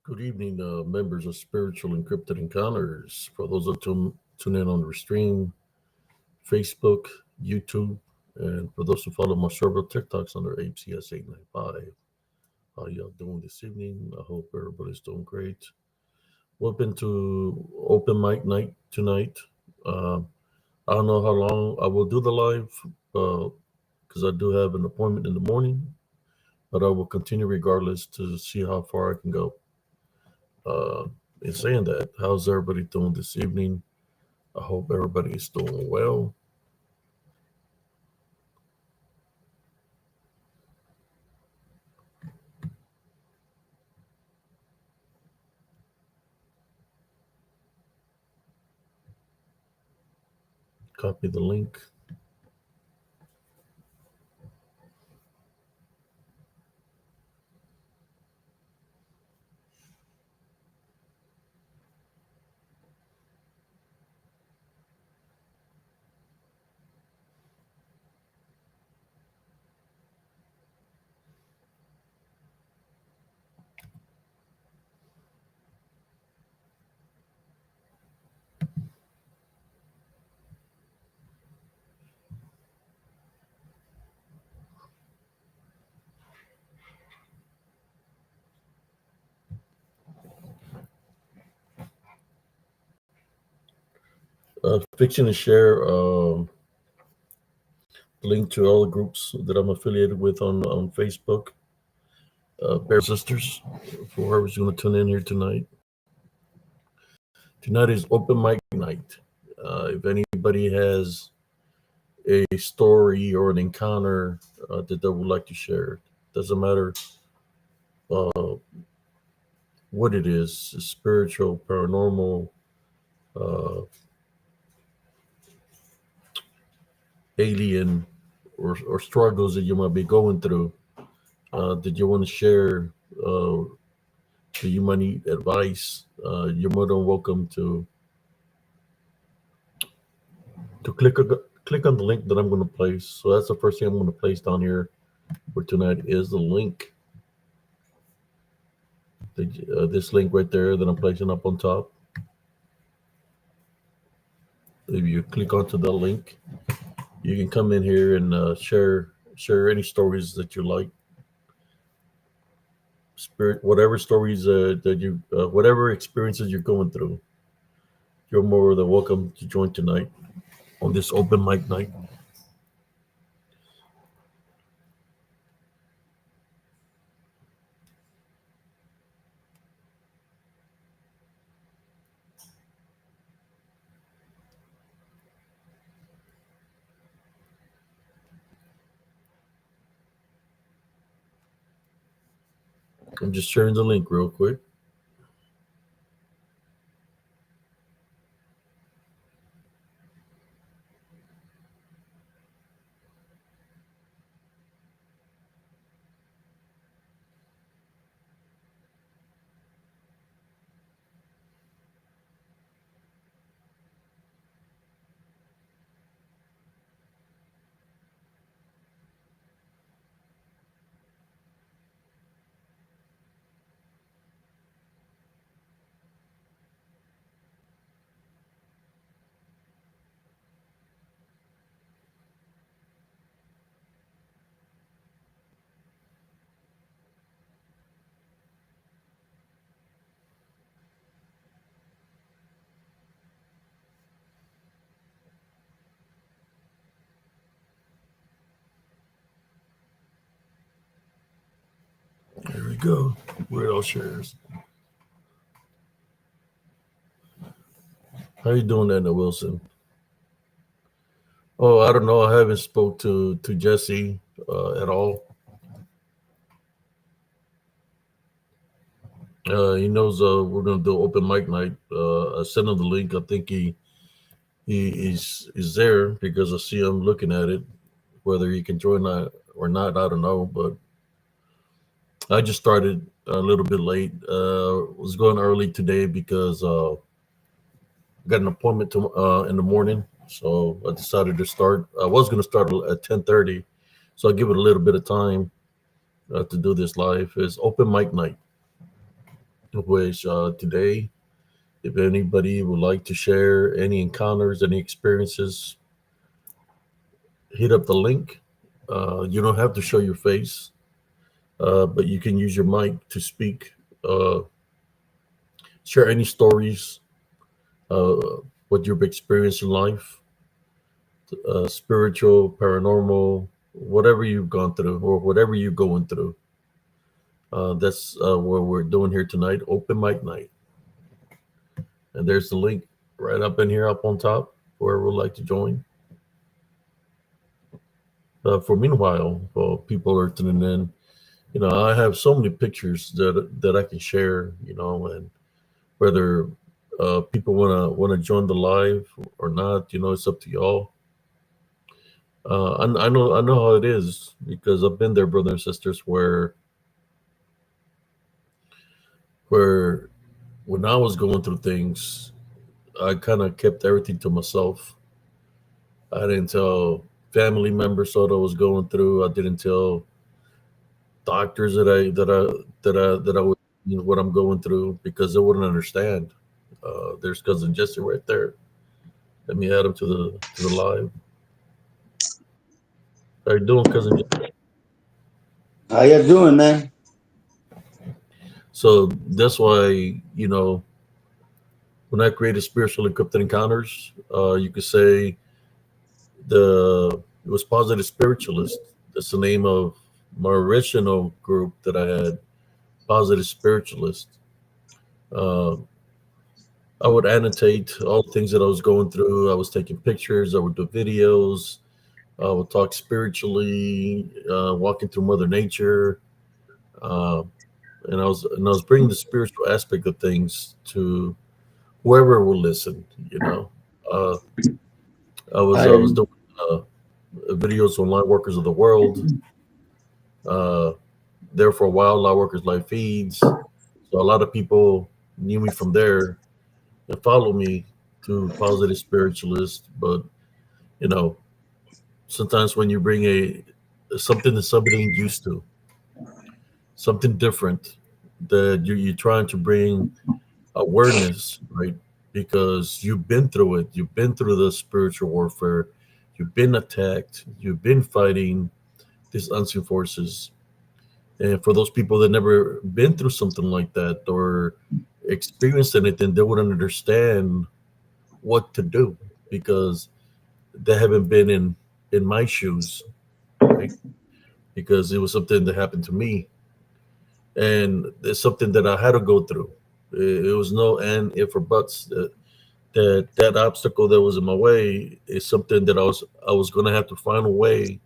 Good evening, members of Spiritual Encrypted Encounters. For those that tune in on the stream, Facebook, YouTube, and for those who follow my several TikToks under APCS895. How y'all doing this evening? I hope everybody's doing great. Welcome to Open Mic Night tonight. Uh, I don't know how long I will do the live because I do have an appointment in the morning, but I will continue regardless to see how far I can go. Uh, in saying that, how's everybody doing this evening? I hope everybody is doing well. Copy the link. Fixing to share link to all the groups that I'm affiliated with on Facebook. Bear Sisters, for whoever's going to tune in here tonight. Tonight is open mic night. If anybody has a story or an encounter that they would like to share, doesn't matter uh, what it is, spiritual, paranormal, uh, alien, or struggles that you might be going through, that you want to share, uh, that you might need advice, you're more than welcome to click on the link that I'm going to place. So that's the first thing I'm going to place down here for tonight is the link. This link right there that I'm placing up on top. If you click onto the link, you can come in here and share any stories that you like. Spirit, whatever stories that you, whatever experiences you're going through, you're more than welcome to join tonight on this open mic night. I'm just sharing the link real quick. There we go. We're all shares. How you doing, Anna Wilson? Oh, I don't know. I haven't spoke to Jesse at all. He knows we're gonna do open mic night. I sent him the link. I think he's there because I see him looking at it. Whether he can join or not, I don't know. But I just started a little bit late. Was going early today because got an appointment in the morning, so I decided to start. I was going to start at 10:30, so I'll give it a little bit of time to do this live. It's open mic night. which today, if anybody would like to share any encounters, any experiences, hit up the link. You don't have to show your face, but you can use your mic to speak. Share any stories, uh, what you've experienced in life, spiritual, paranormal, whatever you've gone through or whatever you're going through. That's what we're doing here tonight, open mic night. And there's the link right up in here, up on top, whoever would like to join. For meanwhile, while people are tuning in, I have so many pictures that I can share, and whether people wanna join the live or not, it's up to y'all. I know how it is because I've been there, brothers and sisters, where when I was going through things, I kind of kept everything to myself. I didn't tell family members what I was going through. I didn't tell doctors that I would, what I'm going through because they wouldn't understand. There's cousin Jesse right there. Let me add him to the live. How you doing, cousin Jesse? How you doing, man? So that's why when I created spiritual encrypted encounters, you could say it was positive spiritualist. That's the name of my original group that I had, positive spiritualist. Uh, I would annotate all the things that I was going through. I was taking pictures. I would do videos. I would talk spiritually, walking through Mother Nature, uh, and I was bringing the spiritual aspect of things to whoever will listen. Uh, I was I doing uh, videos on Light Workers of the World. Uh, there for a while, Light Workers Live feeds. So a lot of people knew me from there and follow me to positive spiritualist. But you know, sometimes when you bring a something that somebody ain't used to, something different, that you're trying to bring awareness, right? Because you've been through it. You've been through the spiritual warfare. You've been attacked. You've been fighting these unseen forces. And for those people that never been through something like that or experienced anything, they wouldn't understand what to do because they haven't been in my shoes, right? Because it was something that happened to me, and it's something that I had to go through. It was no and if or buts. That obstacle that was in my way is something that I was going to have to find a way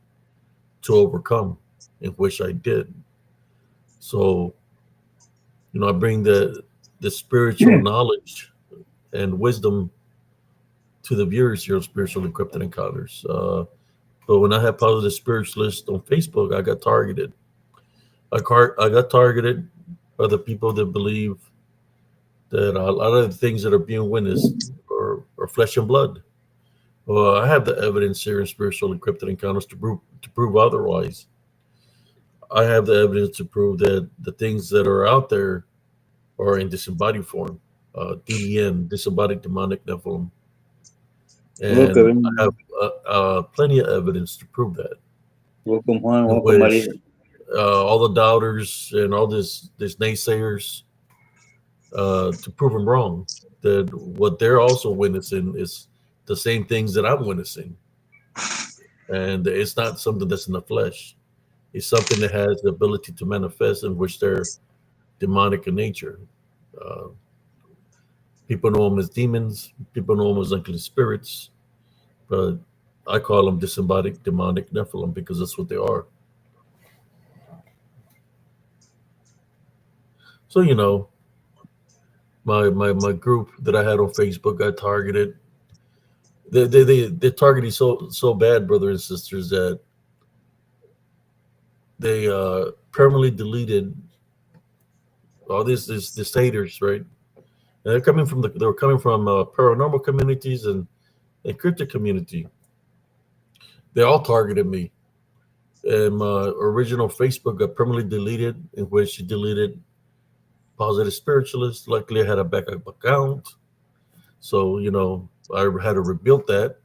to overcome, in which I did. So I bring the spiritual knowledge and wisdom to the viewers here of Spiritual Encrypted Encounters. But when I had Positive Spiritualist on Facebook, I got targeted. I got targeted by the people that believe that a lot of the things that are being witnessed are flesh and blood. Well, I have the evidence here in Spiritual Encrypted Encounters to prove otherwise. I have the evidence to prove that the things that are out there are in disembodied form, DDN, disembodied demonic Nephilim, and I welcome, have plenty of evidence to prove that. welcome Juan, In welcome which Marisa. all the doubters and all this naysayers, to prove them wrong, that what they're also witnessing is the same things that I'm witnessing, and it's not something that's in the flesh. It's something that has the ability to manifest, in which they're demonic in nature. Uh, People know them as demons. People know them as unclean spirits, but I call them disembodied demonic Nephilim because that's what they are. So my group that I had on Facebook got targeted. They targeted so bad, brothers and sisters, that they permanently deleted all these haters, right? And they were coming from paranormal communities and cryptic community. They all targeted me, and my original Facebook got permanently deleted, in which she deleted Positive Spiritualist. Luckily, I had a backup account, so I had to rebuild that.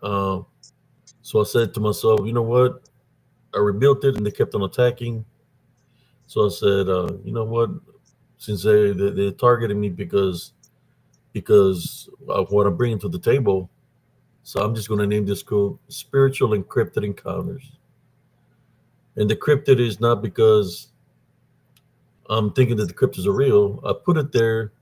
Uh, so I said to myself, you know what? I rebuilt it, and they kept on attacking. So I said, you know what? Since they targeted me because of what I'm bringing to the table, so I'm just going to name this group Spiritual Encrypted Encounters. And the cryptid is not because I'm thinking that the cryptids are real. I put it there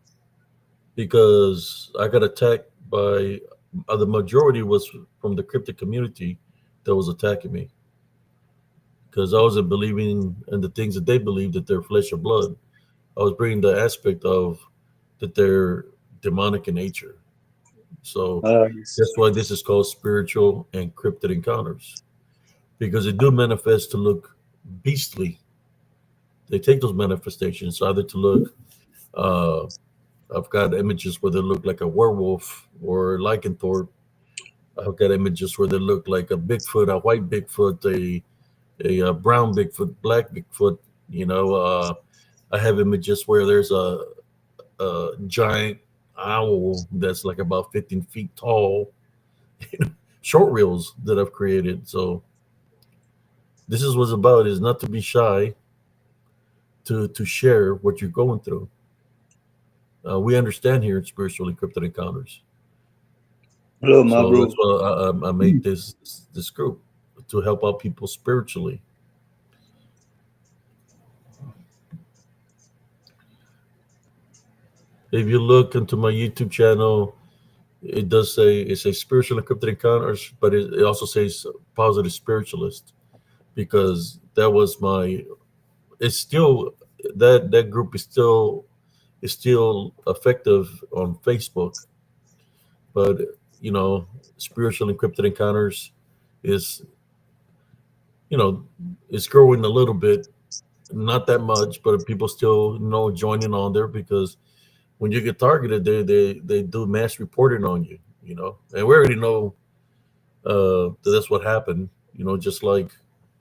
because I got attacked by the majority was from the cryptid community that was attacking me because I wasn't believing in the things that they believe that they're flesh or blood. I was bringing the aspect of that they're demonic in nature. So Uh, that's why this is called spiritual and cryptid encounters because they do manifest to look beastly. They take those manifestations either to look. Uh, I've got images where they look like a werewolf or lycanthrope. I've got images where they look like a Bigfoot, a white Bigfoot, a brown Bigfoot, black Bigfoot. You know, I have images where there's a giant owl that's like about 15 feet tall. Short reels that I've created. So this is what's about is not to be shy to share what you're going through. We understand here in Spiritual Encrypted Encounters. hello, my So bro. that's why I made this group to help out people spiritually. If you look into my YouTube channel, it does say it's a spiritual encrypted encounters, but it also says positive spiritualist because that was my. It's still that group is still effective on Facebook, but spiritual encrypted encounters is you know it's growing a little bit, not that much, but people still joining on there because when you get targeted, they do mass reporting on you, and we already know that that's what happened. Just like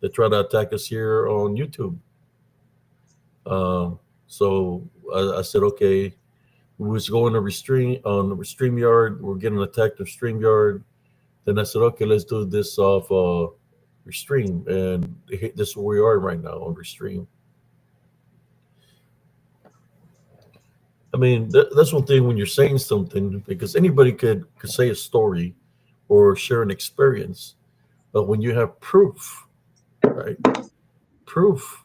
they try to attack us here on YouTube. So I said, okay, we was going to Restream on StreamYard. We're getting attacked on StreamYard. Then I said, okay, let's do this off Restream, and this is where we are right now on Restream. I mean, that's one thing when you're saying something because anybody could say a story or share an experience, but when you have proof, right? Proof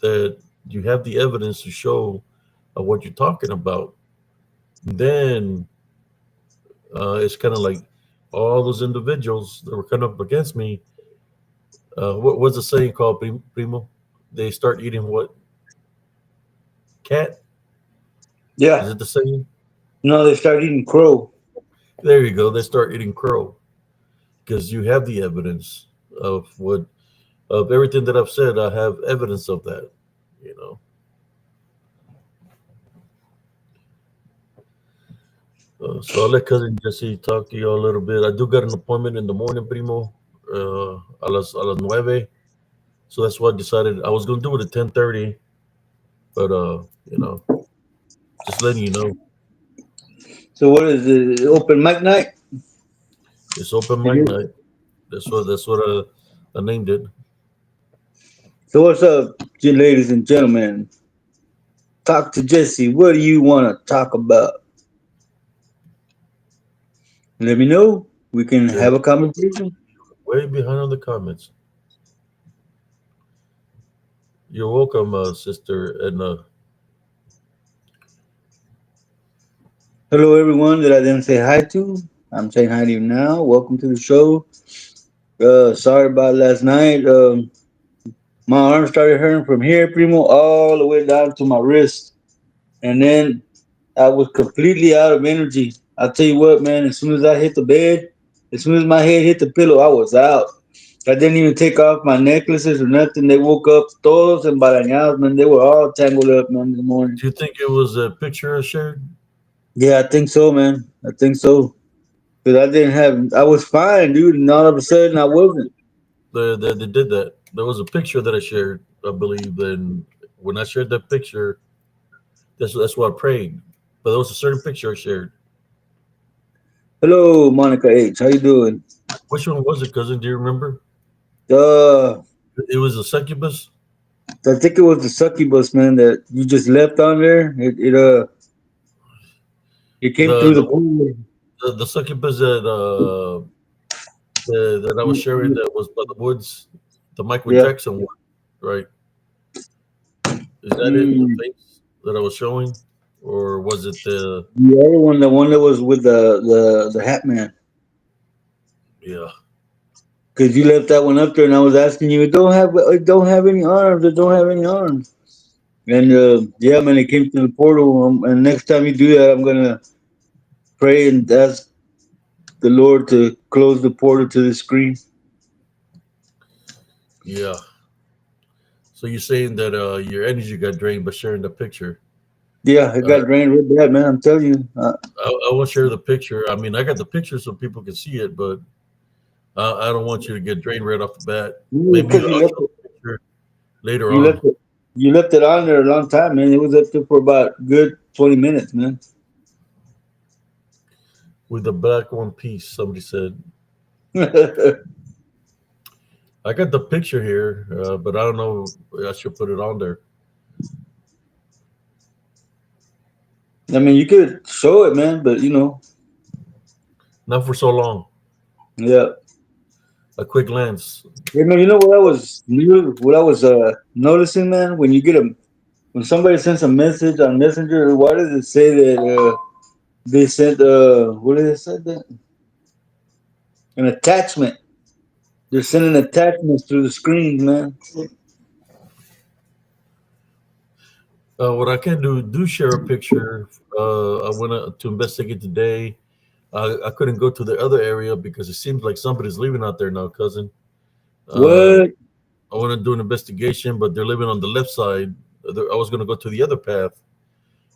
that you have the evidence to show what you're talking about, then it's kind of like all those individuals that were kind of against me. What was the saying called, Primo? They start eating what? Cat? Is Yeah. it the saying? No, they start eating crow. There you go. They start eating crow because you have the evidence of everything that I've said. I have evidence of that. You know. So I'll let cousin Jesse talk to you a little bit. I do got an appointment in the morning, Primo, a las 9. So that's why I decided I was gonna do it at 10:30, but just letting you know, So what is it? Open mic night? it's open It mic is. night. That's what I named it. So what's up, ladies and gentlemen? Talk to Jesse. What do you want to talk about? Let me know. We can You're have a conversation. way behind on the comments. You're welcome, Sister Edna. Hello, everyone that I didn't say hi to. I'm saying hi to you now. Welcome to the show. Sorry about last night. My arm started hurting from here, Primo, all the way down to my wrist. And then I was completely out of energy. I'll tell you what, man, as soon as I hit the bed, as soon as my head hit the pillow, I was out. I didn't even take off my necklaces or nothing. They woke up todos embarañados, man. They were all tangled up, man, in the morning. Do you think it was a picture I shared? Yeah, I think so, man. I think so. Because I was fine, dude, and all of a sudden I wasn't. They did that. There was a picture that I shared, I believe, then when I shared that picture, that's what I prayed. But there was a certain picture I shared. Hello, Monica H. How you doing? Which one was it, cousin? Do you remember? Uh, It was a succubus. I think it was the succubus, man, that you just left on there. It came The through the the pool. the succubus that I was sharing that was by the woods, the Michael Yeah. Jackson one, right? Is that it? The Mm, face that I was showing, or was it the? the other one, the one that was with the Hat Man, Yeah, because you left that one up there, and I was asking you, it don't have any arms, it don't have any arms. And yeah, man, it came through the portal. And next time you do that, I'm gonna pray and ask the Lord to close the portal to the screen. yeah. So you're saying that your energy got drained by sharing the picture. Yeah, it Uh, got drained real bad, man. I'm telling you. I won't share the picture. I mean, I got the picture so people can see it, but I don't want you to get drained right off the bat. Maybe Because I'll show the picture later you on left it, you left it on there a long time, man. It was up there for about good 20 minutes, man. with the black one piece. Somebody said I I got the picture here, but I don't know. I should put it on there. mean, you could show it, man, but Not for so long. yeah. A quick glance. You know what I was noticing, man. When somebody sends a message on Messenger, why does it say that they sent what did it say that an attachment? They're sending attachments through the screen, man. What I can do share a picture. I went to investigate today. I couldn't go to the other area because it seems like somebody's living out there now, cousin. Uh, What? I want to do an investigation, but they're living on the left side. I was going to go to the other path,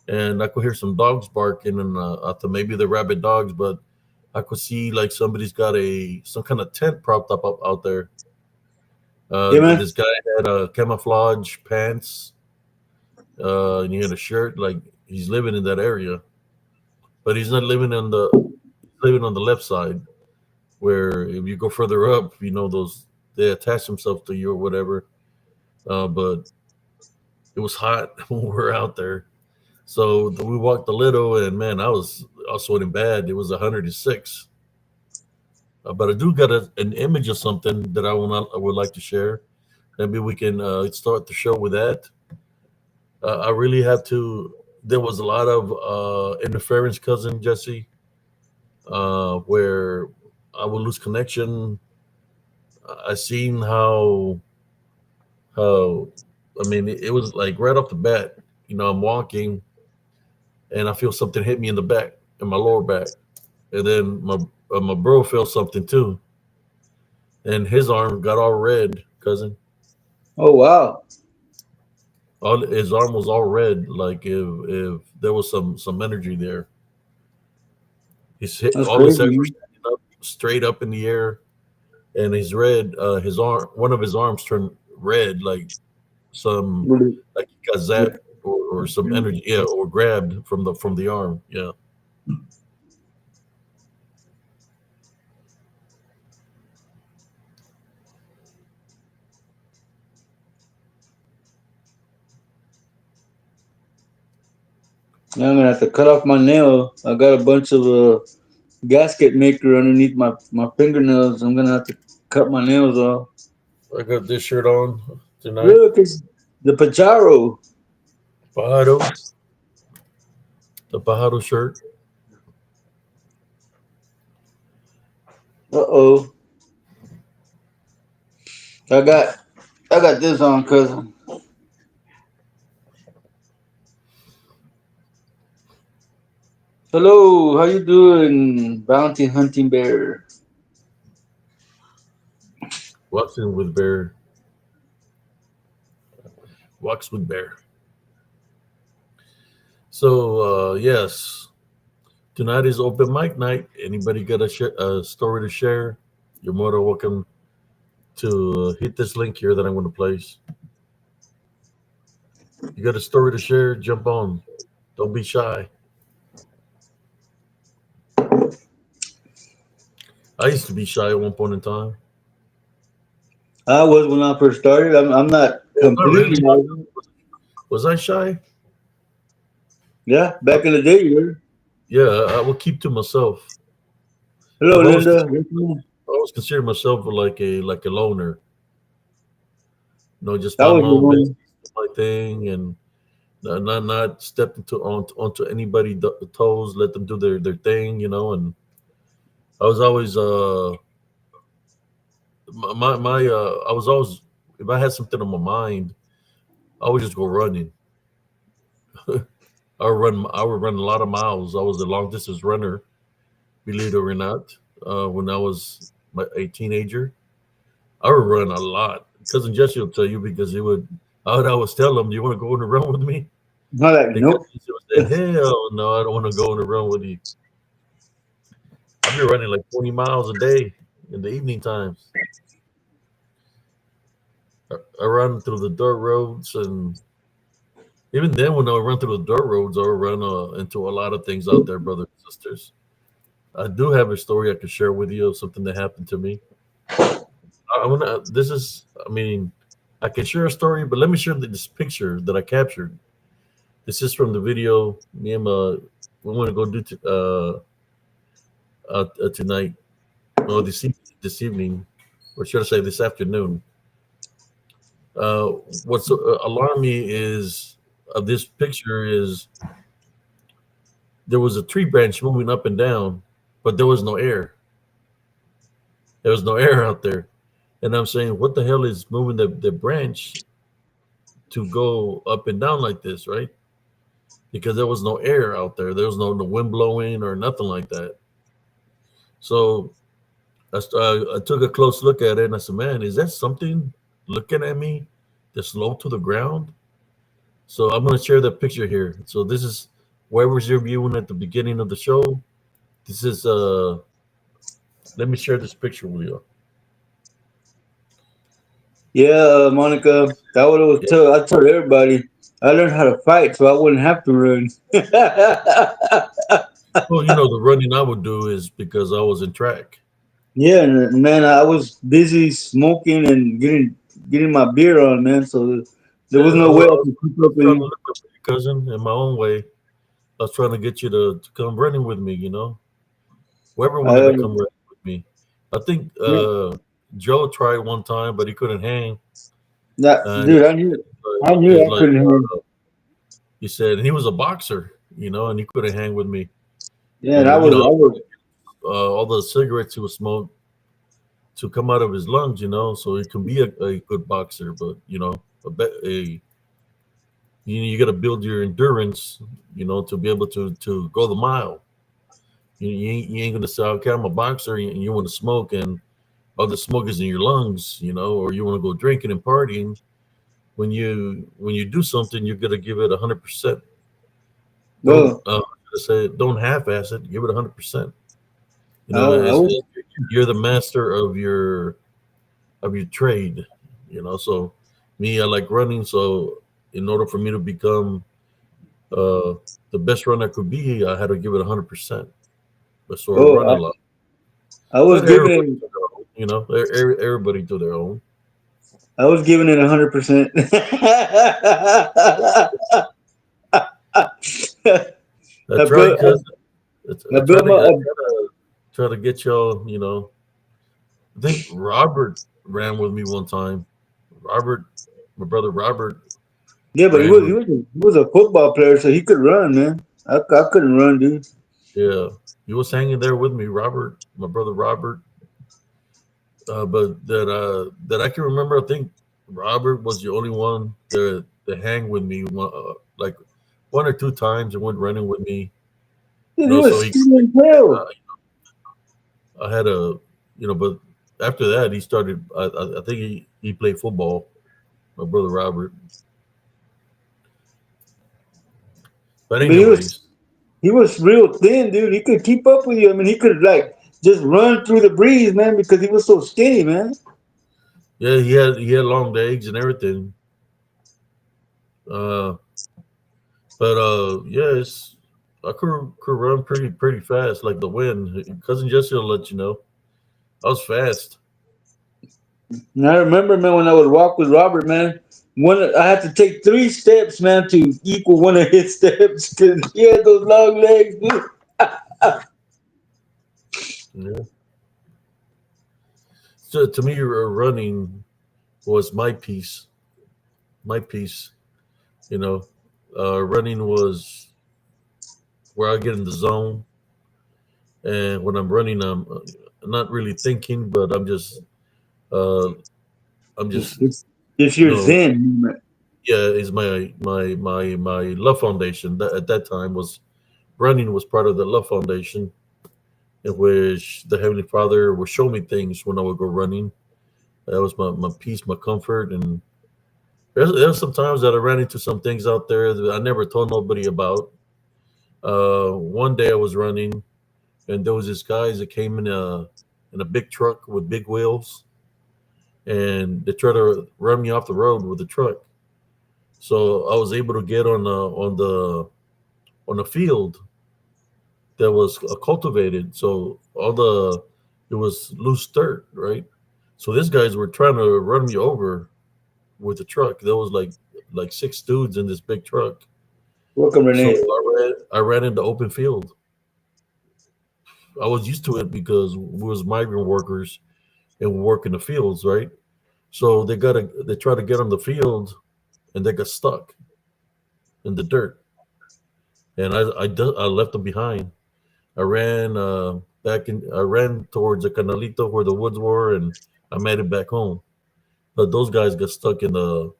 and I could hear some dogs barking, and I thought maybe they're rabid dogs, but I could see like somebody's got some kind of tent propped up out there. Yeah, man. This guy had camouflage pants, and he had a shirt. Like he's living in that area, but he's not living on the left side. Where if you go further up, those they attach themselves to you or whatever. But it was hot when we were out there. So we walked a little, and man, I was sweating bad. It was 106. But I do got an image of something that I would like to share. Maybe we can start the show with that. I really have to. There was a lot of interference, cousin Jesse, where I would lose connection. I seen how. I mean, it was like right off the bat. I'm walking, and I feel something hit me in the back, in my lower back, and then my bro felt something too, and his arm got all red, cousin. Oh wow, All his arm was all red, like if there was some energy there. that's All his crazy, hairs were man. standing up, straight up in the air, and his arm, one of his arms turned red, some, Really? like he got zapped or some energy, yeah, or grabbed from the arm, yeah. Yeah, I'm gonna have to cut off my nail. I got a bunch of gasket maker underneath my fingernails. I'm gonna have to cut my nails off. I got this shirt on tonight, Look, it's the Pajaro. Pajaro, the Pajaro shirt. Uh oh, I got I got this on, cousin. Hello, how you doing, bounty hunting bear? Walking with bear, walks with bear. So yes, tonight is open mic night. Anybody got a story to share? You're more than welcome to hit this link here that I'm going to place. You got a story to share? Jump on. Don't be shy. I used to be shy at one point in time. I was when I first started. I'm not Not really. completely out. Was I shy? Yeah, back in the day, you were. Yeah, I would keep to myself. Hello, I've always Linda. considered, I always considered myself like a loner. Just That mind was my the own business, one. do my thing, and not step onto anybody' toes. Let them do their thing. And I was always I was always, if I had something on my mind, I would just go running. I would run a lot of miles. I was a long distance runner, believe it or not. When I was a teenager, I would run a lot. Cousin Jesse will tell you because I would always tell him, "Do you want to go on a run with me?" Not like And nope. Cousin Jesse would say, "Hell no, I don't want to go on a run with you." I'd be running like 20 miles a day in the evening times. I run through the dirt roads, and even then, when I run through the dirt roads, I run into a lot of things out there, brothers and sisters. I do have a story I could share with you of something that happened to me. I want to. This is, I mean, I can share a story, but let me share this picture that I captured. This is from the video me and we want to go do tonight, or this evening, or should I say this afternoon. Uh, what's alarmed me is of this picture is there was a tree branch moving up and down, but there was no air. There was no air out there. And I'm saying, what the hell is moving the branch to go up and down like this, right? Because there was no air out there. There was no wind blowing or nothing like that. So I took a close look at it and I said, man, is that something looking at me that's low to the ground? So I'm going to share that picture here. So this is whoever's you're viewing at the beginning of the show. This is, let me share this picture with you. Yeah, Monica. That what I was Yeah. tell. I told everybody. I learned how to fight, so I wouldn't have to run. Well, the running I would do is because I was in track. Yeah, and man, I was busy smoking and getting my beer on, man. So there Yeah, was I no way was, I I was could keep I up was with trying to you. look up for your cousin in my own way. I was trying to get you to come running with me. Whoever wanted to Uh, come running with me. I think yeah, Joe tried one time, but he couldn't hang. And dude, I knew he's I like, couldn't hang. he said, and he was a boxer, and he couldn't hang with me. Yeah, and I You was, know, I was, all the cigarettes he would smoke to come out of his lungs, so he can be a good boxer. But, you got to build your endurance, to be able to go the mile. You ain't gonna say, okay, I'm a boxer, and you want to smoke, and all the smoke is in your lungs, or you want to go drinking and partying. When you do something, you're gonna give it 100%. Don't well, say don't half-ass it. Give it 100%. I was, You're the master of your trade. So me, I like running. So in order for me to become uh, the best runner I could be, I had to give it 100%. So I oh, run a lot. I was But giving everybody it, do their own. Everybody do their own. I was giving it 100%. I I tried, built, cause I I try built to my, I try to get y'all. I think Robert ran with me one time. Robert, my brother Robert yeah, but ran with. he was a football player, so he could run, man. I couldn't run, dude. Yeah, he was hanging there with me, Robert, my brother Robert. But that I can remember, I think Robert was the only one to hang with me, like one or two times, and went running with me. Dude, he So was he, skinny as hell. uh, I had but after that he started. I think he played football. My brother Robert. But But anyways, he was real thin, dude. He could keep up with you. I mean, he could like just run through the breeze, man, because he was so skinny, man. yeah, he had long legs and everything. Uh, But yeah, it's I could run pretty fast, like the wind. Cousin Jesse will let you know. I was fast. And I remember, man, when I would walk with Robert, man, I had to take 3 steps, man, to equal one of his steps because he had those long legs, dude. Yeah. So to me, running was my piece. My piece. You know, running was where I get in the zone, and when I'm running, I'm not really thinking, but uh, I'm just It's, it's you your know, Zen moment. yeah. Is my love foundation that at that time was running was part of the love foundation, in which the Heavenly Father would show me things when I would go running. That was my peace, my comfort, and there's some times that I ran into some things out there that I never told nobody about. One day I was running, and there was this guys that came in a big truck with big wheels, and they tried to run me off the road with the truck. So I was able to get on the field that was cultivated. So all the it was loose dirt, right? So these guys were trying to run me over with the truck. There was like 6 dudes in this big truck. Welcome, So Renee. I ran into open field. I was used to it because we was migrant workers and we work in the fields, right? So they try to get on the field and they got stuck in the dirt, and I left them behind. I ran I ran towards the canalito where the woods were, and I made it back home. But those guys got stuck in the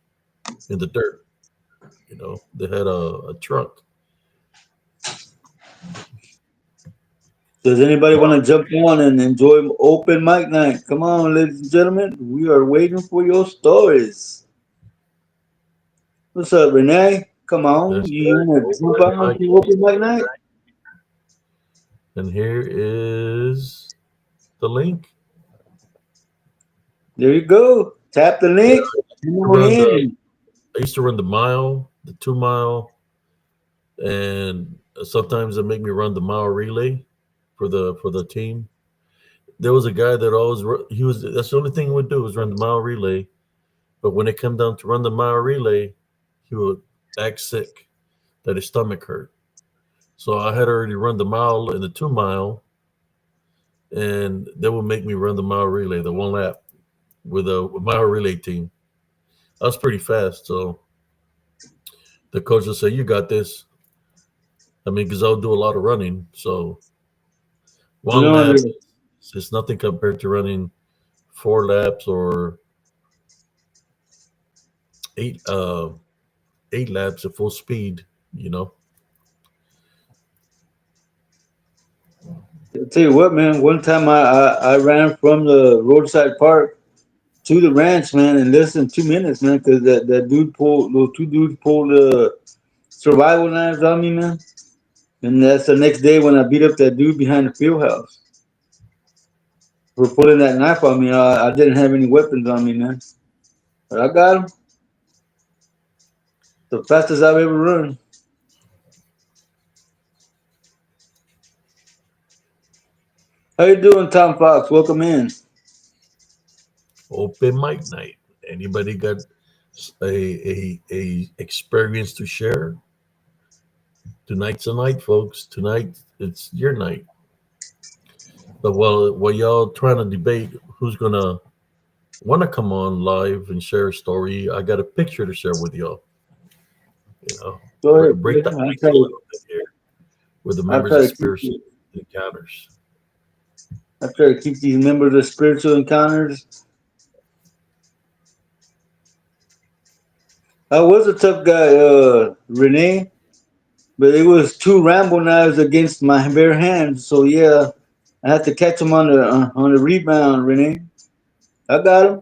dirt. You know, they had a truck. Does anybody want to jump on and enjoy open mic night? Come on, ladies and gentlemen. We are waiting for your stories. What's up, Renee? Come on. That's You right. want to jump Open on mic. to open mic night? And here is the link. There you go. Tap the Yeah, link. Come to on run the in. I used to run the mile, the 2 mile, and sometimes they make me run the mile relay for the team. There was a guy that he was that's the only thing he would do was run the mile relay. But when it came down to run the mile relay, he would act sick that his stomach hurt. So I had already run the mile and the 2 mile, and they would make me run the mile relay, the 1 lap with a mile relay team. I was pretty fast, so the coach would say, "You got this." I mean, because I'll do a lot of running, so You one know, lap is nothing compared to running 4 laps or eight uh 8 laps at full speed. You know, I'll tell you what, man. One time I ran from the roadside park to the ranch, man, in less than 2 minutes, man, because those 2 dudes pulled survival knives on me, man. And that's the next day when I beat up that dude behind the field house for pulling that knife on me. I didn't have any weapons on me, man. But I got him the fastest I've ever run. How you doing, Tom Fox? Welcome in. open mic night. Anybody got a experience to share? Tonight's the night, folks. Tonight it's your night. But while y'all trying to debate who's gonna want to come on live and share a story, I got a picture to share with y'all. You know, Go ahead. break the ice a little bit here with the I'll members try of to keep Spiritual Encounters. these members of spiritual encounters. I was a tough guy, Renee, but it was 2 Rambo knives against my bare hands. So yeah, I had to catch him on the rebound, Renee. I got him.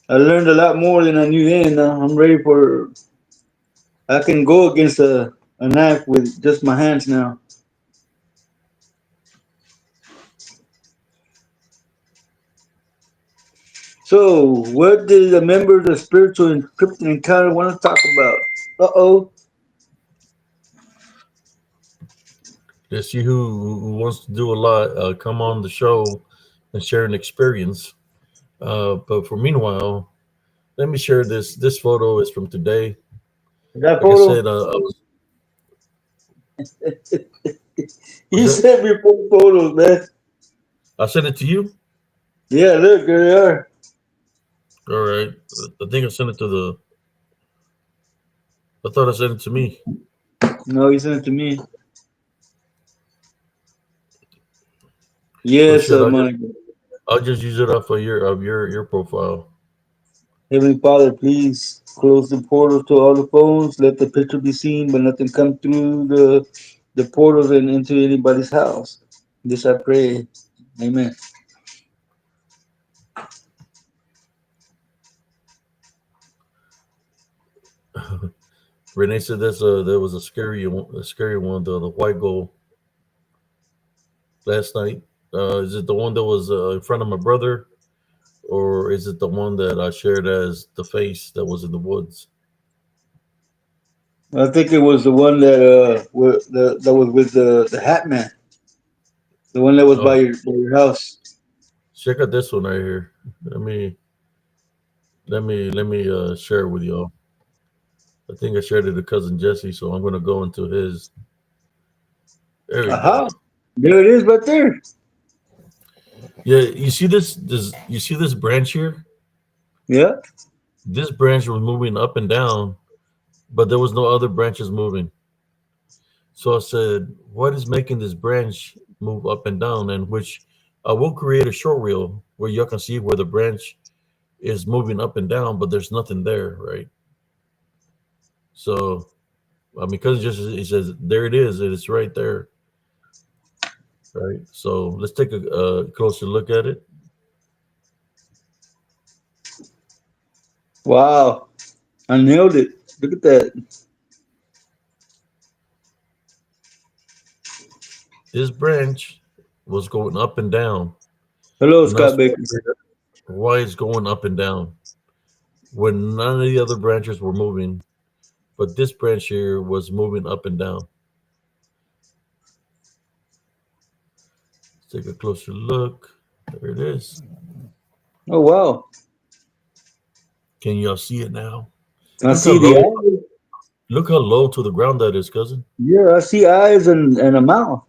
I learned a lot more than I knew then. I'm ready for. I can go against a knife with just my hands now. So, what did the members of Spiritual and Cryptic Encounter want to talk about? Uh-oh. Let's see who wants to do a lot. Come on the show and share an experience. But for meanwhile, let me share this. This photo is from today. That Like I photo? said, I was. What's You that? sent me 4 photos, man. I sent it to you. Yeah, look, there they are. All right. I think I sent it to the. I thought I sent it to me. No, you sent it to me. Well, Yes, shit. Monica. I'll just use it off of your profile. Heavenly Father, please close the portals to all the phones. Let the picture be seen, but nothing come through the portals and into anybody's house. This I pray. Amen. Renee said there was a scary one, the white goal last night. Is it the one that was in front of my brother, or is it the one that I shared as the face that was in the woods? I think it was the one that that was with the Hat Man, the one that was Oh, by your house. check out this one right here. Let me share it with y'all. I think I shared it to cousin Jesse, so I'm gonna go into his. There we go. Aha! There it is, right there. Yeah, you see this? You see this branch here? Yeah. This branch was moving up and down, but there was no other branches moving. So I said, what is making this branch move up and down? And which I will create a short reel where you can see where the branch is moving up and down, but there's nothing there, right? So, because it says there it is, and it's right there, right? So let's take a closer look at it. Wow. I nailed it. Look at that. This branch was going up and down, Hello, and that's Scott Baker. why it's going up and down when none of the other branches were moving, but this branch here was moving up and down. Let's take a closer look. There it is. Oh wow. Can y'all see it now? I Look how see the low. eyes. Look how low to the ground that is, cousin. Yeah, I see eyes and a mouth.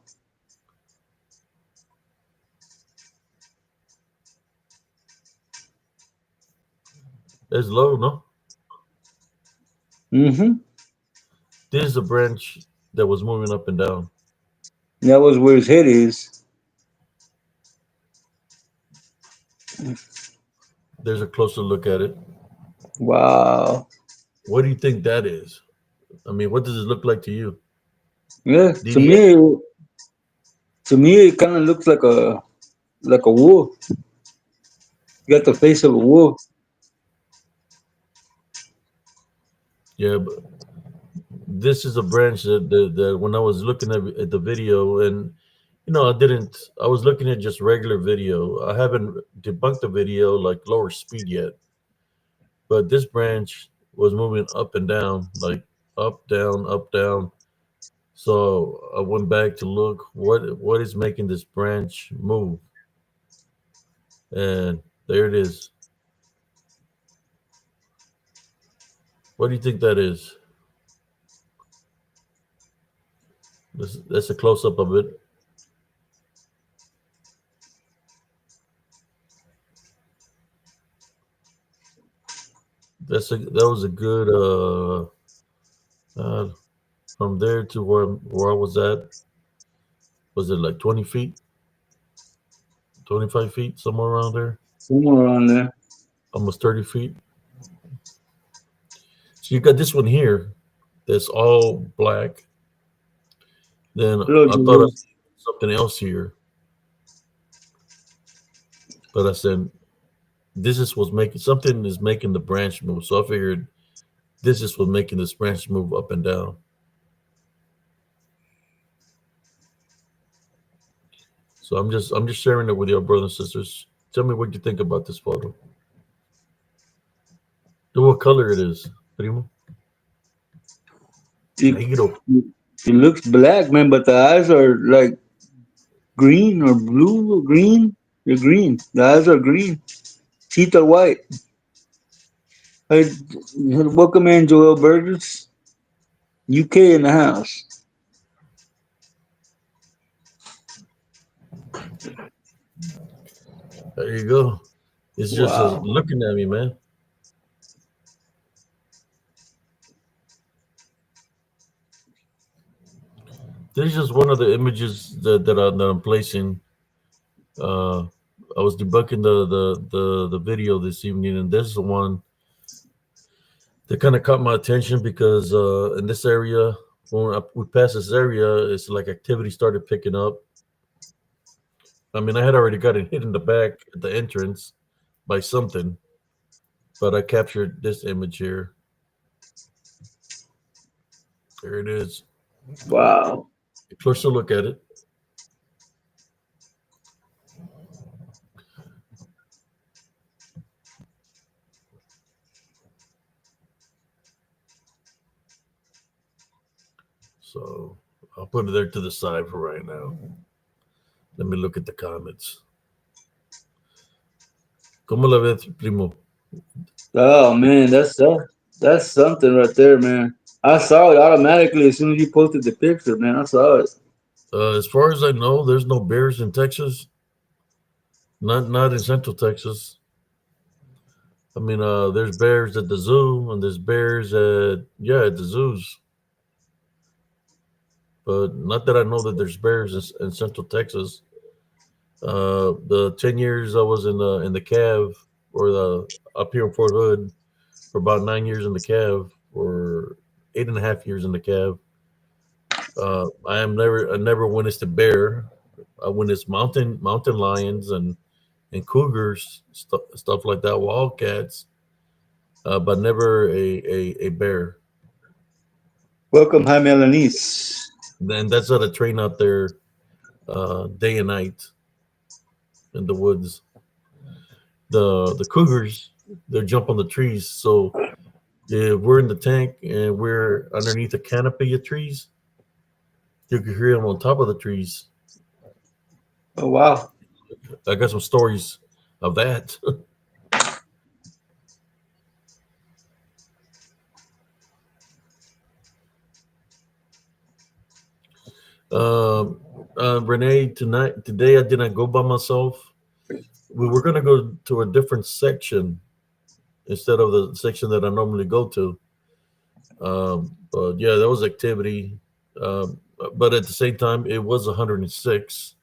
It's low, no? Mm-hmm. This is a branch that was moving up and down. That was where his head is. There's a closer look at it. Wow. What do you think that is? I mean, what does it look like to you? Yeah. DDA? To me, it kind of looks like a wolf. You got the face of a wolf. Yeah, but this is a branch that when I was looking at the video, and I was looking at just regular video. I haven't debunked the video like lower speed yet, but this branch was moving up and down, like up, down, up, down. So I went back to look what is making this branch move, and there it is. What do you think that is? That's a close up of it. That was a good from there to where I was at. Was it like 20 feet, 25 feet, somewhere around there? Somewhere around there. Almost 30 feet. So you got this one here that's all black. Then Hello, I thought I Julian. saw something else here, but I said this is what's making something is making the branch move. So I figured this is what's making this branch move up and down. So I'm just sharing it with your brothers and sisters. Tell me what you think about this photo. What color it is, Primo? It, Negro. it looks black, man, but the eyes are like green or blue or green. They're green. The eyes are green. Teeth are white. Hey, welcome in, Joel Burgess. UK in the house. There you go. It's just Wow. looking at me, man. This is just one of the images that I'm placing. Uh, I was debunking the video this evening, and this is the one that kind of caught my attention because in this area, we passed this area, it's like activity started picking up. I mean, I had already gotten hit in the back at the entrance by something, but I captured this image here. There it is. Wow. A closer look at it. So I'll put it there to the side for right now. Let me look at the comments. ¿Cómo la ves, primo? Oh man, that's something right there, man. I saw it automatically as soon as you posted the picture, man. I saw it. As far as I know, there's no bears in Texas. Not in Central Texas. I mean, there's bears at the zoo, and there's bears at the zoos. But not that I know that there's bears in Central Texas. The 10 years I was in the Cav or the up here in Fort Hood for about 9 years in the Cav or 8.5 years in the Cav. I never witnessed a bear. I witnessed mountain lions and cougars, stuff like that, wildcats, but never a bear. Welcome, Jaime Alanis. Then that's how to train out there day and night in the woods. The cougars, they jump on the trees. So if we're in the tank and we're underneath a canopy of trees, you can hear them on top of the trees. Oh wow. I got some stories of that. um, Renee, today I didn't go by myself. We were gonna go to a different section instead of the section that I normally go to. But yeah, there was activity. But at the same time, it was 106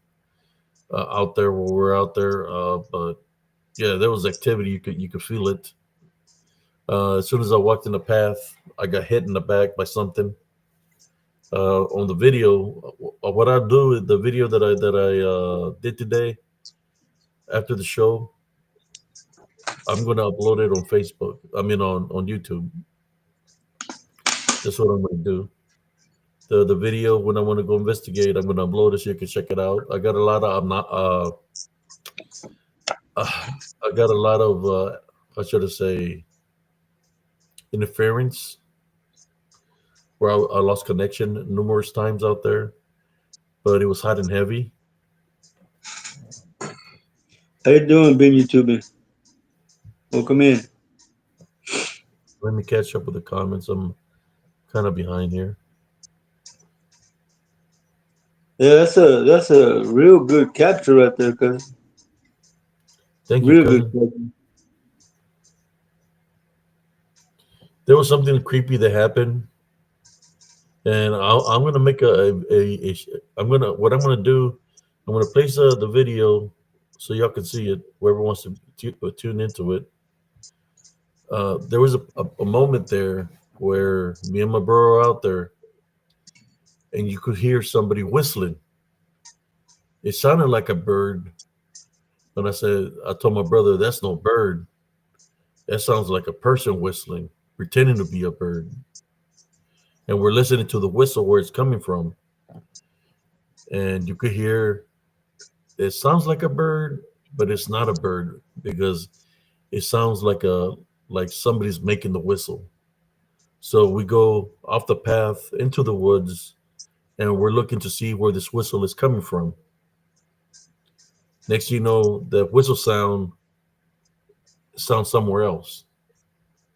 out there where we're out there. But yeah, there was activity. You could feel it. As soon as I walked in the path, I got hit in the back by something. On the video, what I do is the video that I did today after the show. I'm gonna upload it on Facebook. I mean on YouTube. That's what I'm gonna do. The video when I want to go investigate, I'm gonna upload it so you can check it out. I got a lot of I'm not I got a lot of how should I say interference where I lost connection numerous times out there, but it was hot and heavy. How you doing, Ben YouTubing? Welcome in. Let me catch up with the comments. I'm kind of behind here. Yeah, that's a real good capture right there, cuz. Thank you, Real good cousin. capture. There was something creepy that happened, and I'm gonna make I'm gonna what I'm gonna do. I'm gonna place the video so y'all can see it. Whoever wants to tune into it. There was a moment there where me and my bro were out there, and you could hear somebody whistling. It sounded like a bird, and I told my brother, "That's no bird. That sounds like a person whistling, pretending to be a bird." And we're listening to the whistle where it's coming from, and you could hear it sounds like a bird, but it's not a bird because it sounds like somebody's making the whistle. So we go off the path into the woods, and we're looking to see where this whistle is coming from. Next, you know, the whistle sounds somewhere else.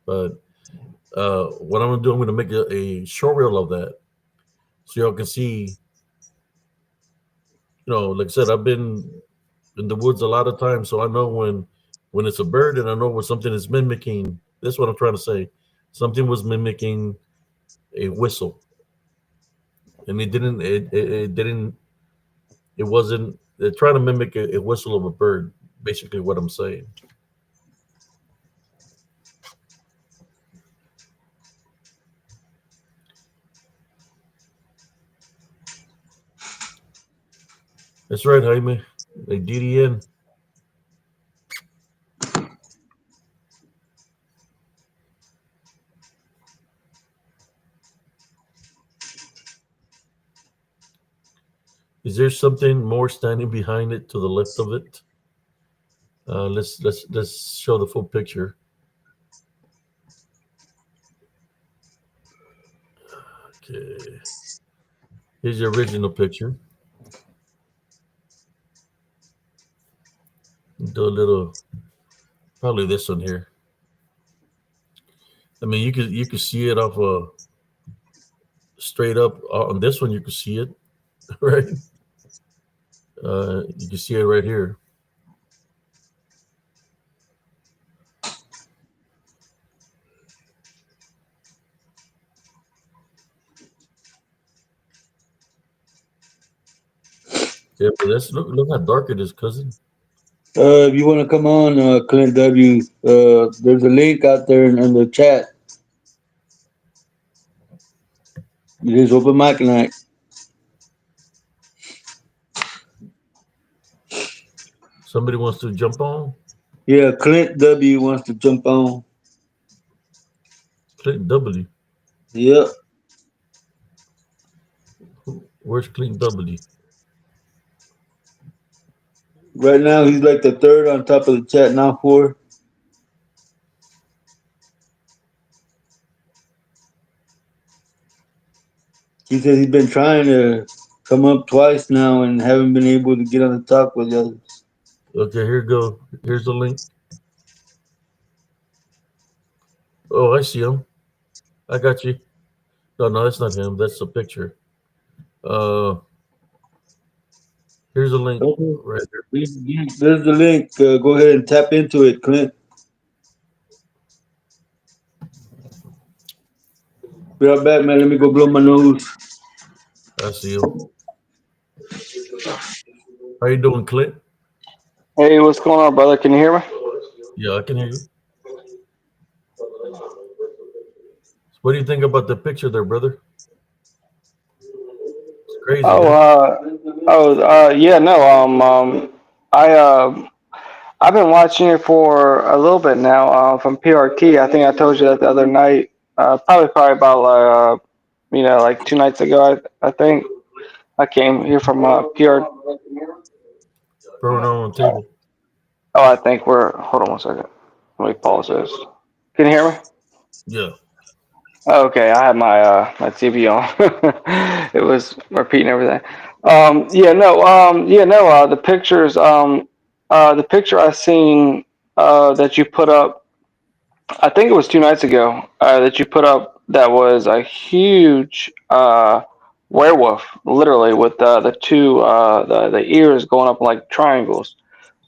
But what I'm gonna do, I'm gonna make a short reel of that, so y'all can see. You know, like I said, I've been in the woods a lot of times, so I know when it's a bird, and I know when something is mimicking. That's what I'm trying to say. Something was mimicking a whistle, and it didn't. It wasn't. They're trying to mimic a whistle of a bird. Basically, what I'm saying. That's right, Jaime. A DDN. Is there something more standing behind it to the left of it? Let's show the full picture. Okay. Here's the original picture. Do a little, probably this one here. I mean, you could see it off straight up on this one. You could see it, right? You can see it right here. Yeah, but look how dark it is, cousin. If you want to come on, Clint W, there's a link out there in the chat. It is open mic night. Somebody wants to jump on. Yeah, Clint W wants to jump on. Clinton W. Yep. Where's Clinton W? Right now, he's like the third on top of the chat, now four. He says he's been trying to come up twice now and haven't been able to get on the talk with the others. Okay, here you go. Here's the link. Oh, I see him. I got you. No, that's not him. That's the picture. Uh, here's the link Okay. right here. There's the link. Go ahead and tap into it, Clint. Be right back, man. Let me go blow my nose. I see him. How you doing, Clint? Hey, what's going on, brother? Can you hear me? Yeah, I can hear you. What do you think about the picture there, brother? It's crazy, Oh, huh? yeah, no, I, I've been watching it for a little bit now, from PRT. I think I told you that the other night, probably about, like 2 nights ago, I think I came here from, PR. Paranormal table. Oh, I think hold on one second. Let me pause this. Can you hear me? Yeah. Okay, I had my TV on. It was repeating everything. The pictures. The picture I seen that you put up. I think it was 2 nights ago. That you put up. That was a huge werewolf, literally with the two the ears going up like triangles.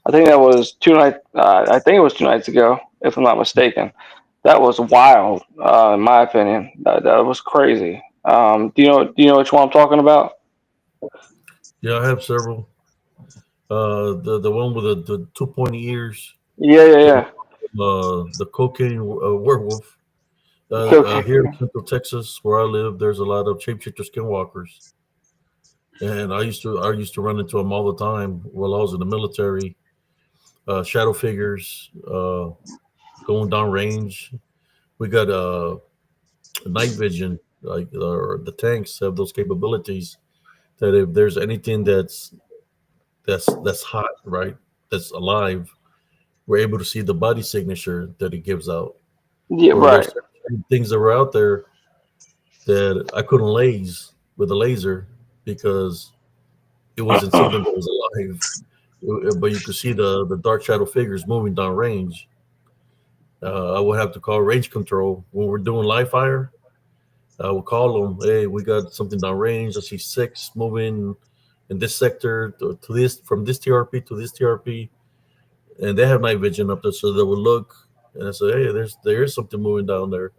I think that was 2 night. I think it was 2 nights ago, if I'm not mistaken. That was wild, in my opinion. That was crazy. Do you know which one I'm talking about? Yeah, I have several. The one with the two pointy ears, Yeah, yeah, yeah. the cocaine werewolf. Okay. Here in Central Texas, where I live, there's a lot of shapeshifter skinwalkers, and I used to run into them all the time while I was in the military. Shadow figures, going down range. We got night vision, like the tanks have those capabilities that if there's anything that's hot, right, that's alive, we're able to see the body signature that it gives out. Yeah, Or there's right. things that were out there that I couldn't laze with a laser because it wasn't something that was alive. But you could see the dark shadow figures moving down range. I would have to call range control when we're doing live fire. I will call them. Hey, we got something down range. I see six moving in this sector to this from this TRP to this TRP, and they have night vision up there, so they would look and I say, hey, there is something moving down there.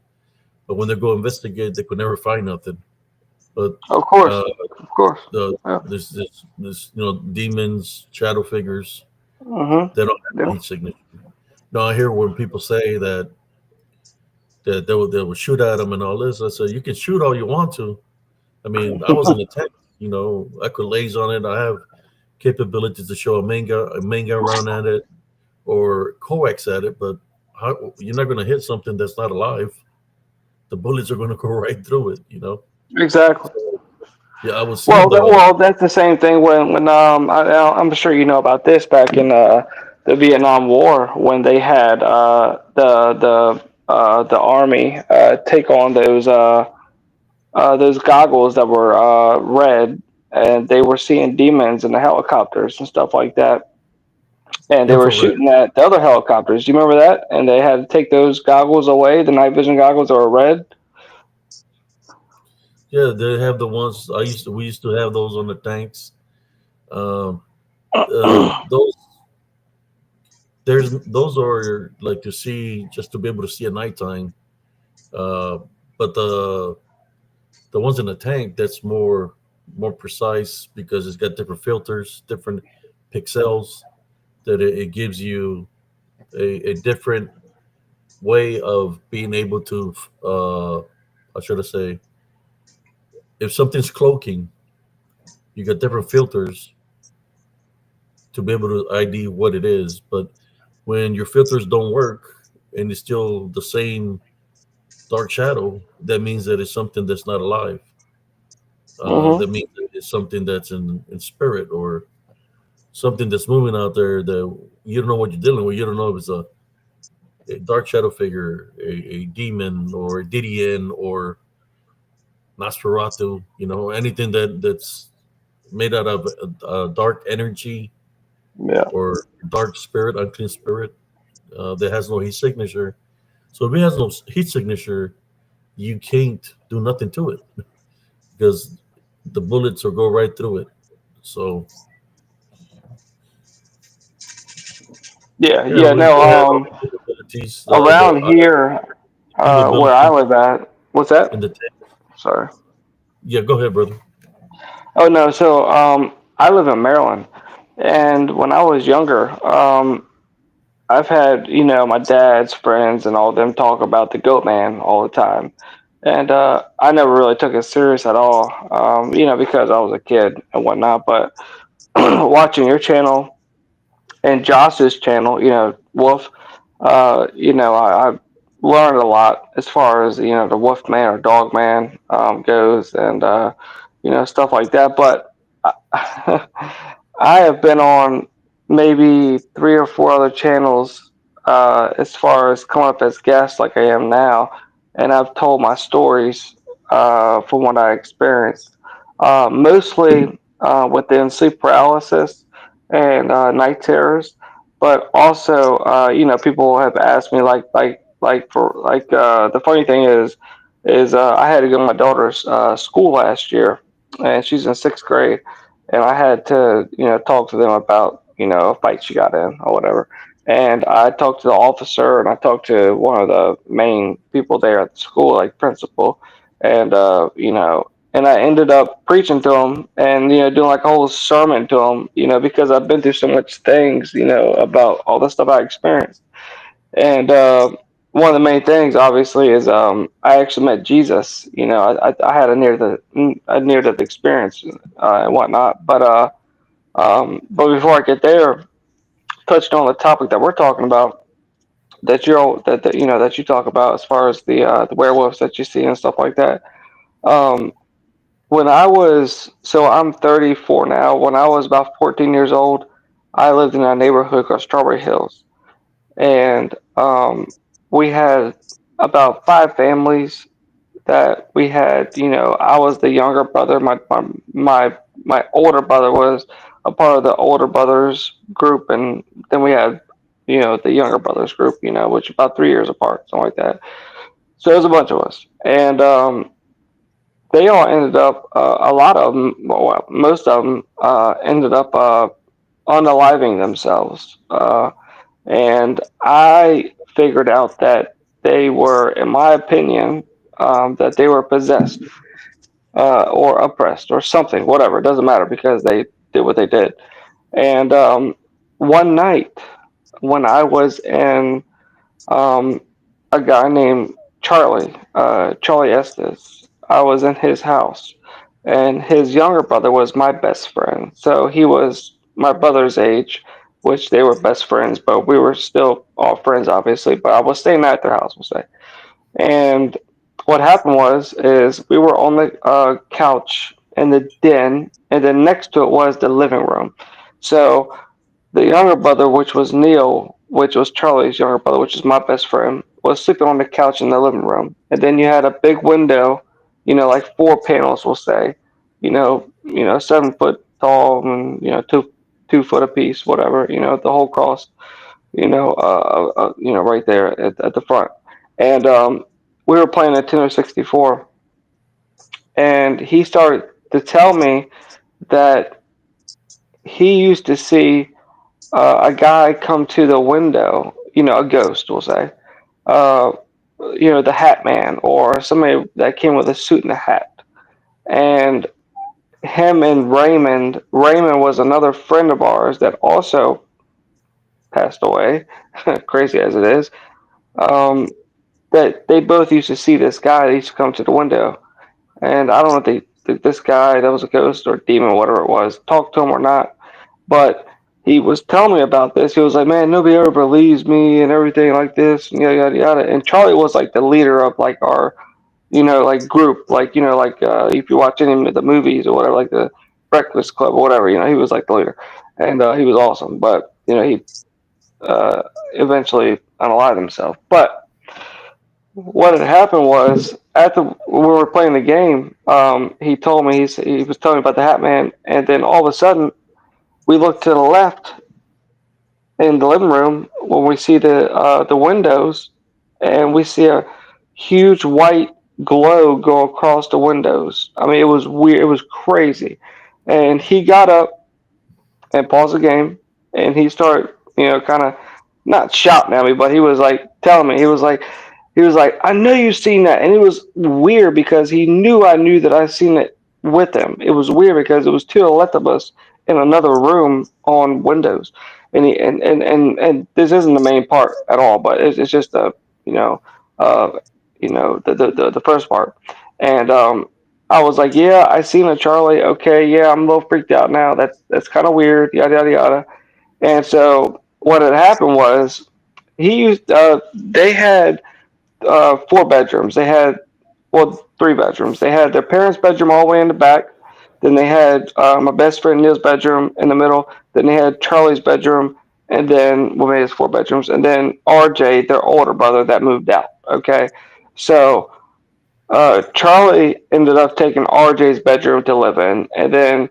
But when they go investigate, they could never find nothing. But Of course, uh, of course. the Yeah. this demons, shadow figures, Mm-hmm. they don't have Yeah. heat signature. Now I hear when people say that they will shoot at them and all this. I said you can shoot all you want to. I mean, I was in the tank. I could laze on it. I have capabilities to show a manga around at it or coax at it, but you're not going to hit something that's not alive. The bullets are going to go right through it. Exactly. So, yeah, I would see Well, the well, that's the same thing I'm sure you know about this back in the Vietnam War when they had the army take on those goggles that were red, and they were seeing demons in the helicopters and stuff like that, and they were infrared. shooting at the other helicopters. Do you remember that? And they had to take those goggles away, the night vision goggles that were red. Yeah, they have the ones we used to have those on the tanks. Um, those those are like to see just to be able to see at nighttime. Uh, but the ones in the tank that's more precise because it's got different filters, different pixels that it gives you a different way of being able to how should I say, if something's cloaking, you got different filters to be able to ID what it is. But when your filters don't work and it's still the same dark shadow, that means that it's something that's not alive. Hmm. That means that it's something that's in spirit or something that's moving out there that you don't know what you're dealing with. You don't know if it's a dark shadow figure, a demon, or a Didion, or Nosferatu. Anything that's made out of dark energy Yeah. or dark spirit, unclean spirit that has no heat signature. So if it has no heat signature, you can't do nothing to it because the bullets will go right through it. So Yeah. yeah, Yeah. No. they have all the capabilities. Around here, where I Inability live at, what's that? in the tank. Sorry. Yeah, go ahead, brother. Oh no. So I live in Maryland, and when I was younger, I've had my dad's friends and all of them talk about the Goat Man all the time, and I never really took it serious at all. Because I was a kid and whatnot. But watching your channel and Josh's channel, Wolf, I learned a lot as far as the Wolf Man or Dog Man goes, and stuff like that. But I, I have been on maybe three or four other channels as far as coming up as guest, like I am now, and I've told my stories from what I experienced, mostly within sleep paralysis and night terrors, but also people have asked me the funny thing is I had to go to my daughter's school last year, and she's in sixth grade, and I had to talk to them about a fight she got in or whatever. And I talked to the officer, and I talked to one of the main people there at the school, like principal, and and I ended up preaching to him and doing like a whole sermon to him, because I've been through so much things, about all the stuff I experienced. And one of the main things, obviously, is I actually met Jesus. I had a near death experience and whatnot. But before I get there, touching on the topic that we're talking about, that you talk about as far as the werewolves that you see and stuff like that. Um, when I was so I'm 34 now. When I was about 14 years old, I lived in a neighborhood called Strawberry Hills, and we had about 5 families that we had. I was the younger brother. My older brother was a part of the older brothers group, and then we had the younger brothers group. Which about 3 years apart, something like that. So there's a bunch of us, and they all ended up. A lot of them, well, most of them, ended up unaliving themselves. And I figured out that they were, in my opinion, that they were possessed or oppressed or something, whatever. It doesn't matter because they did what they did. And one night when I was in um, a guy named Charlie Estes, I was in his house, and his younger brother was my best friend. So he was my brother's age, which they were best friends, but we were still all friends, obviously. But I was staying at their house, we'll say. And what happened is we were on the couch in the den, and then next to it was the living room. So the younger brother, which was Neil, which was Charlie's younger brother, which is my best friend, was sleeping on the couch in the living room. And then you had a big window, like 4 panels, we'll say, 7 foot tall and two foot apiece, whatever, the whole cross, right there at the front. And we were playing Nintendo 64, and he started to tell me that he used to see a guy come to the window, a ghost, we'll say, uh, the Hat Man or somebody that came with a suit and a hat. And him and Raymond was another friend of ours that also passed away, crazy as it is, um, that they both used to see this guy that used to come to the window. And I don't know if this guy that was a ghost or demon, whatever it was, talked to him or not. But he was telling me about this. He was like, "Man, nobody ever believes me and everything like this, and yada yada yada." And Charlie was like the leader of like our, like group, like if you watch any of the movies or whatever, like the Breakfast Club or whatever, he was like the leader, and he was awesome. But he uh, eventually unalived himself. But what had happened was after we were playing the game, he told me he was telling me about the Hat Man, and then all of a sudden we looked to the left in the living room when we see the windows, and we see a huge white glow go across the windows. I mean, it was weird. It was crazy. And he got up and paused the game, and he started, kind of not shouting at me, but he was like telling me. He was like, "I know you've seen that," and it was weird because he knew I knew that I seen it with him. It was weird because it was two Electabus in another room on Windows, and and this isn't the main part at all, but it's just you know, uh, the first part, and I was like, "Yeah, I seen it, Charlie. Okay, yeah, I'm a little freaked out now. That's kind of weird. Yada yada yada." And so what had happened was he used they had 4 bedrooms. They had, well, 3 bedrooms. They had their parents' bedroom all the way in the back. Then they had my best friend Neil's bedroom in the middle. Then they had Charlie's bedroom, and then we made it 4 bedrooms. And then RJ, their older brother, that moved out. Okay, so Charlie ended up taking RJ's bedroom to live in, and then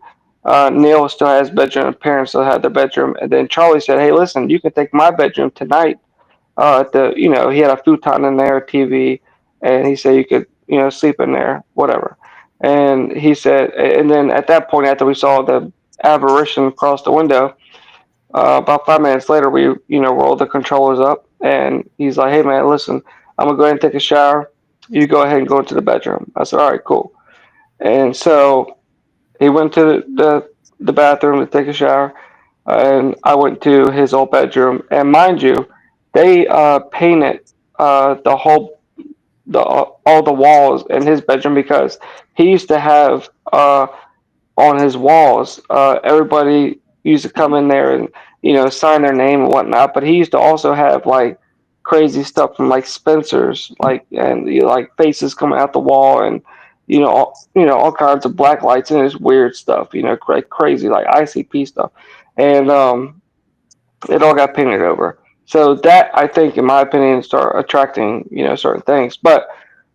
Neil still has bedroom. Parents still had their bedroom, and then Charlie said, "Hey, listen, you can take my bedroom tonight." He had a futon in there, TV, and he said you could sleep in there, whatever. And he said, and then at that point, after we saw the apparition across the window, about 5 minutes later, we rolled the controllers up, and he's like, "Hey man, listen, I'm gonna go ahead and take a shower. You go ahead and go into the bedroom." I said, "All right, cool." And so he went to the bathroom to take a shower, and I went to his old bedroom. And mind you, they painted all the walls in his bedroom because he used to have on his walls. Everybody used to come in there and sign their name and whatnot. But he used to also have like crazy stuff from like Spencer's, like and like faces coming out the wall and all kinds of black lights and this weird stuff. Crazy like ICP stuff, and it all got painted over. So that, I think, in my opinion, start attracting, certain things. But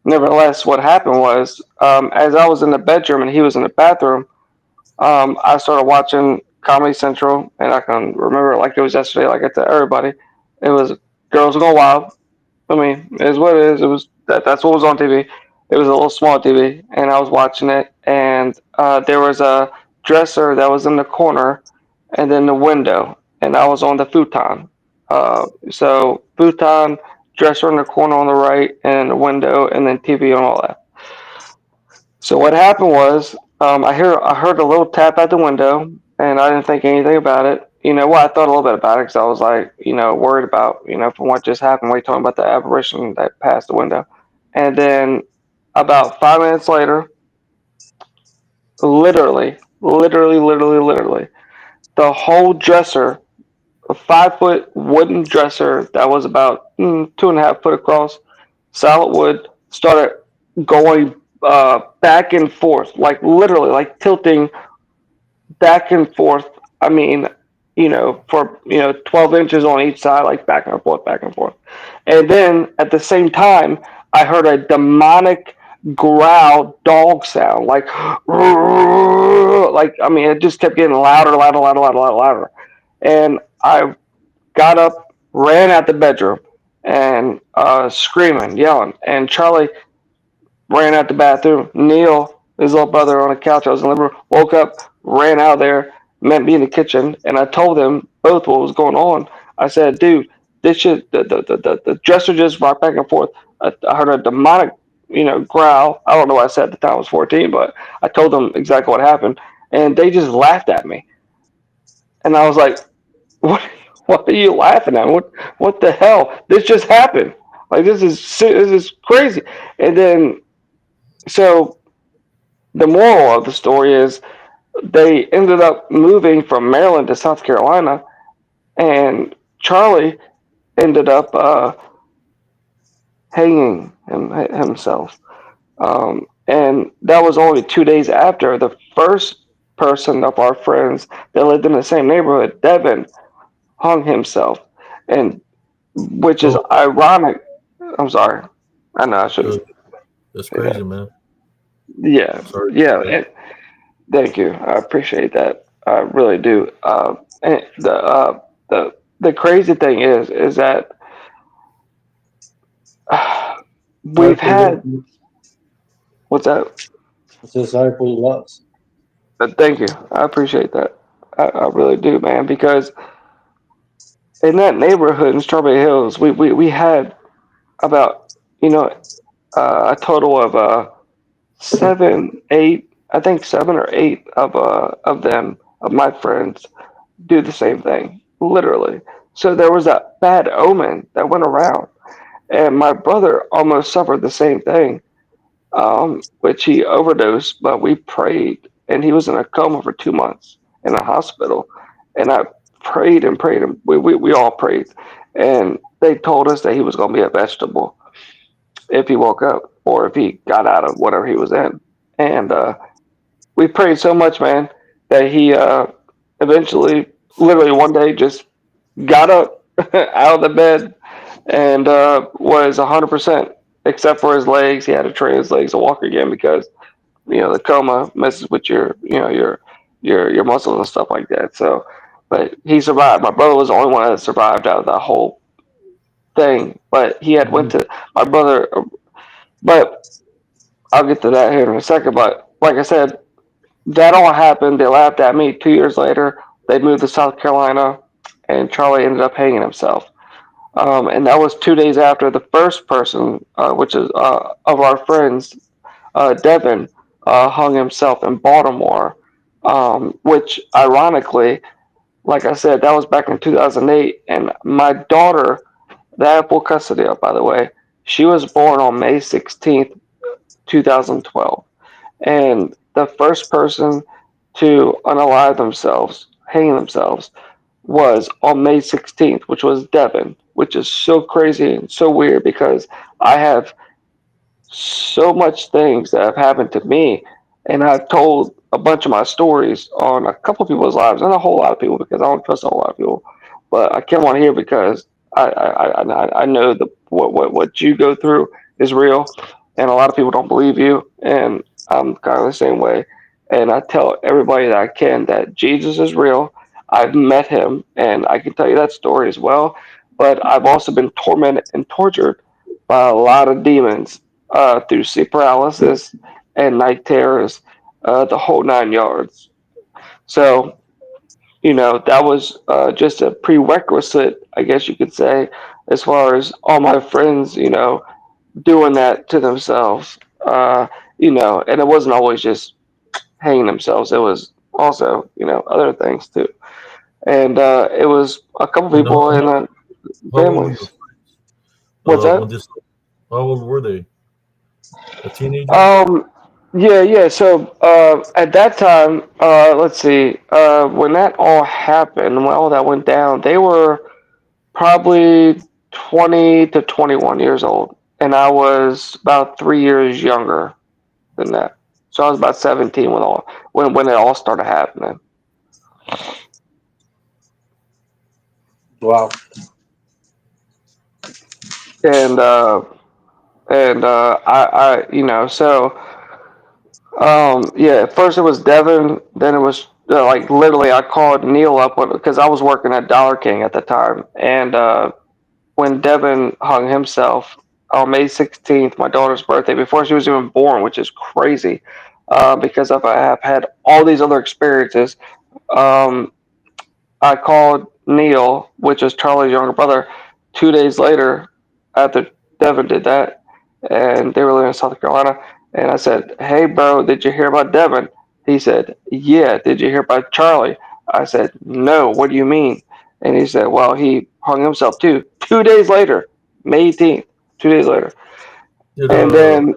nevertheless, what happened was, as I was in the bedroom and he was in the bathroom, I started watching Comedy Central, and I can remember it like it was yesterday. Like I tell everybody, it was Girls Gone Wild. I mean, it is what it is. It was that's what was on TV. It was a little small TV, and I was watching it, and there was a dresser that was in the corner, and then the window, and I was on the futon. So futon, dresser in the corner on the right, and the window, and then TV on all that. So what happened was, I heard a little tap at the window, and I didn't think anything about it. I thought a little bit about it because I was like, worried about, from what just happened. We talking about the apparition that passed the window, and then about 5 minutes later, literally, the whole dresser, a 5 foot wooden dresser that was about 2.5 foot across, solid wood, started going back and forth, like literally, like tilting back and forth. I mean, for 12 inches on each side, like back and forth, back and forth. And then at the same time, I heard a demonic growl dog sound, like like, I mean, it just kept getting louder, louder, louder, louder, louder, louder. And I got up, ran out the bedroom, and screaming, yelling. And Charlie ran out the bathroom. Neil, his little brother, on the couch. I was in the living room. Woke up, ran out there, met me in the kitchen, and I told them both what was going on. I said, "Dude, this shit, the dresser just rocked back and forth. I heard a demonic, growl. I don't know what I said at the time. I was 14, but I told them exactly what happened, and they just laughed at me. And I was like, "What? What are you laughing at? What the hell? This just happened. Like this is crazy." And then so the moral of the story is they ended up moving from Maryland to South Carolina, and Charlie ended up hanging himself. And that was only 2 days after the first person of our friends that lived in the same neighborhood, Devin, hung himself, and which is Oh, ironic. I'm sorry. I know I uh, should. that's Yeah, crazy, man. yeah, Sorry to yeah. hear that. Thank you. I appreciate that. I really do. And the crazy thing is that Sorry we've for your had what's that? I'm so sorry for your loss. Thank you. I appreciate that. I really do, man. Because in that neighborhood in Strawberry Hills, we had about you know a total of 7, 8. I think 7 or 8 of them of my friends do the same thing, literally. So there was a bad omen that went around, and my brother almost suffered the same thing, which he overdosed. But we prayed, and he was in a coma for 2 months in a hospital, and I prayed and prayed, and we all prayed, and they told us that he was going to be a vegetable if he woke up or if he got out of whatever he was in, and we prayed so much, man, that he eventually, literally one day, just got up out of the bed and was 100%, except for his legs. He had to train his legs to walk again because the coma messes with your muscles and stuff like that. So, but he survived. My brother was the only one that survived out of that whole thing. But he had went Mhm. to my brother. But I'll get to that here in a second. But like I said, that all happened. They laughed at me. 2 years later, they moved to South Carolina, and Charlie ended up hanging himself. And that was 2 days after the first person, which is of our friends, Devin, hung himself in Baltimore. Which, ironically, like I said, that was back in 2008. And my daughter, that I have full custody of, by the way, she was born on May 16th, 2012. And the first person to unalive themselves, hang themselves, was on May 16th, which was Devin, which is so crazy and so weird because I have so much things that have happened to me, and I've told a bunch of my stories on a couple of people's lives, and a whole lot of people because I don't trust a whole lot of people. But I can't want to hear because I know the what you go through is real, and a lot of people don't believe you, and I'm kind of the same way. And I tell everybody that I can that Jesus is real. I've met him, and I can tell you that story as well. But I've also been tormented and tortured by a lot of demons through sleep paralysis and night terrors, the whole 9 yards. So that was just a prerequisite, I guess you could say, as far as all my friends, doing that to themselves. And it wasn't always just hanging themselves. It was also, other things too. And it was a couple And people in the how old were your families. friends What's when that? this? How old were they? A teenager? Um, yeah. So at that time, let's see, when that all happened, when all that went down, they were probably 20 to 21 years old, and I was about 3 years younger than that. So I was about 17 when it all started happening. Wow. And so yeah, at first it was Devin, then it was like literally I called Neil up because I was working at Dollar King at the time, and when Devin hung himself on May 16th, my daughter's birthday, before she was even born, which is crazy, because I have had all these other experiences. Um, I called Neil, which is Charlie's younger brother, 2 days later after Devin did that, and they were living in South Carolina. And I said, "Hey, bro, did you hear about Devin?" He said, "Yeah." "Did you hear about Charlie?" I said, "No. What do you mean?" And he said, "Well, he hung himself too." 2 days later, May 18th, 2 days later. Did And then,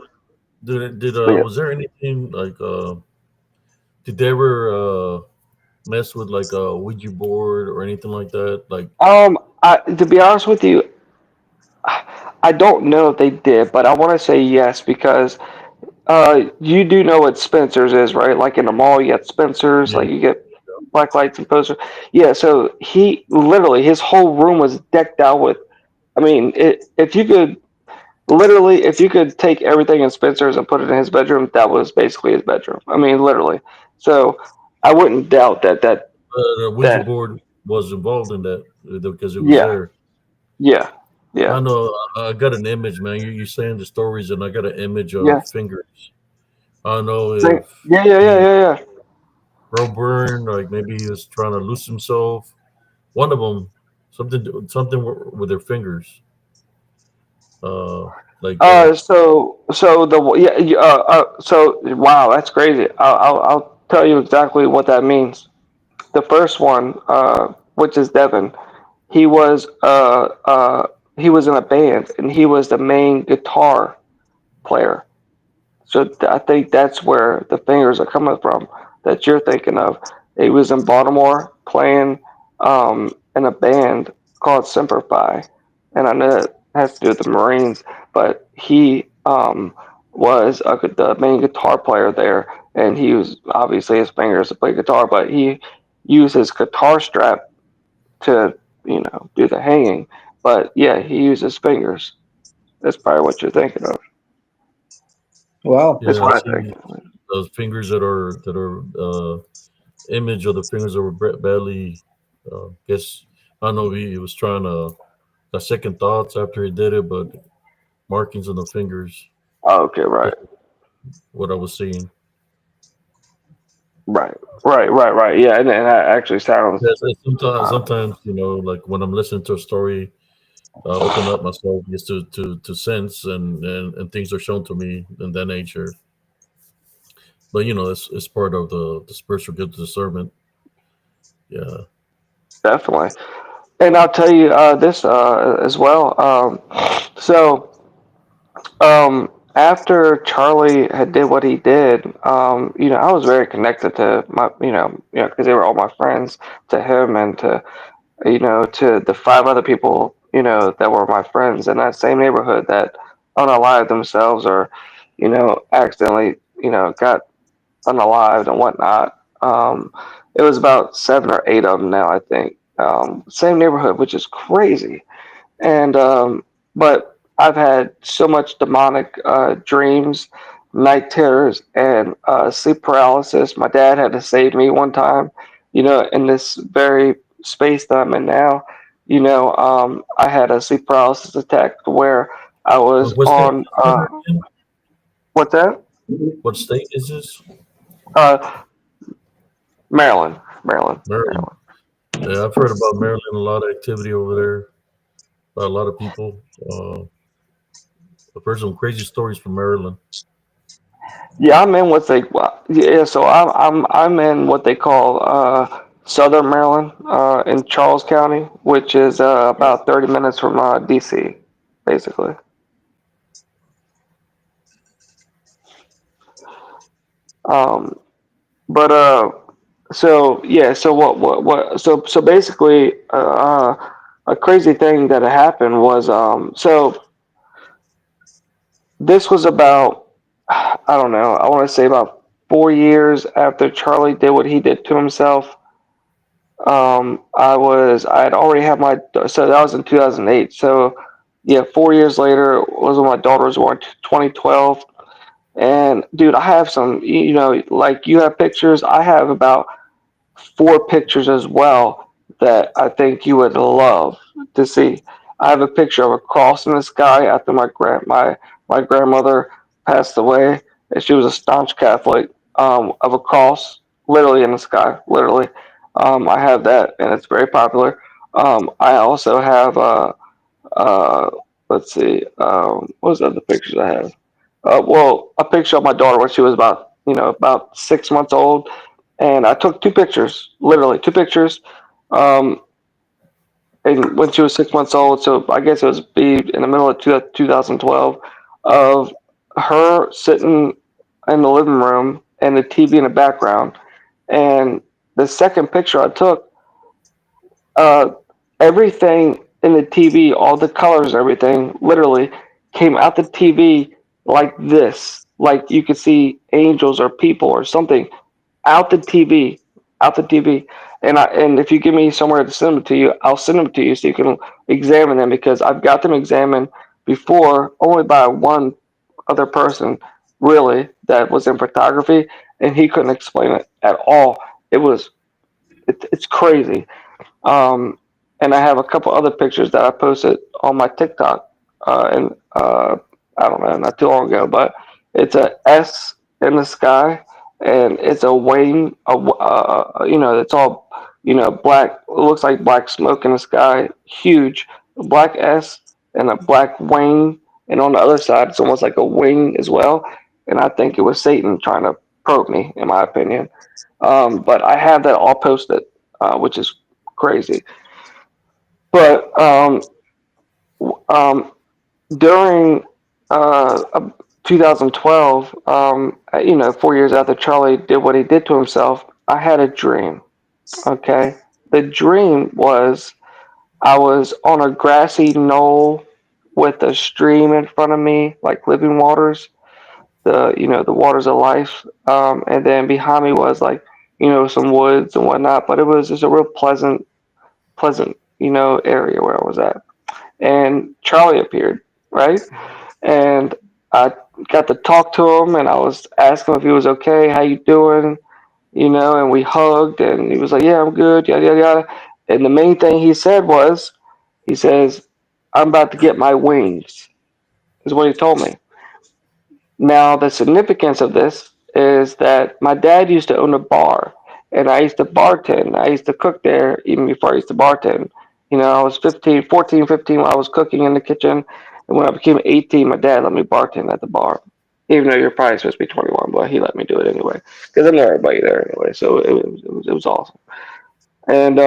yeah. was there anything like did they ever mess with like a Ouija board or anything like that? Like To be honest with you, I don't know if they did, but I want to say yes because you do know what Spencer's is, right? Like in the mall, you get Spencer's, yeah, like you get black lights and posters. Yeah, so he literally his whole room was decked out with. I mean, if you could literally, if you could take everything in Spencer's and put it in his bedroom, that was basically his bedroom. I mean, literally. So I wouldn't doubt the Ouija that board was involved in that because it was yeah, there. yeah, I yeah, know. I got an image, man. You saying the stories, and I got an image yeah. of fingers. I don't know if Yeah, yeah, yeah, he yeah, yeah. broke burn, like maybe he was trying to loose himself. One of them, something with their fingers. Uh, like So the yeah, so wow, that's crazy. I'll tell you exactly what that means. The first one, which is Devin, he was uh uh he was in a band and he was the main guitar player. So I think that's where the fingers are coming from that you're thinking of. He was in Baltimore playing in a band called Semper Fi, and I know it has to do with the Marines, but he was the main guitar player there, and he was obviously his fingers to play guitar, but he used his guitar strap to do the hanging. But yeah, he used his fingers. That's probably what you're thinking of. Wow. That's yeah, I what I see think. those fingers that are image of the fingers that were badly. Guess I don't know if he was trying to got second thoughts after he did it, but markings on the fingers. Okay, right. That's what I was seeing. Right, right. Yeah, and that actually sounds. Yes, Uh, sometimes like when I'm listening to a story, I open up myself just to sense and things are shown to me in that nature. But it's part of the spiritual gift of discernment. Yeah, Definitely, and I'll tell you this as well. So after Charlie had did what he did, I was very connected to my, because they were all my friends, to him and to the five other people, that were my friends in that same neighborhood that unalived themselves or, accidentally, got unalived and whatnot. It was about 7 or 8 of them now, I think. Same neighborhood, which is crazy. And but I've had so much demonic dreams, night terrors, and sleep paralysis. My dad had to save me one time, in this very space that I'm in now. I had a sleep paralysis attack where I was What state on is this in? what's that? What state is this? Uh, Maryland, Maryland, Maryland. Maryland. Yeah, I've heard about Maryland. A lot of activity over there. By a lot of people. I've heard some crazy stories from Maryland. Yeah, I'm in what they yeah. So I'm in what they call Southern Maryland in Charles County, which is about 30 minutes from DC, basically. Um, but so yeah, so what? So basically, a crazy thing that happened was so this was about I don't know. I want to say about 4 years after Charlie did what he did to himself. I had already had so that was in 2008. So yeah, 4 years later was when my daughter was born, 2012. And dude, I have some, like you have pictures. I have about four pictures as well that I think you would love to see. I have a picture of a cross in the sky after my grandmother passed away, and she was a staunch Catholic. Of a cross, literally in the sky, literally. I have that, and it's very popular. I also have uh, let's see, what was the other pictures I have? Well, a picture of my daughter when she was about 6 months old, and I took two pictures, literally two pictures, um, and when she was 6 months old. So I guess it was be in the middle of 2012 of her sitting in the living room and the TV in the background. And the second picture I took, uh, everything in the TV, all the colors, everything, literally came out the TV like this, like you could see angels or people or something out the TV, out the TV. And if you give me somewhere to send them to you, I'll send them to you so you can examine them because I've got them examined before only by one other person really that was in photography, and he couldn't explain it at all. It's crazy. Um, and I have a couple other pictures that I posted on my TikTok, and I don't know, not too long ago, but it's a S in the sky, and it's a wing, it's all, black. It looks like black smoke in the sky, huge black S and a black wing, and on the other side, it's almost like a wing as well. And I think it was Satan trying to probe me, in my opinion. But I have that all posted, which is crazy. But um, during uh, 2012, 4 years after Charlie did what he did to himself, I had a dream. Okay, the dream was I was on a grassy knoll with a stream in front of me, like living waters, the waters of life, and then behind me was like some woods and whatnot. But it was just a real pleasant area where I was at. And Charlie appeared, right? And I got to talk to him, and I was asking him if he was okay, how you doing, and we hugged, and he was like, yeah, I'm good, yada yada yada. And the main thing he said was, he says, I'm about to get my wings, is what he told me. Now, the significance of this is that my dad used to own a bar, and I used to bartend. I used to cook there even before I used to bartend. I was 14, 15 when I was cooking in the kitchen. And when I became 18, my dad let me bartend at the bar. Even though you're probably supposed to be 21, but he let me do it anyway. Because I knew everybody there anyway. So it was awesome. And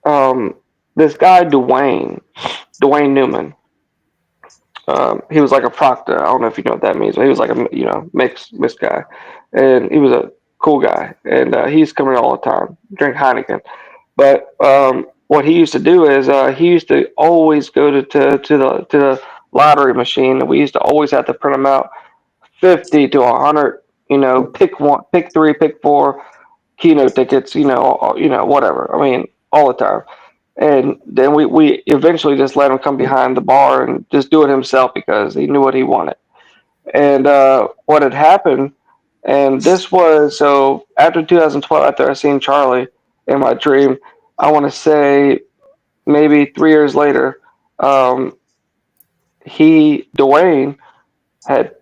um, this guy, Dwayne Newman, he was like a proctor. I don't know if you know what that means, but he was like a mixed guy, and he was a cool guy. And he's coming all the time, drink Heineken. But what he used to do is he used to always go to the lottery machine, and we used to always have to print them out 50 to 100. Pick one, pick three, pick four, keynote tickets. Whatever. I mean, all the time. And then we eventually just let him come behind the bar and just do it himself because he knew what he wanted. And what had happened, and this was so after 2012, after I seen Charlie in my dream, I want to say maybe 3 years later, um, Dwayne had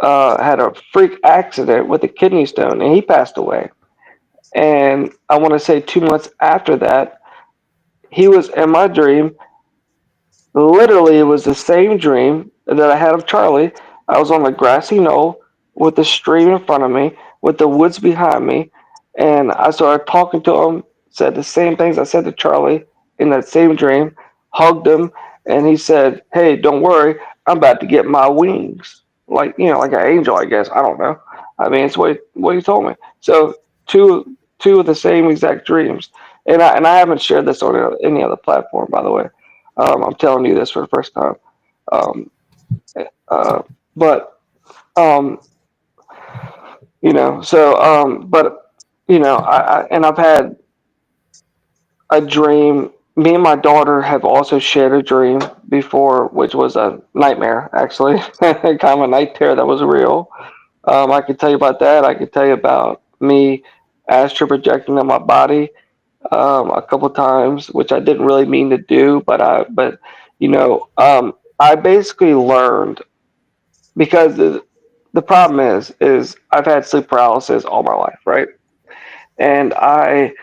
had a freak accident with a kidney stone, and he passed away. And I want to say 2 months after that, he was in my dream. Literally, it was the same dream that I had of Charlie. I was on a grassy knoll with the stream in front of me, with the woods behind me, and I started talking to him, said the same things I said to Charlie in that same dream, hugged him, and he said, "Hey, don't worry, I'm about to get my wings." Like, like an angel, I guess. I don't know. I mean, it's what he told me. So two of the same exact dreams, and I haven't shared this on any other platform, by the way. I'm telling you this for the first time. Um, uh, but um, but and I've had a dream. Me and my daughter have also shared a dream before, which was a nightmare, actually, kind of a night terror that was real. I could tell you about that. I could tell you about me astral projecting in my body a couple times, which I didn't really mean to do, but I basically learned because the problem is I've had sleep paralysis all my life, right? And I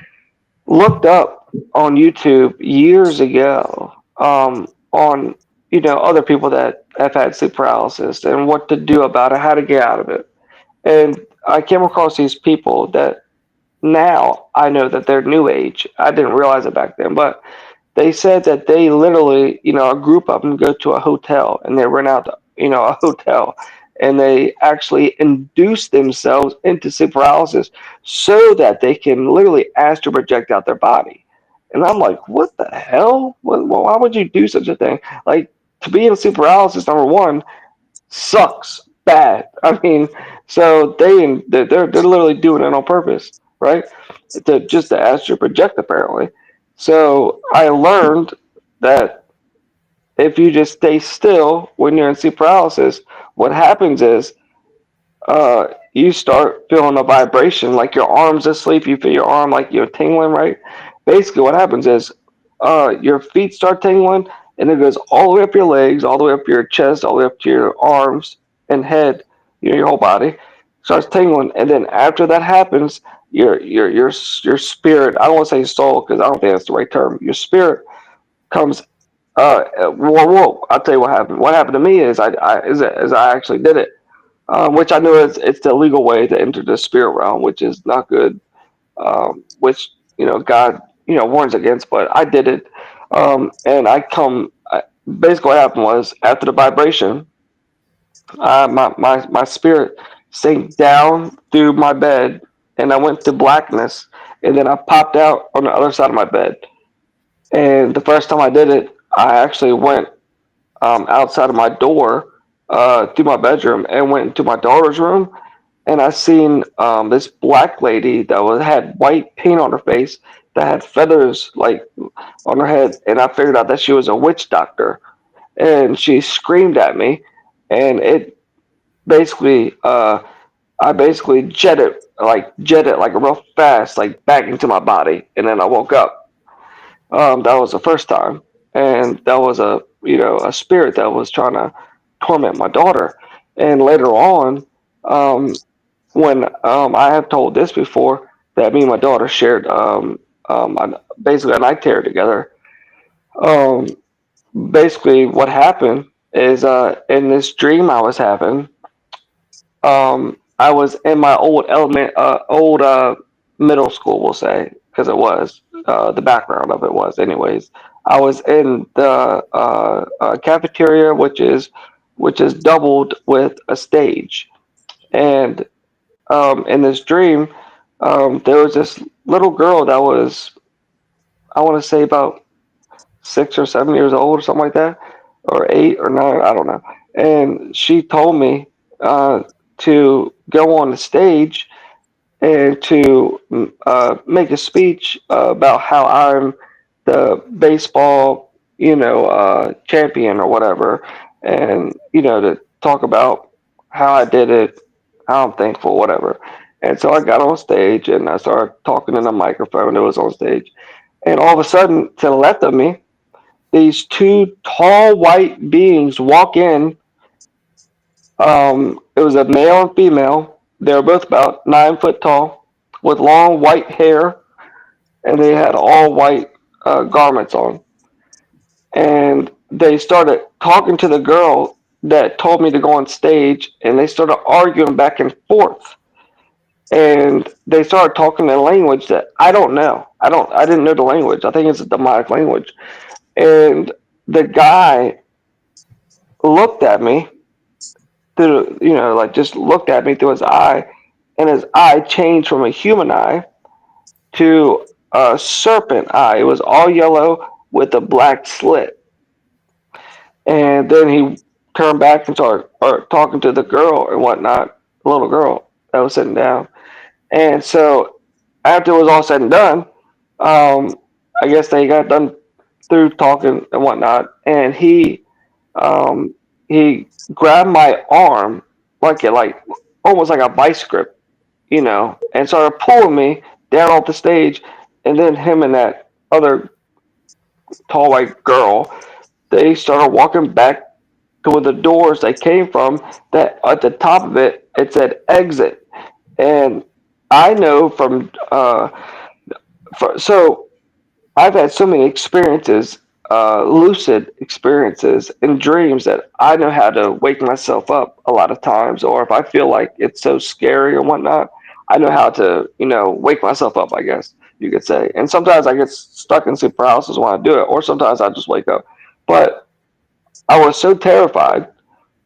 looked up on YouTube years ago on other people that have had sleep paralysis and what to do about it, how to get out of it. And I came across these people that now I know that they're new age. I didn't realize it back then, but they said that they literally, a group of them go to a hotel and they rent out, a hotel, and they actually induce themselves into sleep paralysis so that they can literally astral project out their body. And I'm like, what the hell? Why would you do such a thing? Like, to be in sleep paralysis, number one, sucks bad. I mean, so they're literally doing it on purpose, right? To astral project apparently. So I learned that if you just stay still when you're in sleep paralysis, what happens is you start feeling a vibration, like your arm's asleep. You feel your arm like you're tingling, right? Basically, what happens is your feet start tingling, and it goes all the way up your legs, all the way up your chest, all the way up to your arms and head. Your whole body starts tingling, and then after that happens, your spirit. I don't want to say soul because I don't think that's the right term. Your spirit comes. I'll tell you what happened. What happened to me is I actually did it, which I know it's the legal way to enter the spirit realm, which is not good. Which God warns against, but I did it, and basically, what happened was after the vibration, my spirit sank down through my bed, and I went to blackness, and then I popped out on the other side of my bed. And the first time I did it, I actually went outside of my door through my bedroom and went into my daughter's room, and I seen this black lady that had white paint on her face, that had feathers like on her head, and I figured out that she was a witch doctor, and she screamed at me, and it basically I basically jetted like real fast, like back into my body, and then I woke up. That was the first time, and that was a spirit that was trying to torment my daughter. And later on, um, when I have told this before, that me and my daughter shared basically a night terror together. Um, Basically, what happened is in this dream I was having, I was in my old middle school, we'll say, because it was the background of it was, anyways. I was in the cafeteria, which is doubled with a stage, and in this dream, there was this little girl that was, I want to say, about 6 or 7 years old or something like that, or 8 or 9, I don't know. And she told me to go on the stage and to make a speech about how I'm the baseball, champion or whatever, and to talk about how I did it, how I'm thankful, whatever. And so I got on stage and I started talking in a microphone that was on stage, and all of a sudden, to the left of me, these two tall white beings walk in. It was a male and female. They were both about 9 foot tall, with long white hair, and they had all white garments on. And they started talking to the girl that told me to go on stage, and they started arguing back and forth. And they started talking in a language that I don't know. I didn't know the language. I think it's a demonic language. And the guy looked at me through, like just looked at me through his eye, and his eye changed from a human eye to a serpent eye. It was all yellow with a black slit. And then he turned back and started talking to the girl and whatnot, the little girl that was sitting down. And so after it was all said and done, I guess they got done through talking and whatnot, and he grabbed my arm like almost like a vice grip, and started pulling me down off the stage. And then him and that other tall white girl, they started walking back to where the doors they came from. That at the top of it said exit, and I know so I've had so many experiences, lucid experiences and dreams, that I know how to wake myself up a lot of times. Or if I feel like it's so scary or whatnot, I know how to, wake myself up, I guess you could say. And sometimes I get stuck in sleep paralysis when I do it, or sometimes I just wake up. But I was so terrified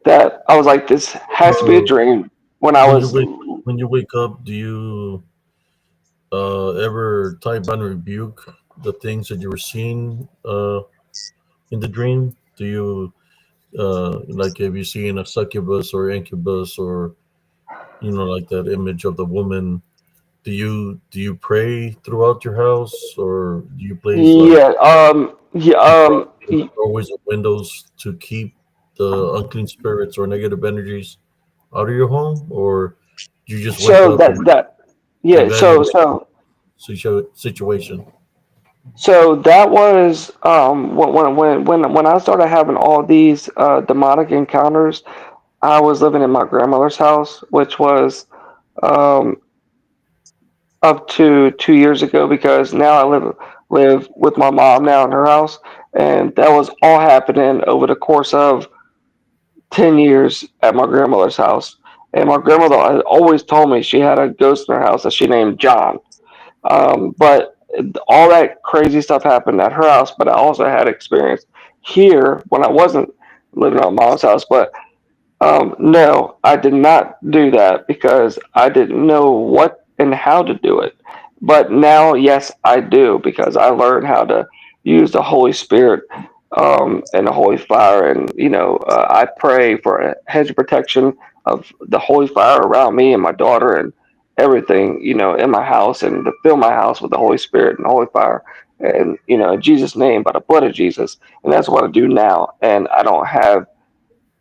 that I was like, this has to be a Uh, dream. When I when you was, wake when you wake up, do you ever type and rebuke the things that you were seeing in the dream? Do you like have you seen a succubus or incubus or like that image of the woman? Do you pray throughout your house or do you place like yeah, yeah, doorways and windows to keep the unclean spirits or negative energies out of your home, or you just wake so up and yeah, evaluate situation? so that was when I started having all these demonic encounters. I was living in my grandmother's house, which was um, up to 2 years ago, because now I live with my mom now in her house, and that was all happening over the course of 10 years at my grandmother's house. And my grandmother had always told me she had a ghost in her house that she named John. But all that crazy stuff happened at her house, but I also had experience here when I wasn't living at mom's house. But no, I did not do that because I didn't know what and how to do it. But now, yes, I do, because I learned how to use the Holy Spirit and the Holy Fire. And, I pray for a hedge of protection of the Holy Fire around me and my daughter and everything, in my house, and to fill my house with the Holy Spirit and the Holy Fire. And, in Jesus' name, by the blood of Jesus. And that's what I do now. And I don't have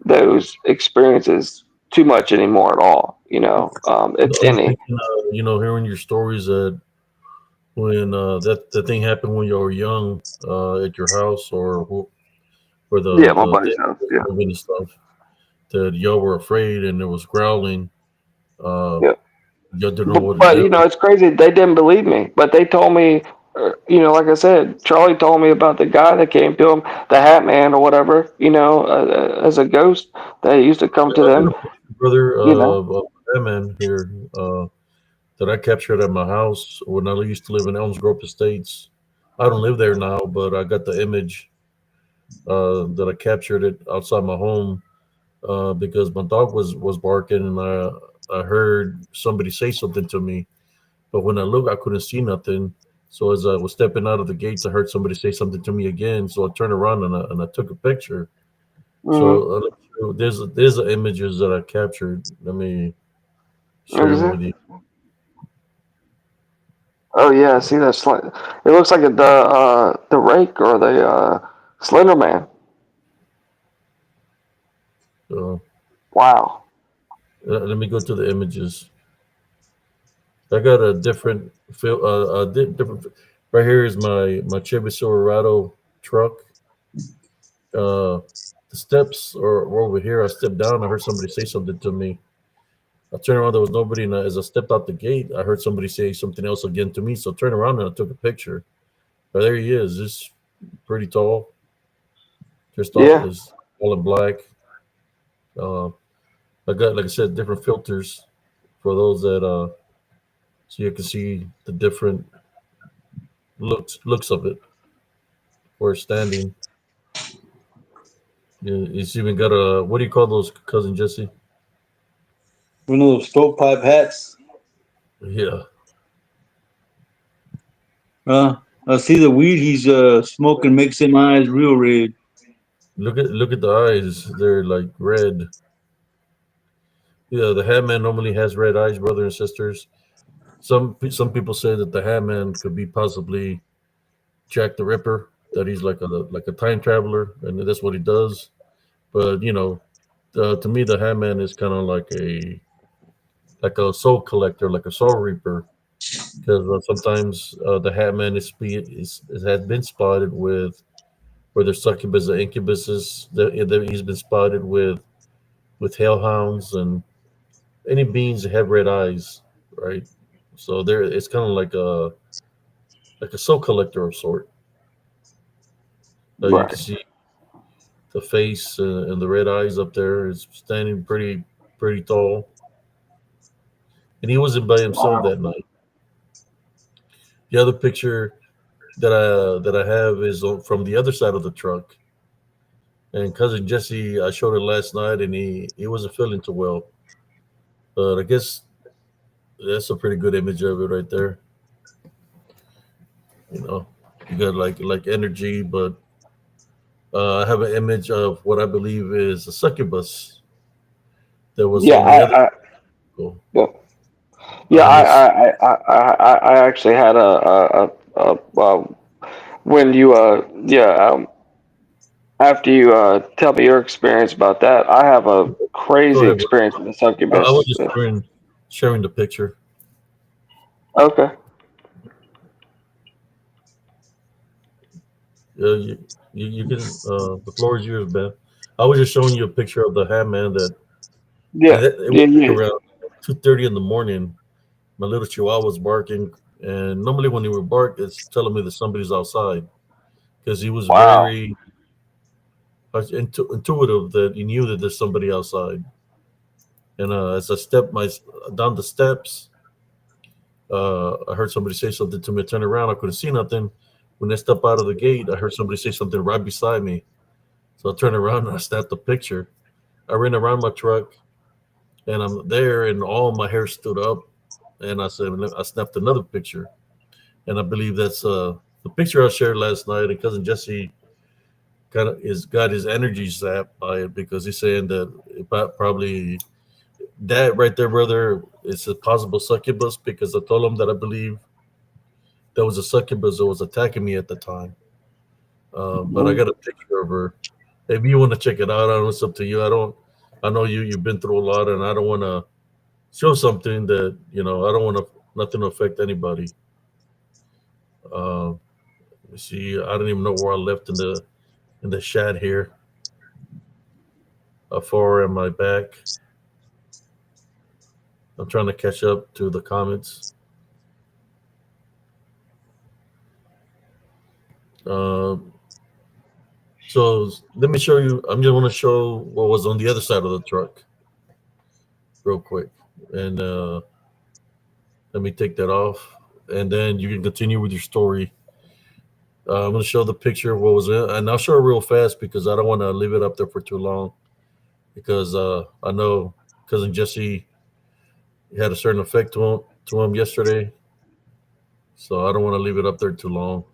those experiences too much anymore at all, if I was any. thinking, hearing your stories that when that thing happened when you were young at your house or Yeah, my the buddy's thing house. was Yeah, moving and stuff, that y'all were afraid and it was growling. Uh, yeah. y'all didn't know But, what to but do. it's crazy. They didn't believe me, but they told me, like I said, Charlie told me about the guy that came to him, the Hat Man or whatever, as a ghost that used to come to I got them. a picture, brother, You know. of that man here that I captured at my house when I used to live in Elms Grove Estates. I don't live there now, but I got the image that I captured it outside my home because my dog was barking and I heard somebody say something to me, but when I looked, I couldn't see nothing. So as I was stepping out of the gates, I heard somebody say something to me again. So I turned around and I took a picture. Mm-hmm. So there's the images that I captured. Let me Like share I them said. with you. Oh yeah, I see that. It looks like the Rake or the Slender Man. So Wow. let me go to the images. I got a different feel. Different. Right here is my Chevy Silverado truck. The steps are over here. I stepped down. I heard somebody say something to me. I turned around. There was nobody. And as I stepped out the gate, I heard somebody say something else again to me. So I turned around and I took a picture. But there he is. Just pretty tall. Just all Yeah. is all in black. Uh, I got, like I said, different filters for those that so you can see the different looks of it. Where it's standing. It's even got a, what do you call those, cousin Jesse? One of those stovepipe hats. Yeah. I see the weed he's smoking makes him eyes real red. Look at the eyes. They're like red. Yeah, the Hat Man normally has red eyes, brother and sisters. Some people say that the Hat Man could be possibly Jack the Ripper, that he's like a time traveler, and that's what he does. But to me, the Hat Man is kind of like a soul collector, like a soul reaper, because sometimes the Hat Man has been spotted with whether succubus or incubuses. He's been spotted with hellhounds and any beings that have red eyes, right? So there, it's kind of like a soul collector of sort. You can Right. see the face and the red eyes up there is standing pretty tall, and he wasn't by himself Wow. that night. The other picture that I have is from the other side of the truck, and cousin Jesse, I showed it last night, and he wasn't feeling too well. But I guess that's a pretty good image of it right there. You know, you got like energy, but I have an image of what I believe is a succubus that was Yeah. on the other vehicle. Yeah. Yeah. And it's I actually had when you yeah after you tell me your experience about that, I have a go crazy ahead, bro. experience with the I was succubus. just sharing the picture. Okay. You can the floor is yours, Ben. I was just showing you a picture of the Hat Man Yeah. it was Yeah. like Yeah. around 2:30 in the morning. My little chihuahua was barking, and normally when he would bark, it's telling me that somebody's outside because he was Wow. very intuitive that he knew that there's somebody outside. And as I stepped down the steps, I heard somebody say something to me. I turned around, I couldn't see nothing. When I stepped out of the gate, I heard somebody say something right beside me. So I turned around and I snapped a picture. I ran around my truck and I'm there, and all my hair stood up. And I snapped another picture. And I believe that's the picture I shared last night. And cousin Jesse kind of is got his energy zapped by it because he's saying that probably that right there, brother, is a possible succubus because I told him that I believe there was a succubus that was attacking me at the time. But I Mm. got a picture of her. If you want to check it out, I don't know, it's up to you. I don't. I know you've been through a lot, and I don't want to show something that I don't want nothing to affect anybody. Let me see. I don't even know where I left in the shed here. How far am I back? I'm trying to catch up to the comments. Um, so let me show you. I'm just want to show what was on the other side of the truck, real quick, and let me take that off, and then you can continue with your story. I'm going to show the picture of what was in, and I'll show it real fast because I don't want to leave it up there for too long. Because I know cousin Jesse had a certain effect to him yesterday, so I don't want to leave it up there too long.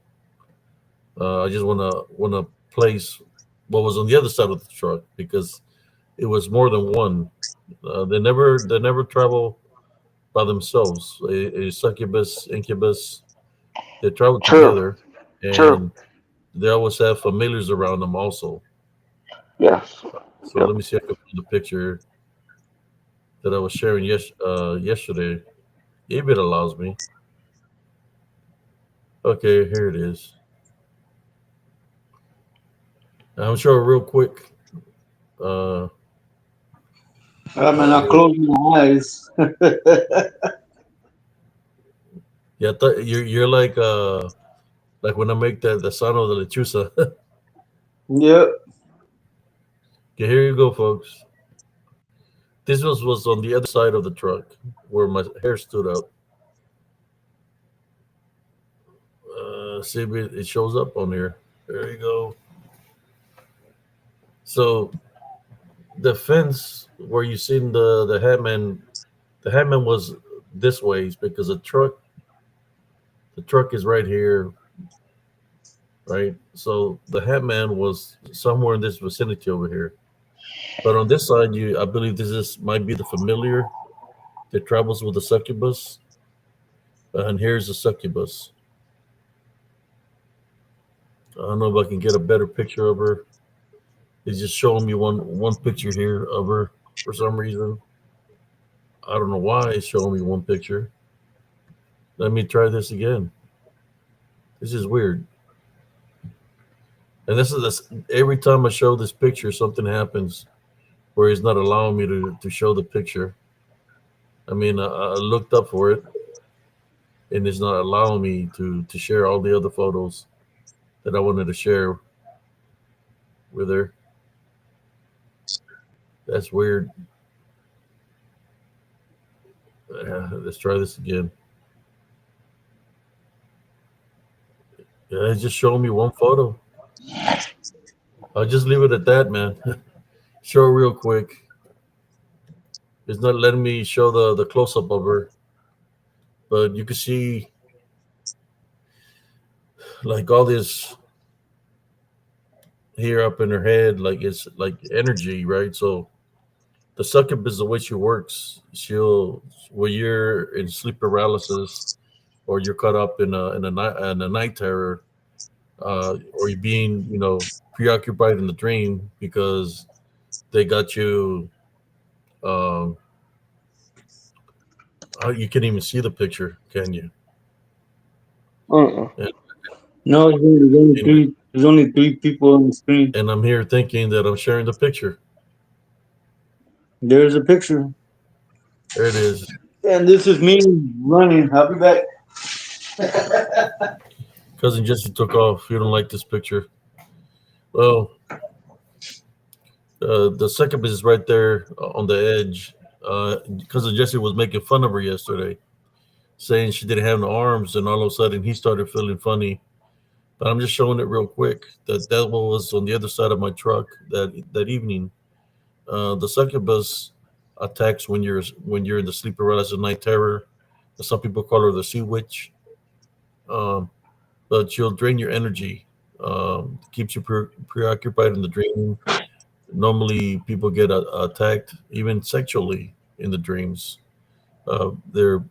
I just want to place what was on the other side of the truck because it was more than one. They never travel by themselves. A succubus, incubus, They travel True. together, and True. they always have familiars around them also. Yes. So Yep. let me see if I can find the picture that I was sharing yesterday. If it allows me. Okay, here it is. I'm sure real quick. Uh, I'm not here. closing my eyes. Yeah, you're like when I make the sound of the lechuza. Yep. Okay, here you go, folks. This was on the other side of the truck where my hair stood up. See if it shows up on here. There you go. So the fence where you seen the headman was this ways because the truck is right here, right? So the headman was somewhere in this vicinity over here. But on this side, I believe might be the familiar that travels with the succubus, and here's the succubus. I don't know if I can get a better picture of her. It's just showing me one picture here of her for some reason. I don't know why it's showing me one picture. Let me try this again. This is weird. And this every time I show this picture, something happens where it's not allowing me to show the picture. I mean, I looked up for it, and it's not allowing me to share all the other photos that I wanted to share with her. That's weird. Let's try this again. Yeah, it's just showing me one photo. I'll just leave it at that, man. Show real quick. It's not letting me show the close up of her, but you can see like all this here up in her head, like it's like energy, right? So the succubus, the way she works, when you're in sleep paralysis or you're caught up in a night terror, or you're being preoccupied in the dream because they got you. Um, you can't even see the picture, can you? Mm-mm. No, there's only three people on the screen. And I'm here thinking that I'm sharing the picture. There's a picture. There it is. And this is me running. I'll be back. Cousin Jesse took off. You don't like this picture. Well, the succubus is right there on the edge. Cousin Jesse was making fun of her yesterday, saying she didn't have no arms, and all of a sudden he started feeling funny. But I'm just showing it real quick that was on the other side of my truck that evening. The succubus attacks when you're in the sleep paralysis night terror. Some people call her the sea witch. But she'll drain your energy, keeps you preoccupied in the dream. Normally, people get attacked even sexually in the dreams. They're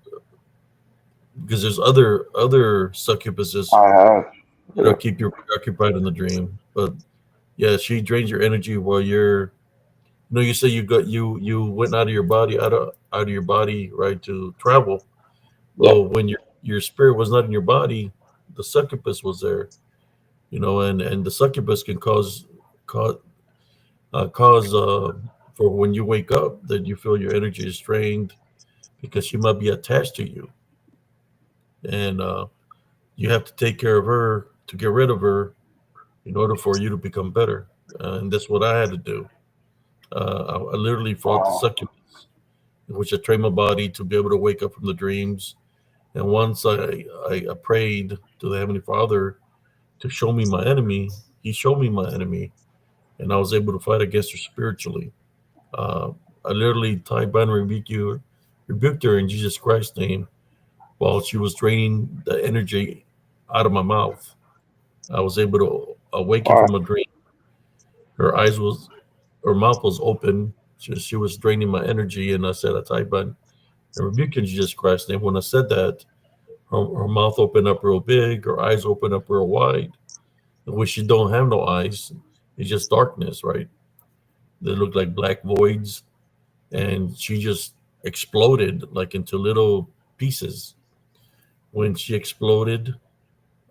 because there's other succubuses I have. that'll keep you preoccupied in the dream. But yeah, she drains your energy while you're. You say you went out of your body out of your body, right, to travel. Well, when your spirit was not in your body, the succubus was there. And the succubus can cause for when you wake up that you feel your energy is strained because she might be attached to you, and you have to take care of her to get rid of her in order for you to become better. And that's what I had to do. I literally fought the succubus, which I trained my body to be able to wake up from the dreams. And once I prayed to the Heavenly Father to show me my enemy, He showed me my enemy, and I was able to fight against her spiritually. I literally rebuked her in Jesus Christ's name while she was draining the energy out of my mouth. I was able to awaken from a dream. Her mouth was open. She was draining my energy, and I said, I type and rebuke in Jesus Christ's name. When I said that, her mouth open up real big, her eyes open up real wide, which she don't have no eyes. It's just darkness, right? They look like black voids, and she just exploded like into little pieces. When she exploded,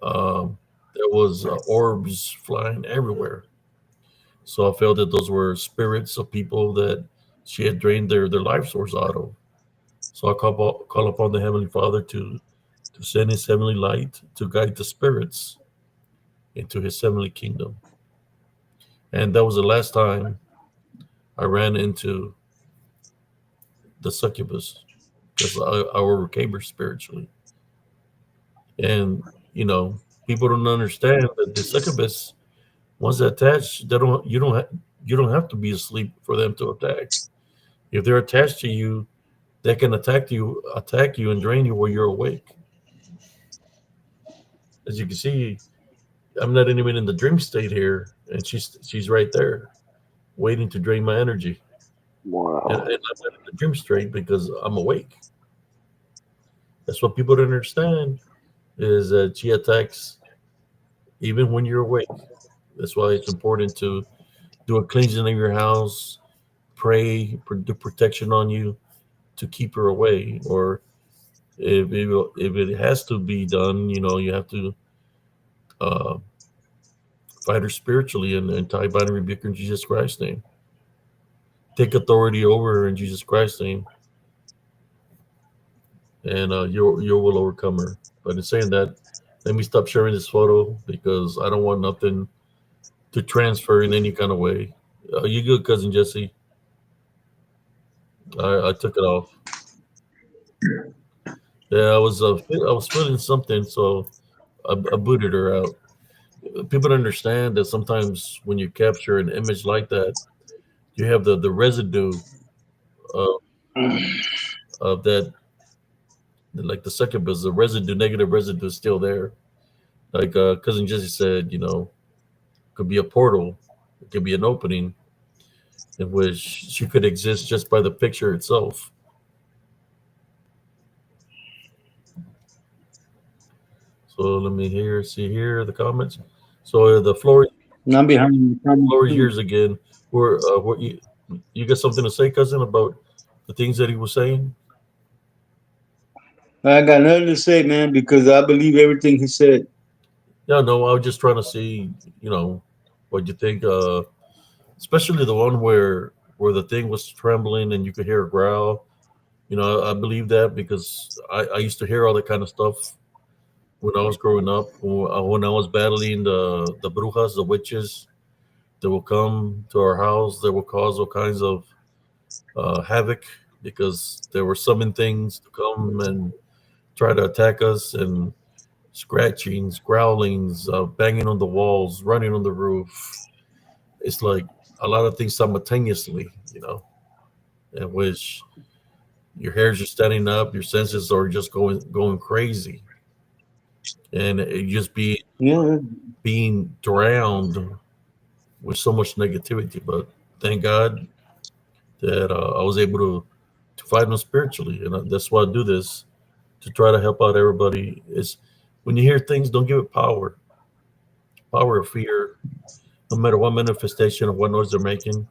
there was orbs flying everywhere. So I felt that those were spirits of people that she had drained their life source out of. So I call upon the Heavenly Father to send His heavenly light to guide the spirits into His heavenly kingdom. And that was the last time I ran into the succubus because I overcame her spiritually. And people don't understand that the succubus, once they're attached, you don't have to be asleep for them to attack. If they're attached to you, they can attack you, and drain you while you're awake. As you can see, I'm not even in the dream state here, and she's right there, waiting to drain my energy. Wow. And I'm not in the dream state because I'm awake. That's what people don't understand, is that she attacks even when you're awake. That's why it's important to do a cleansing of your house, pray, do protection on you to keep her away. Or if it has to be done, you have to uh, fight her spiritually and tie, bind, and rebuke her in Jesus Christ's name. Take authority over her in Jesus Christ's name, and you will overcome her. But in saying that, let me stop sharing this photo because I don't want nothing to transfer in any kind of way. You good, cousin Jesse? I took it off. Yeah, I was feeling something, so I booted her out. People don't understand that sometimes when you capture an image like that, you have the residue of that, like the succubus, the residue, negative residue is still there. Like cousin Jesse said, could be a portal, it could be an opening in which she could exist just by the picture itself. So let me see here the comments. So the floor I'm behind the floor is yours again. What you got something to say, cousin, about the things that he was saying? I got nothing to say, man, because I believe everything he said. Yeah, no, I was just trying to see, what you think. Especially the one where the thing was trembling and you could hear a growl. I believe that because I used to hear all that kind of stuff when I was growing up. When I was battling the brujas, the witches, that will come to our house, that will cause all kinds of havoc because there were summoned things to come and try to attack us, and scratchings, growlings, banging on the walls, running on the roof. It's like a lot of things simultaneously, in which your hairs are standing up, your senses are just going crazy, and it just Yeah, being drowned with so much negativity. But thank God that I was able to fight them spiritually, and that's why I do this, to try to help out everybody. Is when you hear things, don't give it power of fear. No matter what manifestation of what noise they're making,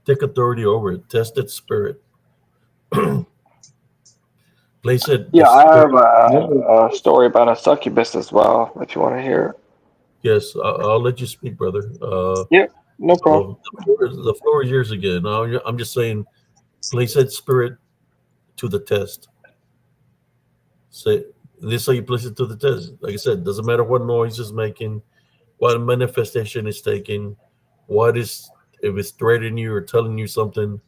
take authority over it. Test its spirit. Place it. The Yeah, I spirit. have yeah. a story about a succubus as well, if you want to hear it. Yes, I'll let you speak, brother. Yep, no problem. So the floor is yours again. Now, I'm just saying, place that spirit to the test. Say this is how you place it to the test. Like I said, doesn't matter what noise it's making, what manifestation is taking, what is if it's threatening you or telling you something,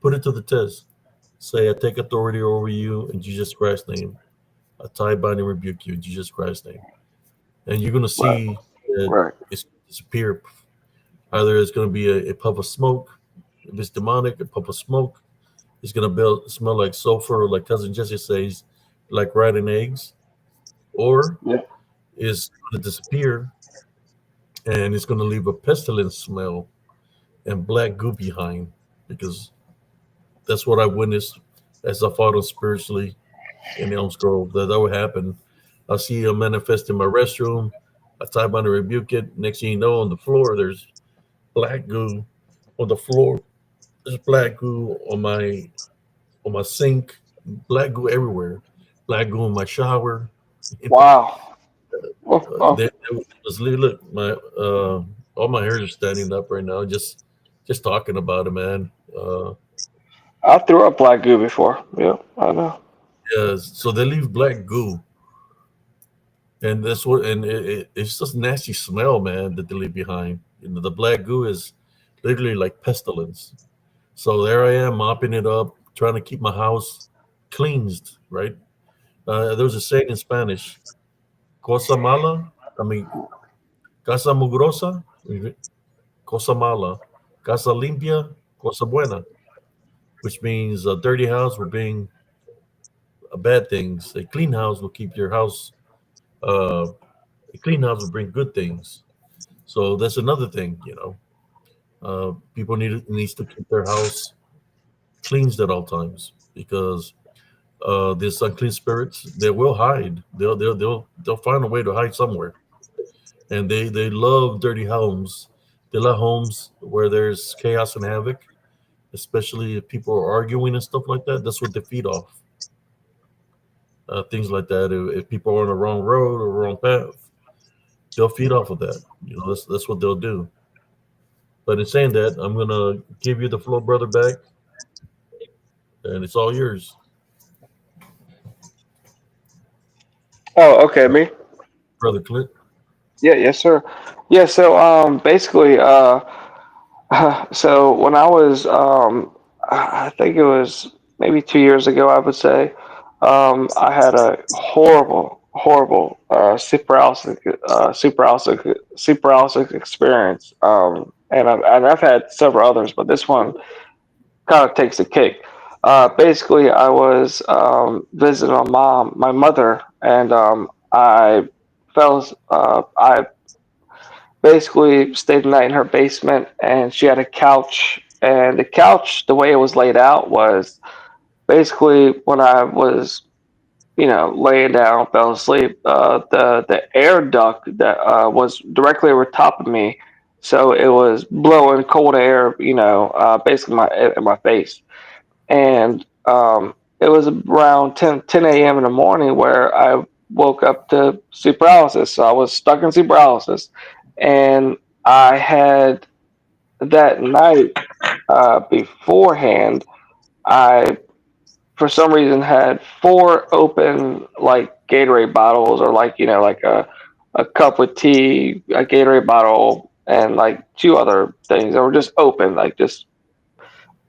put it to the test. Say, I take authority over you in Jesus Christ's name. I tie, bind, and rebuke you in Jesus Christ's name. And you're gonna Right, see that right. it's disappear. Either it's gonna be a puff of smoke. If it's demonic, a puff of smoke. It's gonna smell like sulfur, like cousin Jesse says, like rotten eggs, or Yeah. it's gonna disappear and it's gonna leave a pestilence smell and black goo behind, because that's what I witnessed as I fought on spiritually. in Elms Grove. That would happen. I'll see a manifest in my restroom. I type on to rebuke it. Next thing you know, on the floor, there's black goo on the floor. There's black goo on my sink. Black goo everywhere. Black goo in my shower. You know, Wow. Oh, oh. there was look my all my hairs are standing up right now. Just talking about it, man. I threw up black goo before. Yeah, I know. Yeah, so they leave black goo, and that's what, and it's just nasty smell, man, that they leave behind. You know, the black goo is literally like pestilence. So there I am mopping it up, trying to keep my house cleansed, right? There was a saying in Spanish, cosa mala, I mean, casa mugrosa, cosa mala, casa limpia, cosa buena, which means a dirty house will bring bad things. A clean house will keep your house, uh, a clean house will bring good things. So that's another thing, you know. People needs to keep their house cleansed at all times because these unclean spirits they will hide. They'll find a way to hide somewhere, and they love dirty homes. They love homes where there's chaos and havoc, especially if people are arguing and stuff like that. That's what they feed off. Things like that. If people are on the wrong road or wrong path, they'll feed off of that. You know, that's what they'll do. But in saying that, I'm gonna give you the floor, brother, back, and it's all yours, Oh, okay, me. brother Clint. Yeah, yes, sir. Yeah, so basically, so when I was, I think it was maybe 2 years ago, I would say, I had a horrible, horrible super experience. And I've had several others, but this one kind of takes the cake. Basically, I was visiting my mother, and I basically stayed the night in her basement, and she had a couch. And the couch, the way it was laid out, was basically when I was, laying down, fell asleep. The air duct that was directly over top of me, so it was blowing cold air, basically in my face. And it was around 10 a.m. in the morning where I woke up to sleep paralysis. So I was stuck in sleep paralysis, and I had that night beforehand. I for some reason had four open like Gatorade bottles, or like like a cup with tea, a Gatorade bottle, and like two other things that were just open, like just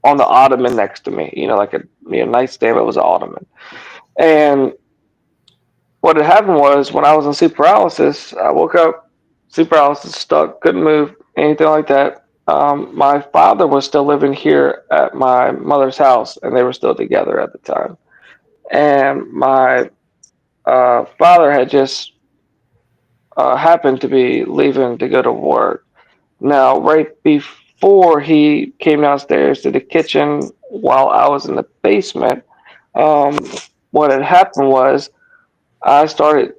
on the ottoman next to me, like a nightstand, but it was an ottoman. And what had happened was when I was in sleep paralysis, I woke up, sleep paralysis, stuck, couldn't move, anything like that. My father was still living here at my mother's house, and they were still together at the time. And my father had just happened to be leaving to go to work. Now, right before he came downstairs to the kitchen while I was in the basement, um, what had happened was I started,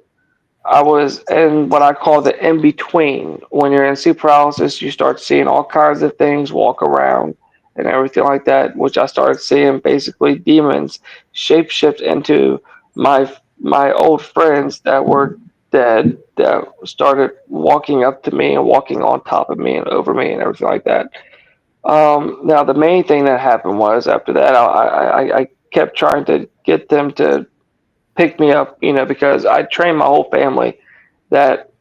I was in what I call the in between. When you're in sleep paralysis, you start seeing all kinds of things walk around and everything like that, which I started seeing basically demons shapeshift into my old friends that were dead, that started walking up to me and walking on top of me and over me and everything like that. Now, the main thing that happened was after that, I kept trying to get them to pick me up, because I trained my whole family that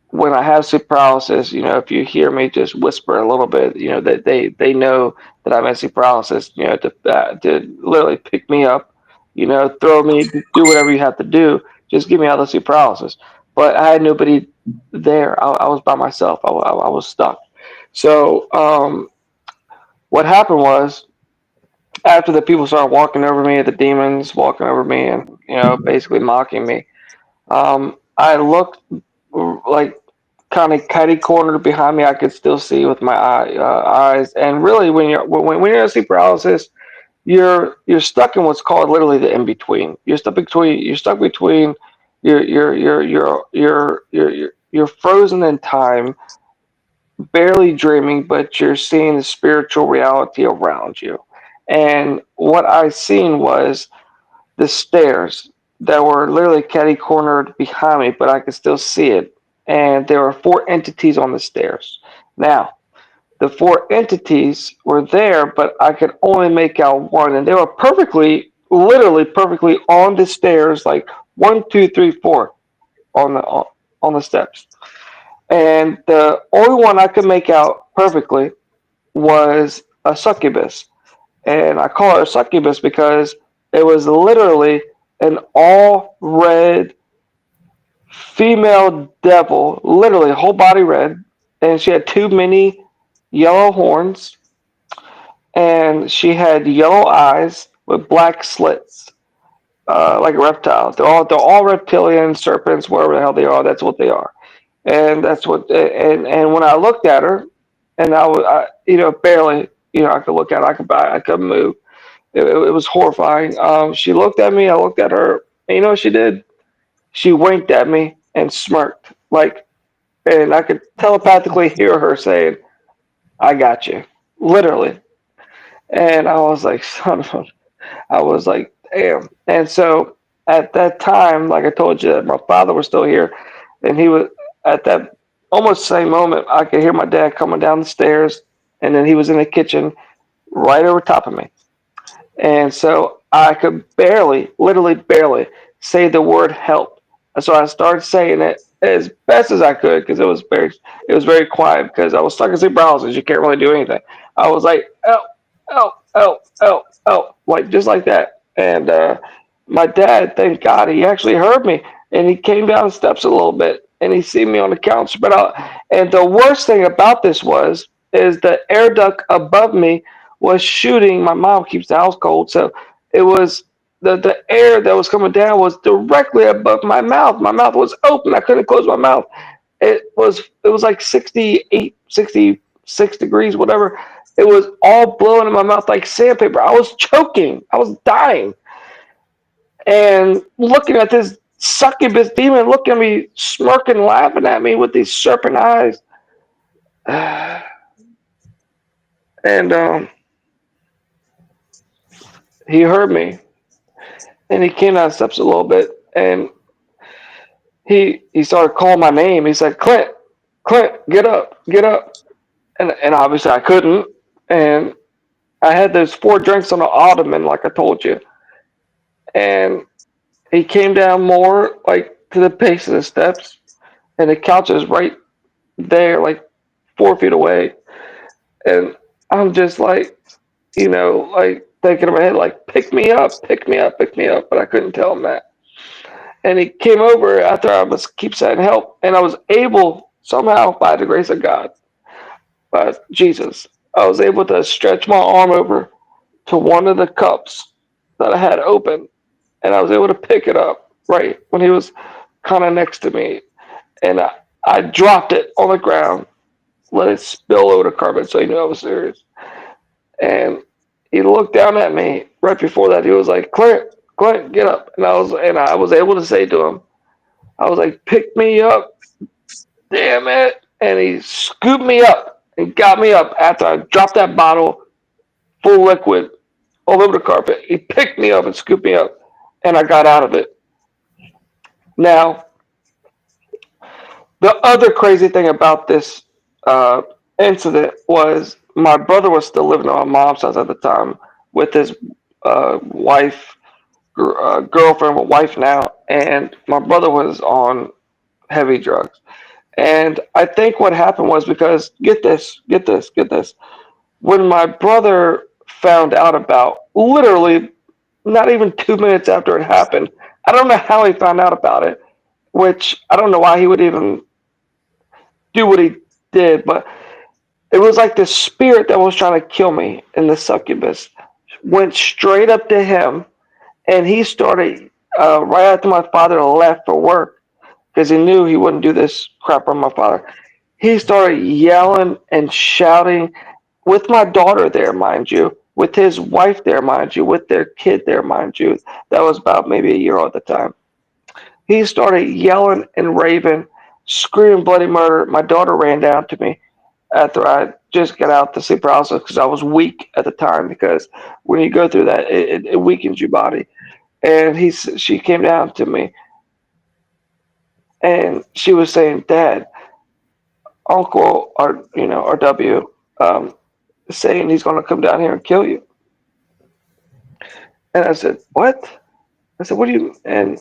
when I have sleep paralysis, if you hear me just whisper a little bit, that they know that I'm in sleep paralysis, to literally pick me up, throw me, do whatever you have to do, just get me out of sleep paralysis. But I had nobody there. I was by myself. I was stuck. So what happened was after the people started walking over me, the demons walking over me, and basically mocking me. I looked like kind of kitty cornered behind me. I could still see with my eyes. And really, when you're in sleep paralysis, you're stuck in what's called literally the in between. You're stuck between you're frozen in time, barely dreaming, but you're seeing the spiritual reality around you. And what I seen was the stairs that were literally catty cornered behind me, but I could still see it. And there were four entities on the stairs. Now, the four entities were there, but I could only make out one, and they were perfectly, literally perfectly on the stairs, like one, two, three, four on the steps. And the only one I could make out perfectly was a succubus, and I call her a succubus because it was literally an all red female devil, literally whole body red, and she had two mini yellow horns, and she had yellow eyes with black slits, like a reptile. They're all reptilian serpents, whatever the hell they are. That's what they are, and that's what. And when I looked at her, and barely, I could look at her, I could move. It was horrifying. She looked at me, I looked at her, and you know what she did? She winked at me and smirked, like, and I could telepathically hear her saying, "I got you," literally. And I was like, son of a, I was like, damn. And so at that time, like I told you, that my father was still here, and he was at that almost same moment. I could hear my dad coming down the stairs, and then he was in the kitchen right over top of me. And so I could barely, literally barely, say the word help. So I started saying it as best as I could because it was very quiet because I was stuck in sleep paralysis. You can't really do anything. I was like, help, help, help, help, help, like just like that. And my dad, thank God, he actually heard me, and he came down the steps a little bit, and he seen me on the couch spread out. And the worst thing about this is the air duct above me was shooting. My mom keeps the house cold, so it was the air that was coming down was directly above my mouth. My mouth was open. I couldn't close my mouth. It was like 68, 66 degrees, whatever. It was all blowing in my mouth like sandpaper. I was choking. I was dying. And looking at this succubus demon, looking at me, smirking, laughing at me with these serpent eyes. And he heard me, and he came down the steps a little bit, and he started calling my name. He said, "Clint, Clint, get up, get up." And obviously I couldn't. And I had those four drinks on the ottoman, like I told you. And he came down more like to the base of the steps, and the couch is right there, like 4 feet away. And I'm just like, like thinking in my head, like, pick me up, pick me up, pick me up. But I couldn't tell him that. And he came over after I was keep saying help, and I was able somehow, by the grace of God, by Jesus, I was able to stretch my arm over to one of the cups that I had open, and I was able to pick it up right when he was kind of next to me, and I dropped it on the ground, let it spill over the carpet, so he knew I was serious. And he looked down at me right before that. He was like, "Clint, Clint, get up." And I was able to say to him, I was like, "Pick me up, damn it." And he scooped me up and got me up after I dropped that bottle full liquid all over the carpet. He picked me up and scooped me up, and I got out of it. Now, the other crazy thing about this uh, incident was my brother was still living on my mom's house at the time with his wife, girlfriend, but wife now, and my brother was on heavy drugs. And I think what happened was because get this, get this, get this. When my brother found out about, literally not even 2 minutes after it happened, I don't know how he found out about it, which I don't know why he would even do what he did, but it was like the spirit that was trying to kill me in the succubus went straight up to him, and he started right after my father left for work because he knew he wouldn't do this crap on my father. He started yelling and shouting with my daughter there, mind you. with his wife there, mind you, with their kid there, mind you. That was about maybe a year old at the time. He started yelling and raving, screaming bloody murder. My daughter ran down to me after I just got out the sleep paralysis because I was weak at the time. Because when you go through that, it weakens your body. And she came down to me and she was saying, "Dad, Uncle RW, saying he's going to come down here and kill you." And I said, "What?" I said, "What do you?" And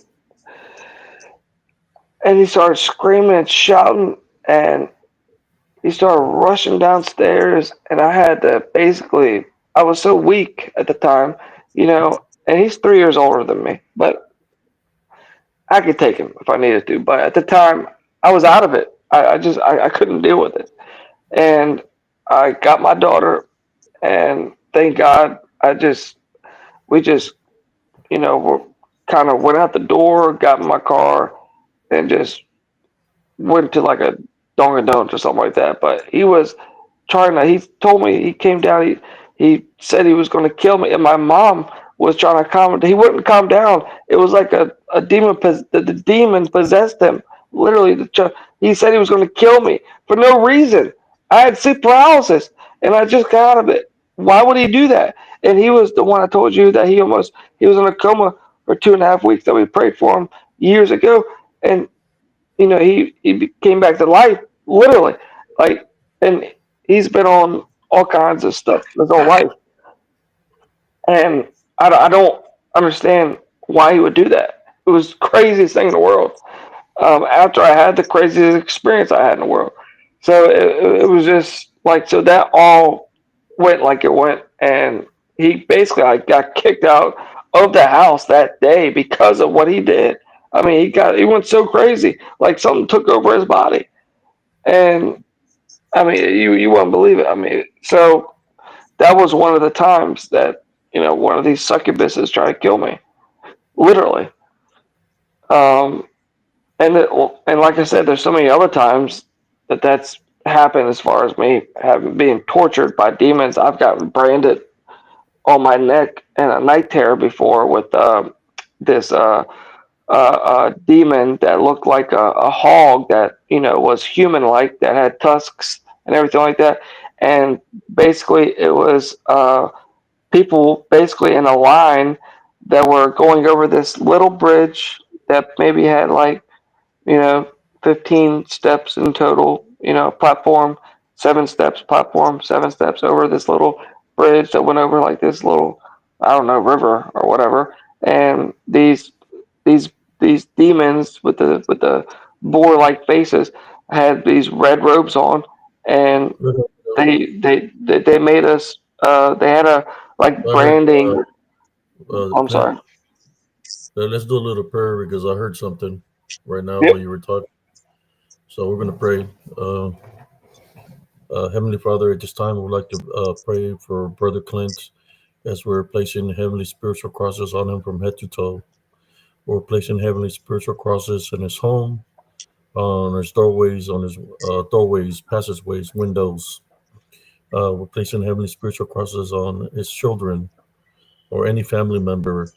he started screaming and shouting, and he started rushing downstairs, and I had to basically. I was so weak at the time, and he's 3 years older than me, but I could take him if I needed to. But at the time, I was out of it. I couldn't deal with it, and I got my daughter, and thank God, we just were kind of went out the door, got in my car, and just went to like a Dunkin' Donuts or something like that. But he was trying to. He told me he came down. He said he was going to kill me, and my mom was trying to calm him. He wouldn't calm down. It was like a demon. The demon possessed him. Literally, he said he was going to kill me for no reason. I had sleep paralysis, and I just got out of it. Why would he do that? And he was the one I told you that he was in a coma for 2.5 weeks that we prayed for him years ago, and he came back to life, literally, like, and he's been on all kinds of stuff his whole life, and I don't understand why he would do that. It was the craziest thing in the world. After I had the craziest experience I had in the world, so it was just like, so that all went like it went, and he basically, I got kicked out of the house that day because of what he did. I mean, he went so crazy, like something took over his body, and I mean, you won't believe it. I mean, so that was one of the times that one of these succubuses tried to kill me, literally. Um, and like I said, there's so many other times that's happened as far as me having being tortured by demons. I've gotten branded on my neck and a night terror before with this demon that looked like a hog that was human-like, that had tusks and everything like that. And basically, it was people basically in a line that were going over this little bridge that maybe had like you know 15 steps in total. Platform, 7 steps, platform, 7 steps over this little bridge that went over like this little, I don't know, river or whatever. And these these demons with the boar like faces had these red robes on, and they made us. They had a like I heard, branding. I'm Clint, sorry. let's do a little prayer because I heard something right now Yep. while you were talking. So we're going to pray. Heavenly Father, at this time, we would like to pray for Brother Clint as we're placing heavenly spiritual crosses on him from head to toe. We're placing heavenly spiritual crosses in his home, on his doorways, passageways, windows. We're placing heavenly spiritual crosses on his children or any family member.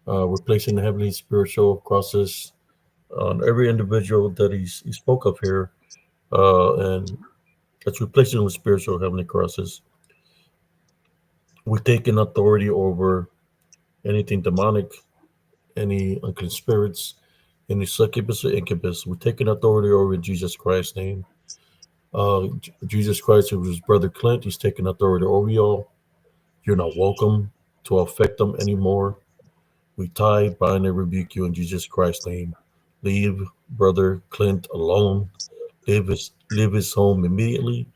We're placing heavenly spiritual crosses on every individual that he spoke of here, and that's replacing with spiritual heavenly crosses. We're taking authority over anything demonic, any unclean spirits, any succubus or incubus. We're taking authority over in Jesus Christ's name. Jesus Christ, who was Brother Clint, he's taking authority over y'all. You're not welcome to affect them anymore. We tie, bind, and rebuke you in Jesus Christ's name. Leave Brother Clint alone. Leave his home immediately.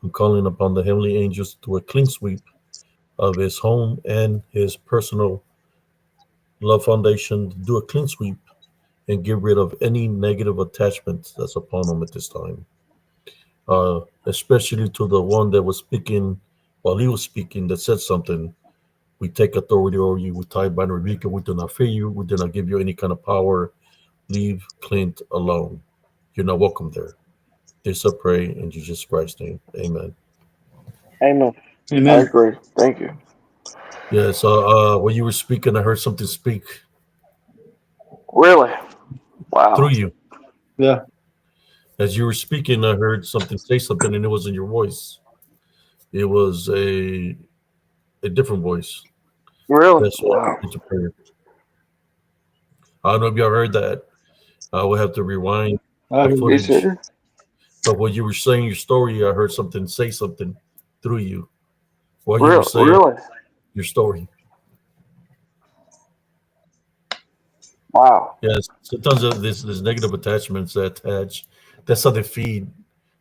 I'm calling upon the heavenly angels to do a clean sweep of his home and his personal love foundation, to do a clean sweep and get rid of any negative attachment that's upon him at this time. Especially to the one that was speaking while he was speaking that said something. We take authority over you. We tie, bind, and rebuke you. We do not fear you. We do not give you any kind of power. Leave Clint alone. You're not welcome there. This I pray in Jesus Christ's name. Amen. Amen. I Amen. agree. Thank you. Yeah. So when you were speaking, I heard something speak Really? through Wow. you. Yeah. As you were speaking, I heard something say something, and it wasn't your voice. It was a different voice. Really? That's why I Wow. went into prayer. I don't know if y'all heard that. I will have to rewind I the heard You it. footage. serious? But when you were saying your story, I heard something say something through you while you were Real? saying Really? your story. Wow. Yes, sometimes there's negative attachments that attach. That's how they feed.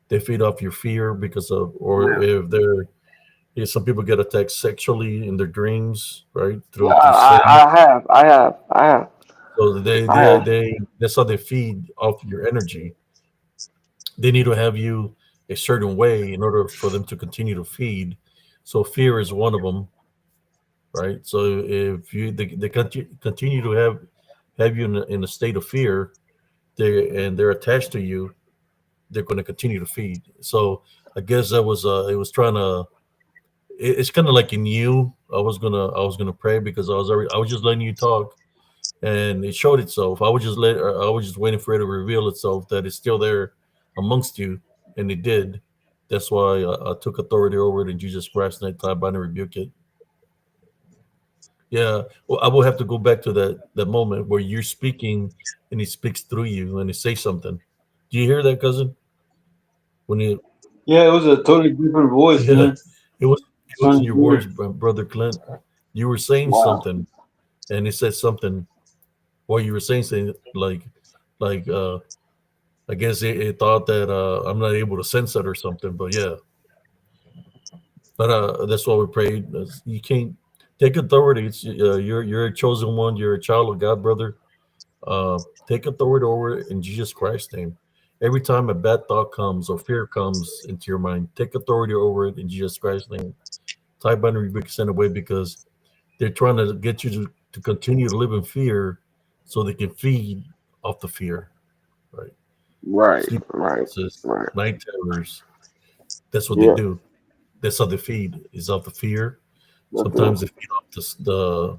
They feed off your fear because of, or Yeah. if they're, yeah, some people get attacked sexually in their dreams, right? Yeah, Through sin. So I have. that's how they feed off your energy. They need to have you a certain way in order for them to continue to feed. So fear is one of them, right? So if they continue to have you in a state of fear, they're attached to you, they're going to continue to feed. So I guess that was it was trying to. It's kind of like in you. I was gonna pray because I was just letting you talk, and it showed itself. I was just waiting for it to reveal itself that it's still there amongst you, and it did. That's why I took authority over it in Jesus Christ's name. I bind and rebuke it. Yeah, well, I will have to go back to that moment where you're speaking and he speaks through you and he says something. Do you hear that, cousin? When you, Yeah, it was a totally different voice, yeah, man. it was in Sounded your voice, weird. brother Clint. You were saying Wow. something, and he said something while you were saying something like I guess it thought that I'm not able to sense it or something. But yeah, but that's why we prayed. You can't take authority. You're a chosen one. You're a child of God, brother. Take authority over it in Jesus Christ's name. Every time a bad thought comes or fear comes into your mind, take authority over it in Jesus Christ's name. Type binary rebuke send away because they're trying to get you to continue to live in fear so they can feed off the fear. Right? Right. Sleep Right. paralysis, Right. night terrors. That's what they Yeah. do. That's how they feed is off the fear. That's it. Sometimes they feed off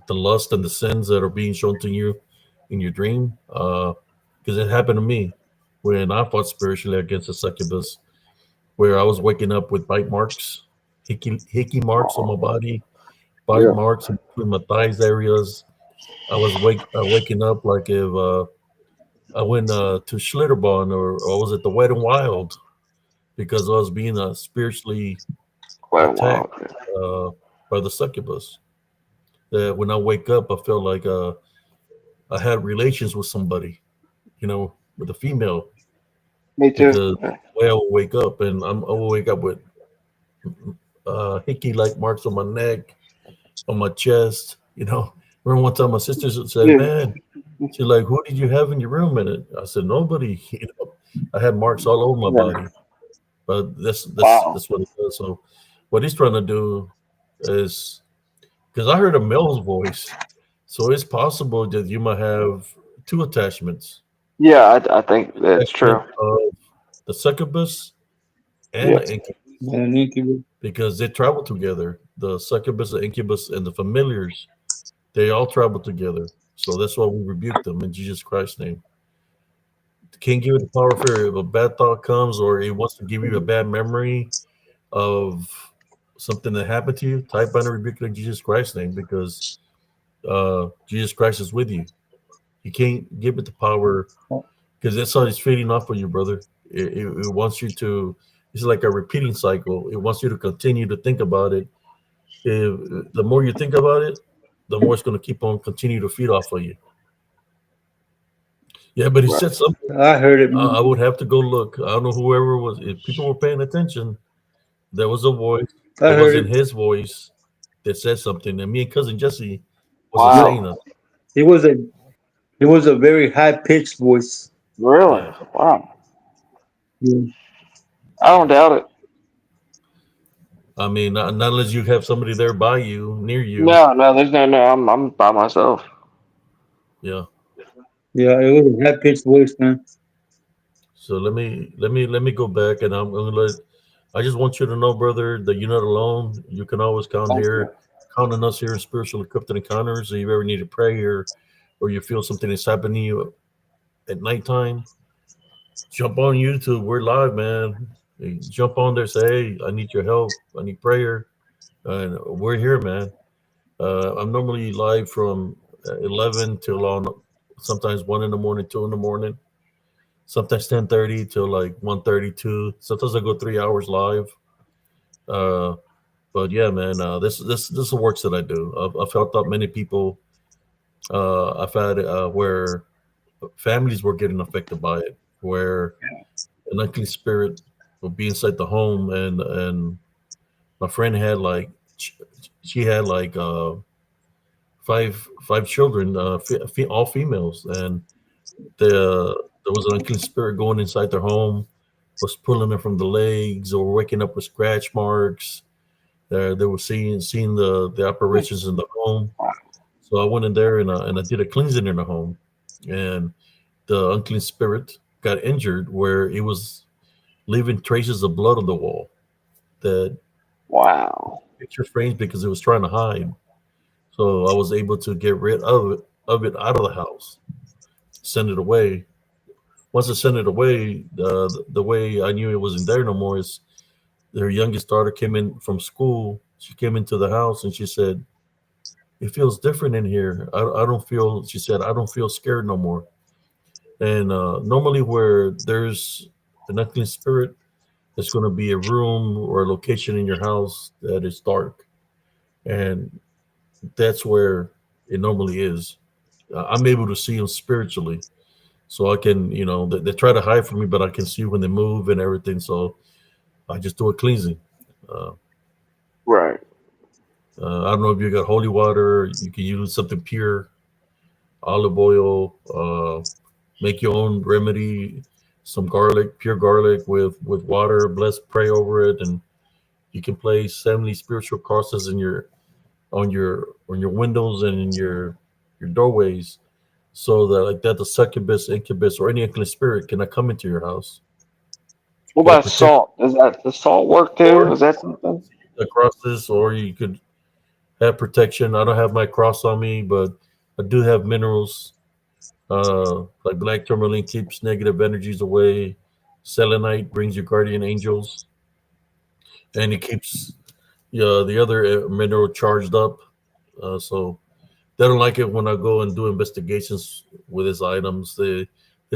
the lust and the sins that are being shown to you in your dream. Because it happened to me when I fought spiritually against a succubus, where I was waking up with bite marks, hickey marks on my body, bite Yeah. marks in between my thighs areas. I was waking up like if I went to Schlitterbahn or I was at the Wet and Wild because I was being spiritually Quite attacked wild. uh, by the succubus. That when I wake up, I feel like I had relations with somebody, with a female, Me too. because Yeah. the way I will wake up, and I will wake up with hickey like marks on my neck, on my chest. Remember one time my sister said, Yeah. "Man," she's like, "Who did you have in your room?" And I said, "Nobody." I had marks all over my Yeah. body, but that's Wow. that's what it does. So, what he's trying to do is because I heard a male's voice, so it's possible that you might have two attachments: Yeah, I think that's attachment true. of the succubus and Yeah. the incubus, Man, incubator. because they travel together. The succubus, the incubus, and the familiars, they all travel together. So that's why we rebuke them in Jesus Christ's name. Can't give it the power of fear. If a bad thought comes or it wants to give you a bad memory of something that happened to you, type on and rebuke it in Jesus Christ's name, because Jesus Christ is with you. You can't give it the power because that's how it's feeding off of you, brother. It wants you to. It's like a repeating cycle. It wants you to continue to think about it. The more you think about it, the more it's going to keep on continue to feed off of you. Yeah, but he Right. said something. I heard it, I man. would have to go look. I don't know whoever was. If people were paying attention, there was a voice. I It heard wasn't it. his voice that said something, and me and cousin Jesse wasn't Yeah. saying Wow. nothing. It was a very high pitched voice. Really? Yeah. Wow. Yeah. I don't doubt it. I mean, not unless you have somebody there by you, near you. No, no, there's no. I'm by myself. Yeah. Yeah, it was a high pitched voice, man. So let me go back, and I'm gonna let. I just want you to know, brother, that you're not alone. You can always count Thank you. here. count on us here in Spiritual Encrypted Encounters. If you ever need to pray or you feel something is happening to you at nighttime, jump on YouTube. We're live, man. Hey, jump on there, say, hey, I need your help. I need prayer. And we're here, man. I'm normally live from 11 till on sometimes 1 in the morning, 2 in the morning, sometimes 10:30 till like 1:32. Sometimes I go 3 hours live. But yeah, man, this is the works that I do. I've helped out many people. I've had where families were getting affected by it, where an unclean spirit would be inside the home, and my friend had like she had like five children, all females, and there was an unclean spirit going inside their home, was pulling them from the legs, or waking up with scratch marks. They were seeing the apparitions in the home. So I went in there and I did a cleansing in the home, and the unclean spirit got injured where it was leaving traces of blood on the wall that Wow. picture frames because it was trying to hide. So I was able to get rid of it out of the house, send it away. Once I sent it away, the way I knew it wasn't there no more is their youngest daughter came in from school. She came into the house and she said, "It feels different in here. I don't feel," she said, "I don't feel scared no more." And normally, where there's an unclean spirit, there's going to be a room or a location in your house that is dark, and that's where it normally is. I'm able to see them spiritually, so I can, they try to hide from me, but I can see when they move and everything. So I just do a cleansing. Uh, Right. I don't know if you got holy water. You can use something pure, olive oil. Make your own remedy. Some garlic, pure garlic with water. Bless, pray over it, and you can place 70 spiritual crosses in your on your windows and in your doorways, so that like that the succubus, incubus, or any unclean spirit cannot come into your house. What Got to about protect salt? Does the salt work too? Is that something? the crosses, or you could have protection. I don't have my cross on me, but I do have minerals. Like black tourmaline keeps negative energies away. Selenite brings your guardian angels, and it keeps the other mineral charged up. So they don't like it when I go and do investigations with his items. They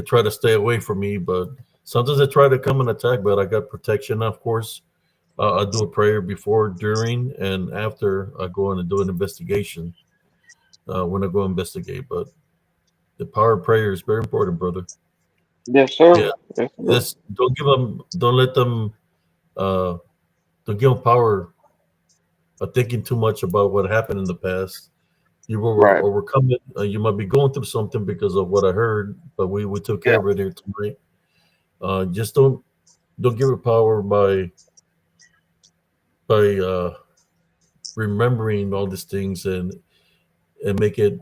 try to stay away from me, but sometimes they try to come and attack. But I got protection, of course. I do a prayer before, during, and after I go in and do an investigation. When I go investigate, but the power of prayer is very important, brother. Yes, sir. Yeah, Yes, sir. this don't let them, uh, don't give them power of thinking too much about what happened in the past. You will Right. overcome it. You might be going through something because of what I heard, but we took care Yeah. of it here tonight. Just don't give it power by remembering all these things and make it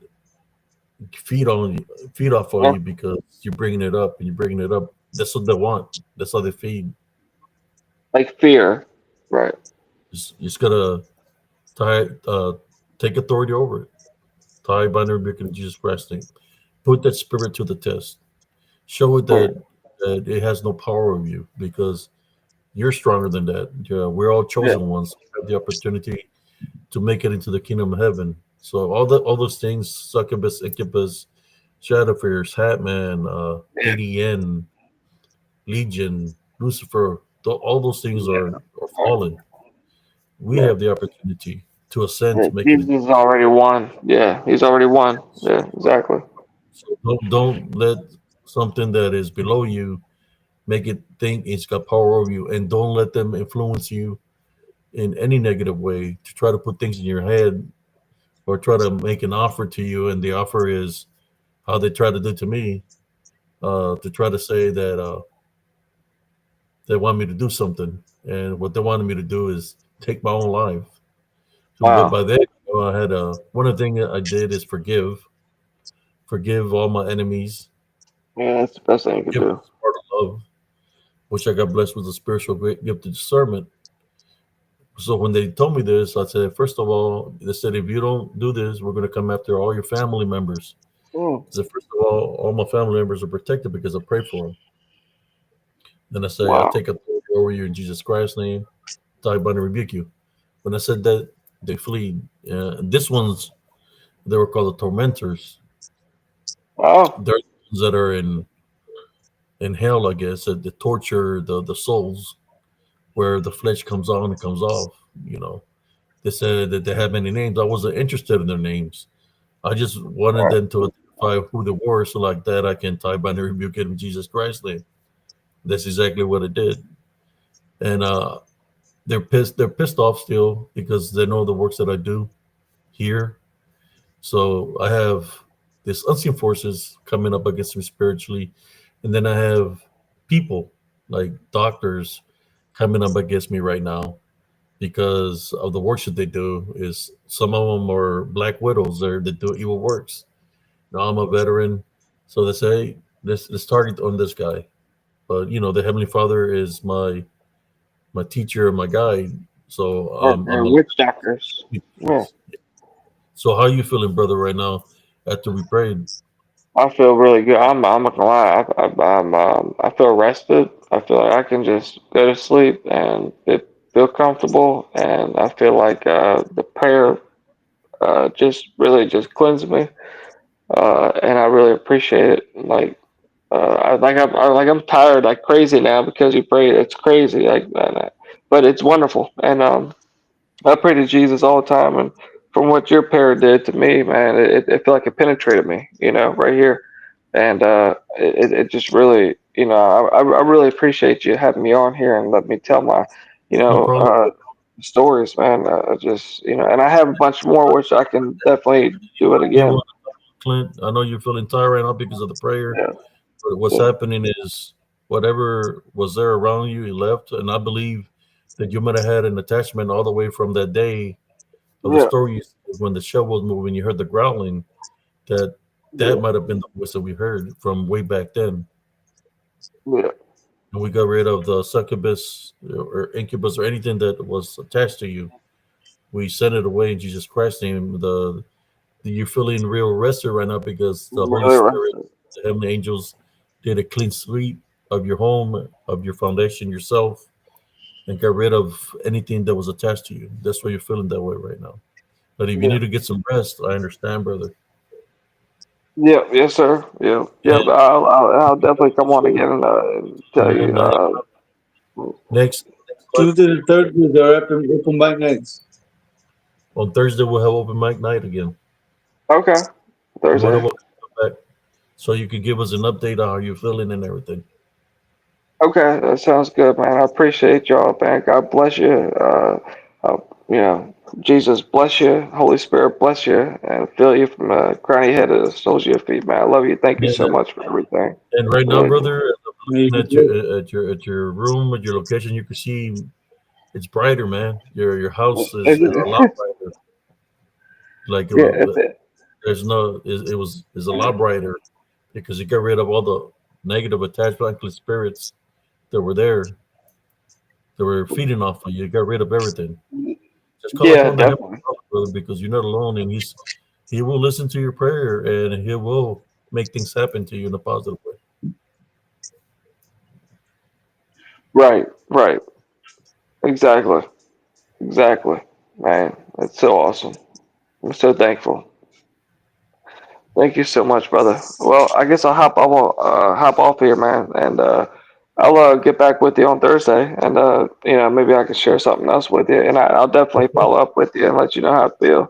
feed off of Yeah. you because you're bringing it up and you're bringing it up. That's what they want. That's how they feed. Like fear. Right. You just gotta tie, take authority over it. Tie, bind, and rebuke in Jesus Christ's name. Put that spirit to the test. Show it Right. that it has no power over you because you're stronger than that. Yeah, we're all Yeah. chosen ones. We have the opportunity to make it into the kingdom of heaven. So all those things, succubus, incubus, shadow fears, Hatman, ADN, Legion, Lucifer, all those things are fallen. We Yeah. have the opportunity to ascend Yeah. to make it. Jesus already won. Yeah, he's already won. Yeah, exactly. So don't let something that is below you make it think it's got power over you, and don't let them influence you in any negative way to try to put things in your head or try to make an offer to you, and the offer is how they try to do to me, to try to say that they want me to do something, and what they wanted me to do is take my own life. So, but Wow. by then, I had one of the things that I did is forgive all my enemies. Yeah, that's the best thing you could Forgiveness do. is part of love, which I got blessed with a spiritual gift of discernment. So when they told me this, I said, first of all, they said, if you don't do this, we're going to come after all your family members. Mm. I said, first of all my family members are protected because I pray for them. Then I say, I Wow. take authority over you in Jesus Christ's name. I bind and rebuke you. When I said that, they flee. This one's, they were called the tormentors. Oh, They're the ones that are in hell, I guess, that the torture the souls, where the flesh comes on and comes off. You know, they said that they had many names. I wasn't interested in their names. I just wanted right. them to identify who they were, so like that I can tie bind and rebuke it in Jesus Christ's name. That's exactly what it did. And they're pissed. They're pissed off still because they know the works that I do here. So I have this unseen forces coming up against me spiritually, and then I have people like doctors coming up against me right now because of the works that they do. Is some of them are black widows there that do evil works. Now I'm a veteran, so they say let's target on this guy. But you know, the Heavenly Father is my teacher and my guide. So I'm And a witch doctors. Yeah. so how you feeling, brother, right now after we prayed? I feel really good. I'm not gonna lie. I feel rested. I feel like I can just go to sleep and feel comfortable. And I feel like the prayer just really just cleansed me. And I really appreciate it. Like I'm tired like crazy now because you prayed. It's crazy. But it's wonderful. And I pray to Jesus all the time, and from what your prayer did to me, man, it felt like it penetrated me, right here, and it just really, I really appreciate you having me on here and let me tell my, you No know, problem. uh, stories, man. Just and I have a bunch more, which I can definitely do it Yeah, well, again. Clint, I know you're feeling tired right now because of the prayer. Yeah, But what's yeah, happening is whatever was there around you, he left. And I believe that you might have had an attachment all the way from that day of the yeah, story when the show was moving, you heard the growling, that yeah, that might have been the voice that we heard from way back then. yeah, And we got rid of the succubus or incubus or anything that was attached to you. We sent it away in Jesus Christ's name. You're feeling real rested right now because the Holy really Spirit, rested. the heavenly angels, did a clean sweep of your home, of your foundation, yourself, and got rid of anything that was attached to you. That's why you're feeling that way right now. But if you Yeah. need to get some rest, I understand, brother. Yeah, yes, sir. Yeah, yeah. And I'll definitely come on again and tell and you. next Tuesday and Thursdays are open mic nights. on Thursday we'll have open mic night again. Okay, You're more than Thursday. welcome to come back, so you could give us an update on how you're feeling and everything. Okay, that sounds good, man. I appreciate y'all, man. God bless you. Uh, Jesus bless you. Holy Spirit bless you, and fill you from the crown of your head to the soles of your feet, man. I love you. Thank you so And, much for everything. and right now, Really do. brother, as I'm May looking you at your room, at your location, you can see it's brighter, man. Your house is a lot brighter. Like Yeah, it's it. there's no is a lot brighter because you got rid of all the negative attachment spirits that were there that were feeding off of you. You got rid of everything. Just call Yeah, upon the Heavenly definitely. Father, brother, because you're not alone, and he will listen to your prayer and he will make things happen to you in a positive way. Right, right. Exactly, exactly. Man, that's so awesome. I'm so thankful. Thank you so much, brother. Well, I guess I'll hop off here, man, and I'll get back with you on Thursday, and maybe I can share something else with you, and I'll definitely Okay. follow up with you and let you know how I feel.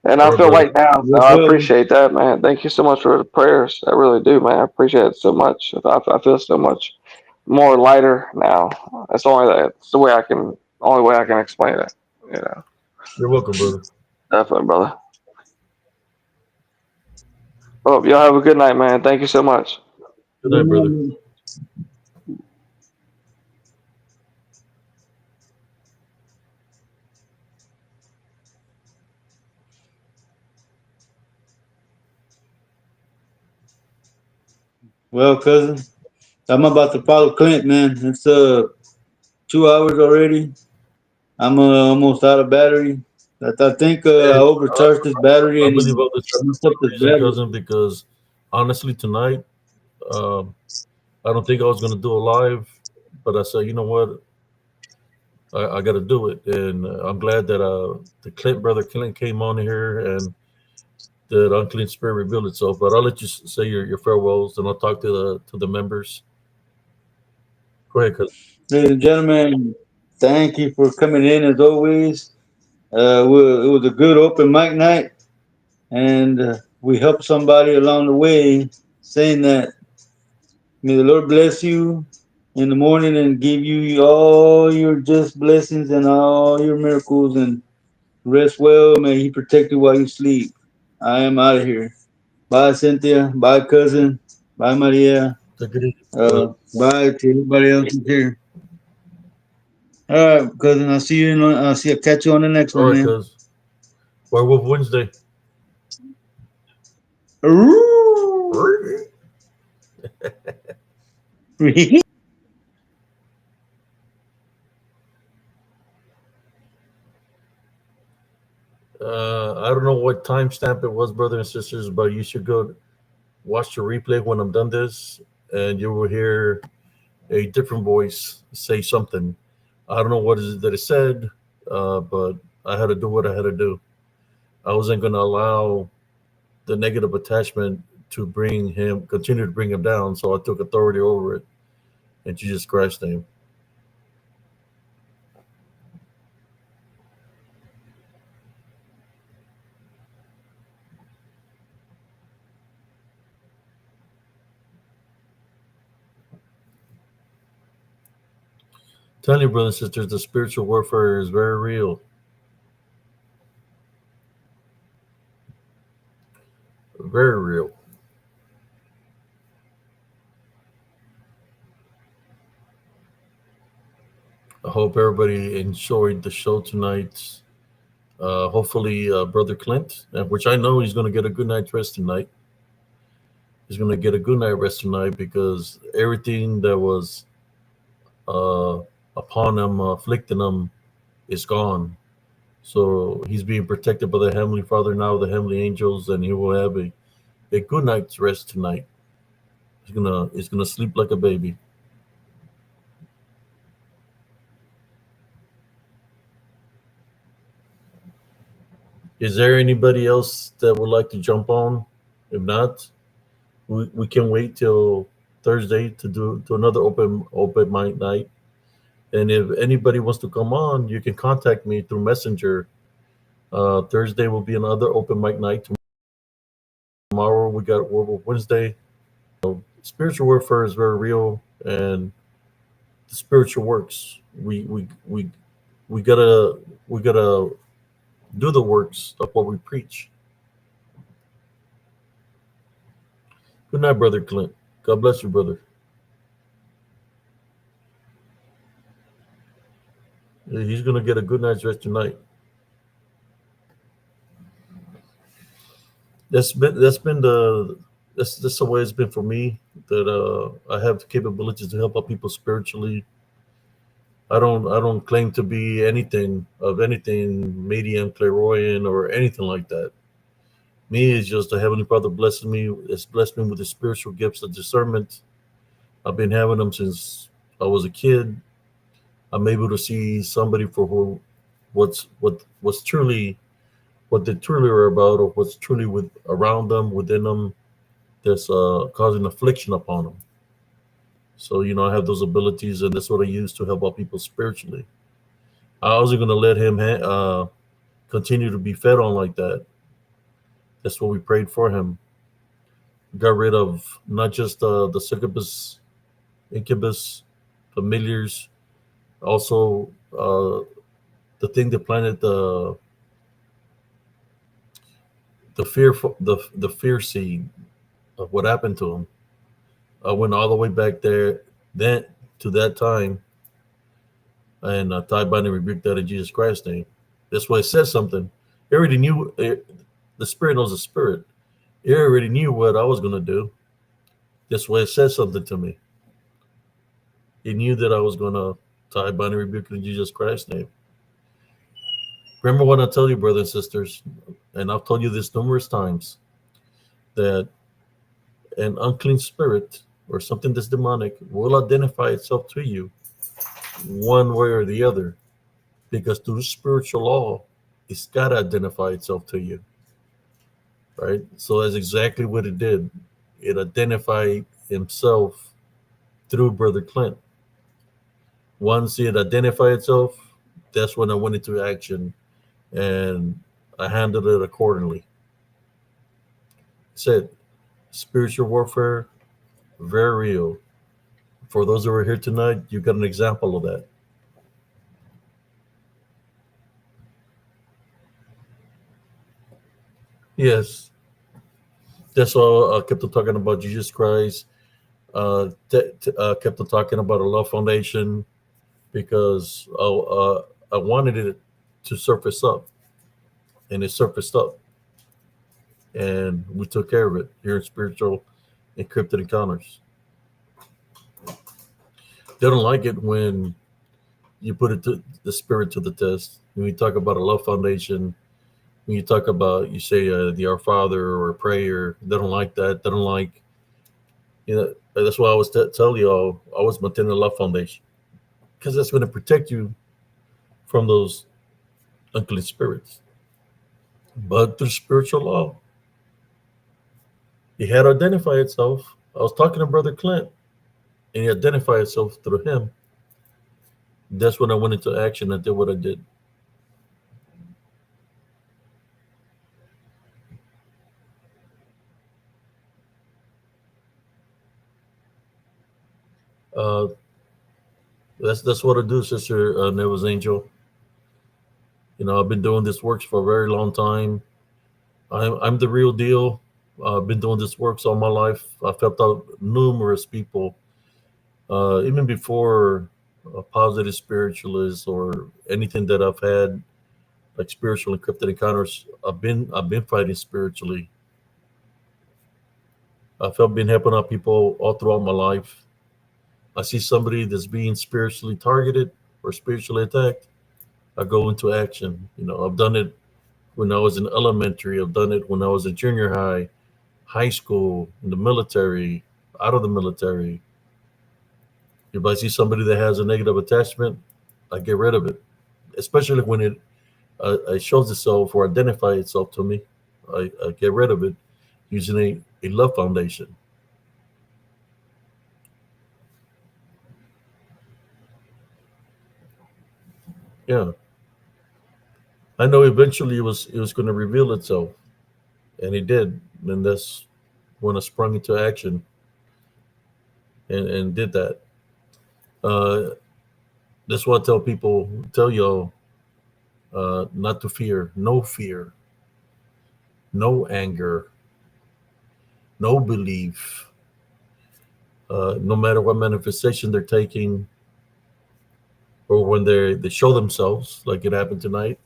And All I right, feel brother. light now, so yes, I sir. appreciate that, man. Thank you so much for the prayers. I really do, man. I appreciate it so much. I feel so much more lighter now. That's the way I can only way I can explain it. You know, You're welcome, brother. definitely, brother. Well, y'all have a good night, man. Thank you so much. Good night, brother. Well, cousin, I'm about to follow Clint, man. It's 2 hours already. I'm almost out of battery. I think I Hey, overcharged this battery I and believe it all this happened messed for up a this reason, battery. cousin, because honestly, tonight, um, I don't think I was going to do a live, but I said, you know what? I got to do it. And I'm glad that the brother Clint came on here and that unclean spirit revealed itself. But I'll let you say your farewells and I'll talk to the members. Go ahead, cousin. Ladies and gentlemen, thank you for coming in as always. It was a good open mic night, and we helped somebody along the way, saying that may the Lord bless you in the morning and give you all your just blessings and all your miracles, and rest well. May He protect you while you sleep. I am out of here. Bye, Cynthia. Bye, cousin. Bye, Maria. Take it easy, brother. Bye to everybody else who's here. All right, cousin. I'll see you. I'll see. I'll catch you on the next All one, right, man. cuz. Werewolf Wednesday. I don't know what timestamp it was, brother and sisters, but you should go watch the replay when I'm done this, and you will hear a different voice say something. I don't know what is it that it said, but I had to do what I had to do. I wasn't going to allow the negative attachment to continue to bring him down, so I took authority over it in Jesus Christ's name. Tell you, brothers and sisters, the spiritual warfare is very real. Very real. I hope everybody enjoyed the show tonight. Hopefully, Brother Clint, which I know he's going to get a good night's rest tonight. He's going to get a good night rest tonight because everything that was uh, upon him, afflicting him, is gone. So he's being protected by the Heavenly Father now, the heavenly angels, and he will have a good night's rest tonight. He's gonna sleep like a baby. Is there anybody else that would like to jump on? If not, we can wait till Thursday to do to another open mic night. And if anybody wants to come on, you can contact me through Messenger. Thursday will be another open mic night. Tomorrow we got World Wednesday. Spiritual warfare is very real, and the spiritual works. We gotta do the works of what we preach. Good night, brother Clint. God bless you, brother. He's gonna get a good night's rest tonight. That's the way it's been for me. That I have the capabilities to help out people spiritually. I don't claim to be anything medium, clairvoyant, or anything like that. Me is just the Heavenly Father blessing me. It's blessed me with the spiritual gifts of discernment. I've been having them since I was a kid. I'm able to see somebody for what's truly what they truly are about, or what's truly around them, within them, that's causing affliction upon them. So I have those abilities, and that's what I use to help out people spiritually. I wasn't gonna let him continue to be fed on like that. That's what we prayed for him. Got rid of not just the succubus, incubus, familiars, also the thing that planted the fear seed of what happened to him. I went all the way back there then to that time, and Ty Bunny rebuked that in Jesus Christ's name. That's why it says something. He already knew the spirit knows the spirit. He already knew what I was gonna do. That's why it says something to me. He knew that I was gonna Ty Bunny rebuke in Jesus Christ's name. Remember what I tell you, brothers and sisters, and I've told you this numerous times, that an unclean spirit or something that's demonic will identify itself to you one way or the other, because through spiritual law, it's got to identify itself to you, right? So that's exactly what it did. It identified himself through Brother Clint. Once it identified itself, that's when I went into action and I handled it accordingly. Said spiritual warfare, very real. For those who are here tonight, you got an example of that. Yes, that's all. I kept on talking about Jesus Christ. Kept on talking about a love foundation because I wanted it to surface up, and it surfaced up, and we took care of it here in Spiritual Encrypted Encounters. They don't like it when you put it to the spirit to the test. When you talk about a love foundation, when you talk about, you say the Our Father or a prayer, they don't like that. They don't like, that's why I was tell you all, I was maintaining a love foundation, because that's going to protect you from those unclean spirits. But through spiritual law, it had to identify itself. I was talking to Brother Clint, and he identified itself through him. That's when I went into action and did what I did. Uh, that's what I do, Sister Neville's Angel. I've been doing this works for a very long time. I'm the real deal. I've been doing this works all my life. I've helped out numerous people, even before positive spiritualists or anything that I've had, like spiritual encrypted encounters. I've been fighting spiritually. I've been helping out people all throughout my life. I see somebody that's being spiritually targeted or spiritually attacked, I go into action. I've done it when I was in elementary. I've done it when I was in junior high, high school, in the military, out of the military. If I see somebody that has a negative attachment, I get rid of it. Especially when it shows itself or identifies itself to me, I get rid of it using a love foundation. Yeah, I know eventually it was going to reveal itself, and it did, and that's when I sprung into action and did that. That's what I tell y'all, not to fear, no anger, no belief, no matter what manifestation they're taking, or when they show themselves, like it happened tonight,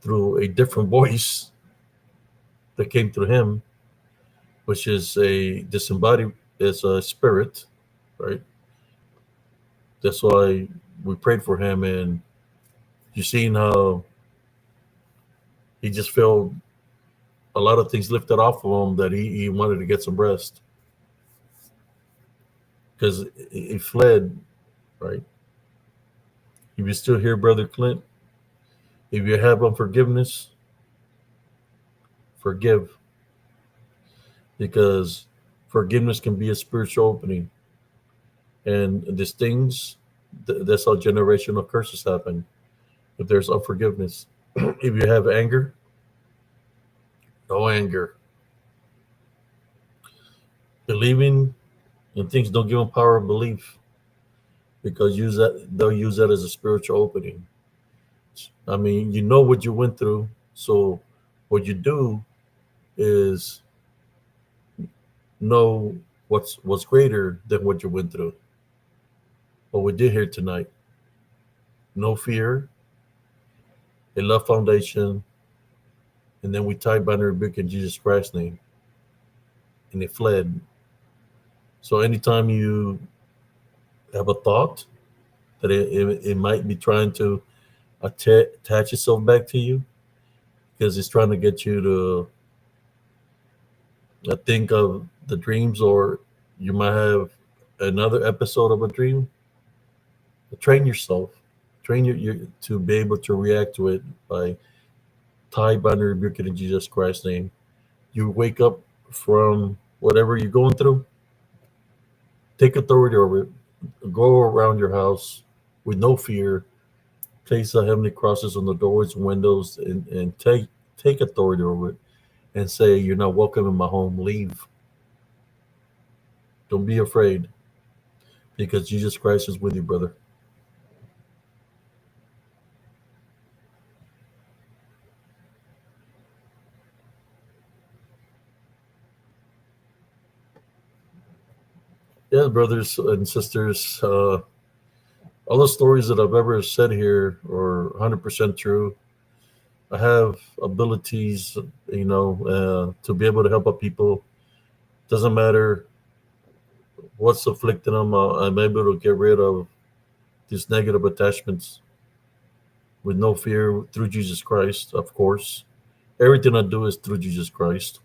through a different voice that came through him, which is a disembodied, is a spirit, right? That's why we prayed for him, and you seen how he just felt a lot of things lifted off of him, that he wanted to get some rest because he fled, right? If you still here, Brother Clint, if you have unforgiveness, forgive, because forgiveness can be a spiritual opening. And these things, that's how generational curses happen. If there's unforgiveness, if you have anger, no anger. Believing in things don't give them power of belief, because they'll use that as a spiritual opening. I mean, you know what you went through, so what you do is know what's greater than what you went through. What we did here tonight, no fear, a love foundation, and then we tied by the rebuke in Jesus Christ's name, and it fled. So anytime you have a thought that it might be trying to attach itself back to you because it's trying to get you to think of the dreams, or you might have another episode of a dream. Train yourself, train your to be able to react to it by tie, bind, and rebuke it in Jesus Christ's name. You wake up from whatever you're going through, take authority over it, go around your house with no fear, place the heavenly crosses on the doors and windows, and take authority over it and say, "You're not welcome in my home. Leave. Don't be afraid, because Jesus Christ is with you, brother." Yeah, brothers and sisters, all the stories that I've ever said here are 100% true. I have abilities, to be able to help out people. Doesn't matter what's afflicting them. I'm able to get rid of these negative attachments with no fear through Jesus Christ, of course. Everything I do is through Jesus Christ.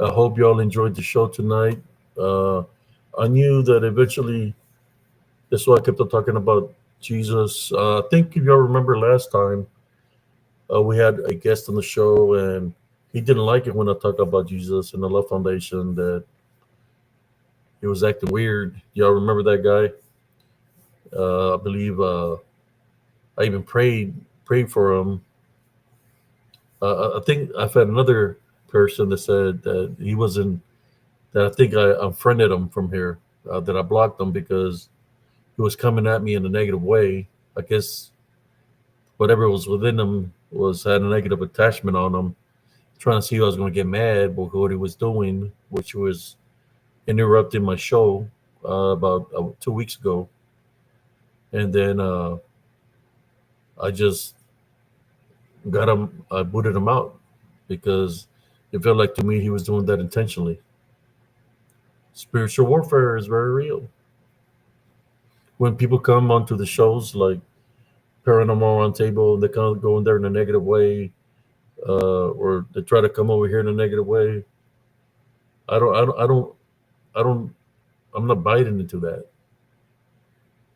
I hope y'all enjoyed the show tonight. Uh, I knew that eventually, that's why I kept on talking about Jesus. I think if y'all remember last time, we had a guest on the show, and he didn't like it when I talked about Jesus and the Love Foundation, that he was acting weird. Y'all remember that guy? I believe I even prayed for him. I think I've had another person that said that he wasn't, that I think I unfriended him from here, that I blocked him because he was coming at me in a negative way. I guess whatever was within him was had a negative attachment on him, trying to see if I was going to get mad with what he was doing, which was interrupting my show about 2 weeks ago. And then I just got him, I booted him out because it felt like to me he was doing that intentionally. Spiritual warfare is very real. When people come onto the shows like Paranormal Roundtable, they kind of go in there in a negative way, or they try to come over here in a negative way. I don't, I don't, I don't, I don't. I'm not biting into that.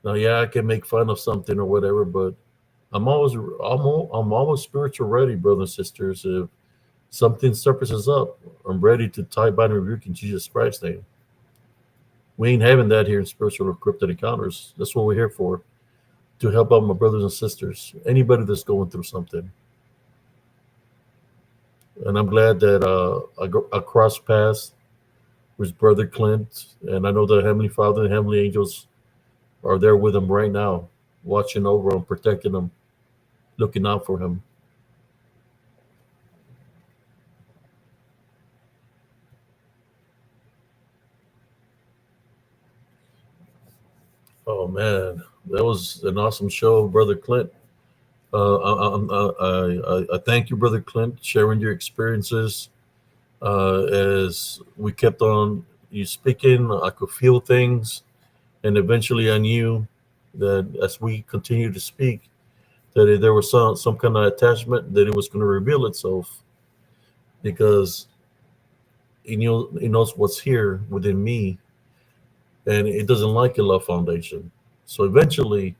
Now, yeah, I can make fun of something or whatever, but I'm always spiritual ready, brothers and sisters. If something surfaces up, I'm ready to tie, bind, and rebuke in Jesus Christ's name. We ain't having that here in Spiritual Encrypted Encounters. That's what we're here for, to help out my brothers and sisters, anybody that's going through something. And I'm glad that I crossed paths with Brother Clint, and I know that Heavenly Father and Heavenly Angels are there with him right now, watching over him, protecting him, looking out for him. Oh man, that was an awesome show, Brother Clint. I thank you, Brother Clint, sharing your experiences. As we kept on you speaking, I could feel things, and eventually I knew that as we continued to speak, that if there was some kind of attachment, that it was going to reveal itself, because he knows what's here within me, and it doesn't like a Love Foundation. So eventually,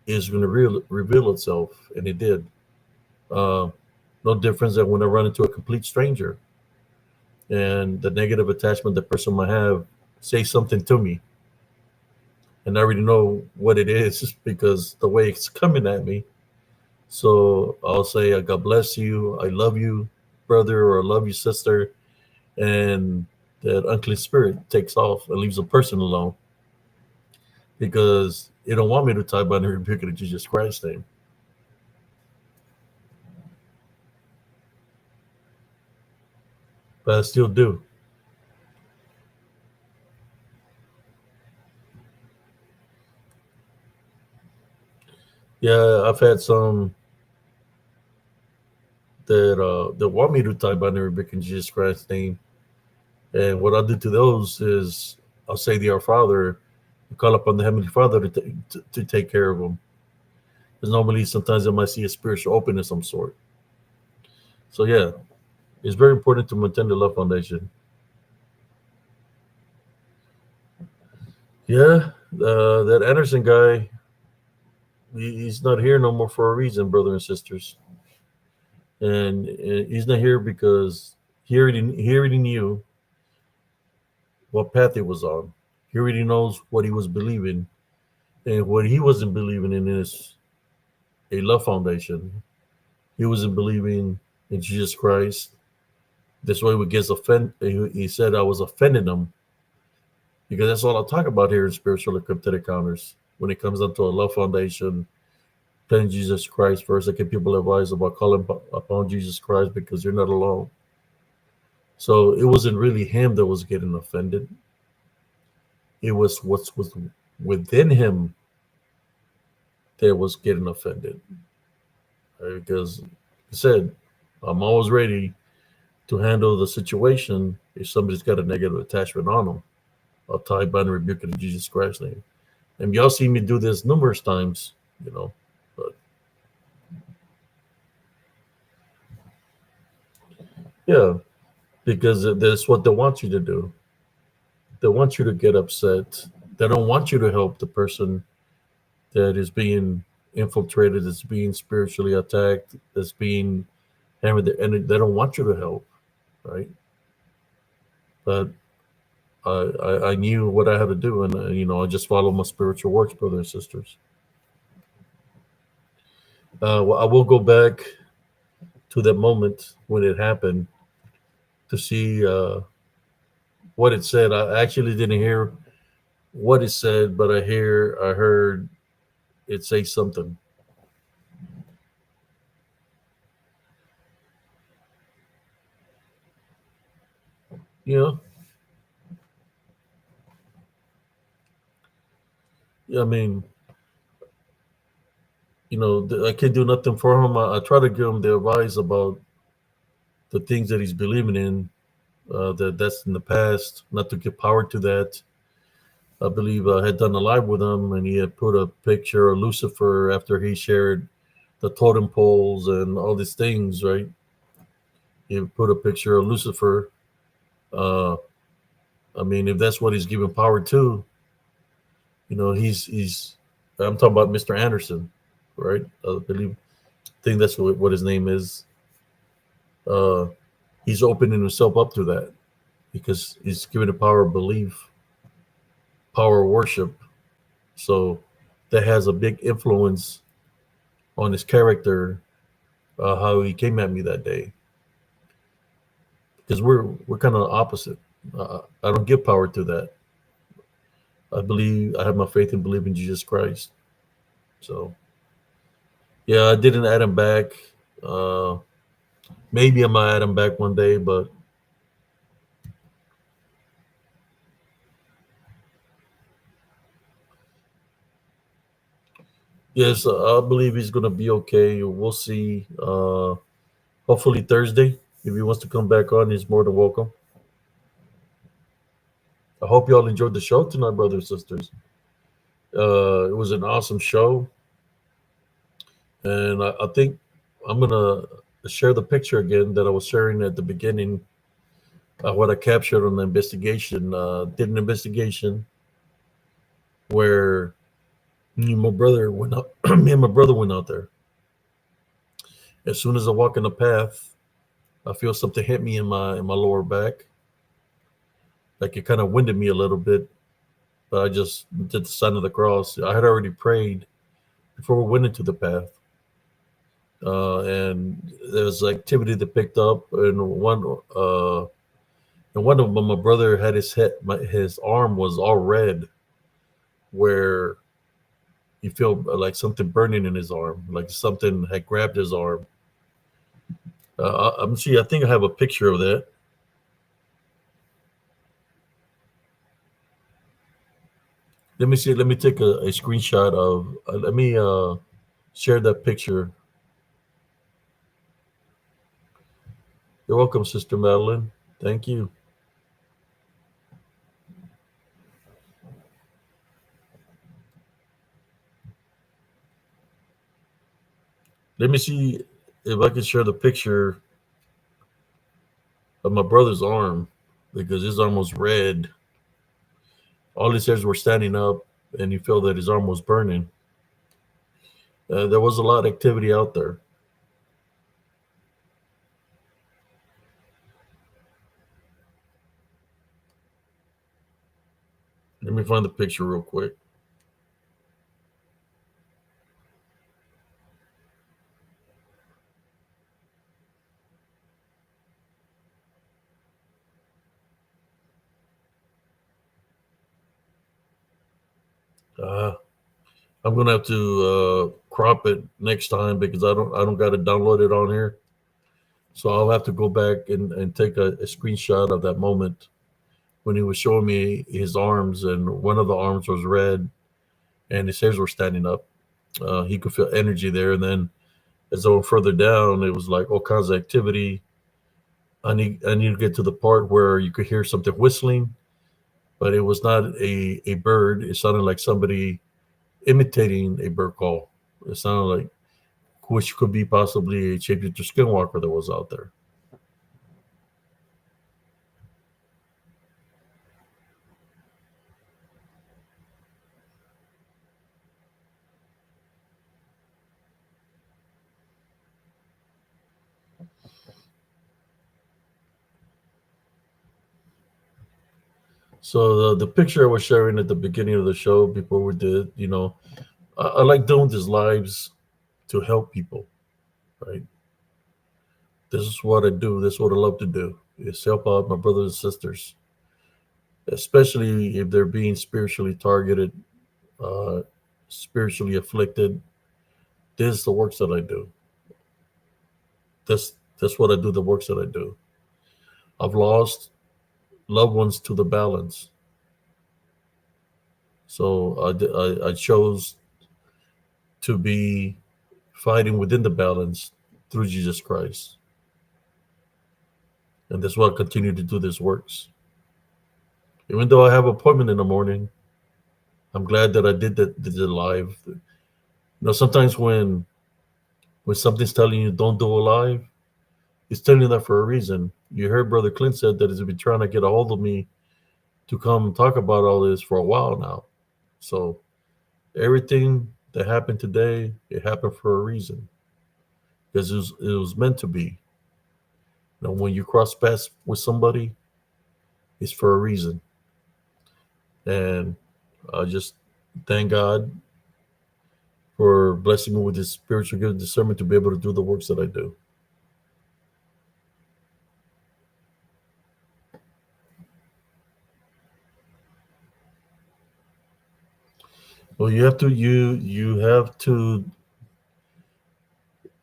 it's going to reveal itself, and it did. Uh, no difference than when I run into a complete stranger, and the negative attachment the person might have say something to me, and I already know what it is because the way it's coming at me. So I'll say, God bless you, I love you, brother, or I love you, sister, and that unclean spirit takes off and leaves a person alone because it don't want me to tie, bind, and rebuke it in Jesus Christ's name. But I still do. Yeah, I've had some that want me to type binary Rick in Jesus Christ's name, and what I'll do to those is I'll say the Our Father, and call upon the Heavenly Father to take care of them. Because normally, sometimes I might see a spiritual opening of some sort. So yeah, it's very important to maintain the love foundation. Yeah, that Anderson guy, he's not here no more for a reason, brother and sisters. And he's not here because he already knew what path he was on. He already knows what he was believing, and what he wasn't believing in is a love foundation. He wasn't believing in Jesus Christ. That's why he gets offended. He said I was offending him because that's all I talk about here in spiritual encrypted encounters. When it comes down to a love foundation, plain Jesus Christ first. I give people advice about calling upon Jesus Christ because you're not alone. So it wasn't really him that was getting offended. It was what's was within him that was getting offended. Right? Because like I said, I'm always ready to handle the situation if somebody's got a negative attachment on them. I'll tie bind and rebuke it in Jesus Christ's name. And y'all see me do this numerous times, you know. But yeah, because that's what they want you to do. They want you to get upset. They don't want you to help the person that is being infiltrated, that's being spiritually attacked, that's being hammered, and they don't want you to help, right? But I knew what I had to do, and I just follow my spiritual works, brothers and sisters. Well, I will go back to that moment when it happened to see what it said. I actually didn't hear what it said, but I heard it say something. You know, I mean, I can't do nothing for him. I try to give him the advice about the things that he's believing in. That's in the past, not to give power to that. I believe I had done a live with him, and he had put a picture of Lucifer after he shared the totem poles and all these things, right? He put a picture of Lucifer. Uh, I mean, if that's what he's giving power to, he's. I'm talking about Mr. Anderson, right? I believe, think that's what his name is. Uh, he's opening himself up to that because he's given the power of belief, power of worship. So that has a big influence on his character, how he came at me that day. Because we're kind of opposite. I don't give power to that. I have my faith and believe in Jesus Christ. So yeah, I didn't add him back. Uh, Maybe I might add him back one day, but yes, I believe he's gonna be okay. We'll see. Hopefully Thursday, if he wants to come back on, he's more than welcome. I hope you all enjoyed the show tonight, brothers and sisters. It was an awesome show, and I think I'm gonna share the picture again that I was sharing at the beginning. What I captured on the investigation. Did an investigation where me and my brother went out. Me and my brother went out there. As soon as I walk in the path, I feel something hit me in my lower back. Like it kind of winded me a little bit, but I just did the sign of the cross. I had already prayed before we went into the path. And there was activity that picked up, and one of them, my brother had his arm was all red, where he felt like something burning in his arm, like something had grabbed his arm. I'm see. I think I have a picture of that. Let me see. Let me take a screenshot of. Let me share that picture. You're welcome, Sister Madeline. Thank you. Let me see if I can share the picture of my brother's arm because his arm was red. All his hairs were standing up, and he felt that his arm was burning. There was a lot of activity out there. Let me find the picture real quick. I'm gonna have to crop it next time because I don't got it downloaded on here. So I'll have to go back and take a screenshot of that moment when he was showing me his arms, and one of the arms was red, and his hairs were standing up. He could feel energy there, and then as I went further down, it was like all kinds of activity. I need to get to the part where you could hear something whistling, but it was not a bird. It sounded like somebody imitating a bird call. It sounded like, which could be possibly a shapeshifter skinwalker that was out there. So the picture I was sharing at the beginning of the show before we did, I like doing these lives to help people, right? This is what I do. This is what I love to do, is help out my brothers and sisters, especially if they're being spiritually targeted, uh, spiritually afflicted. This is the works that I do. That's what I do, the works that I do. I've lost loved ones to the balance. So I chose to be fighting within the balance through Jesus Christ. And that's why I continue to do these works. Even though I have an appointment in the morning, I'm glad that I did it live. Sometimes when something's telling you don't do a live, it's telling you that for a reason. You heard Brother Clint said that he's been trying to get a hold of me to come talk about all this for a while now. So everything that happened today, it happened for a reason. Because it was meant to be. When you cross paths with somebody, it's for a reason. And I just thank God for blessing me with this spiritual gift discernment to be able to do the works that I do. Well, you have to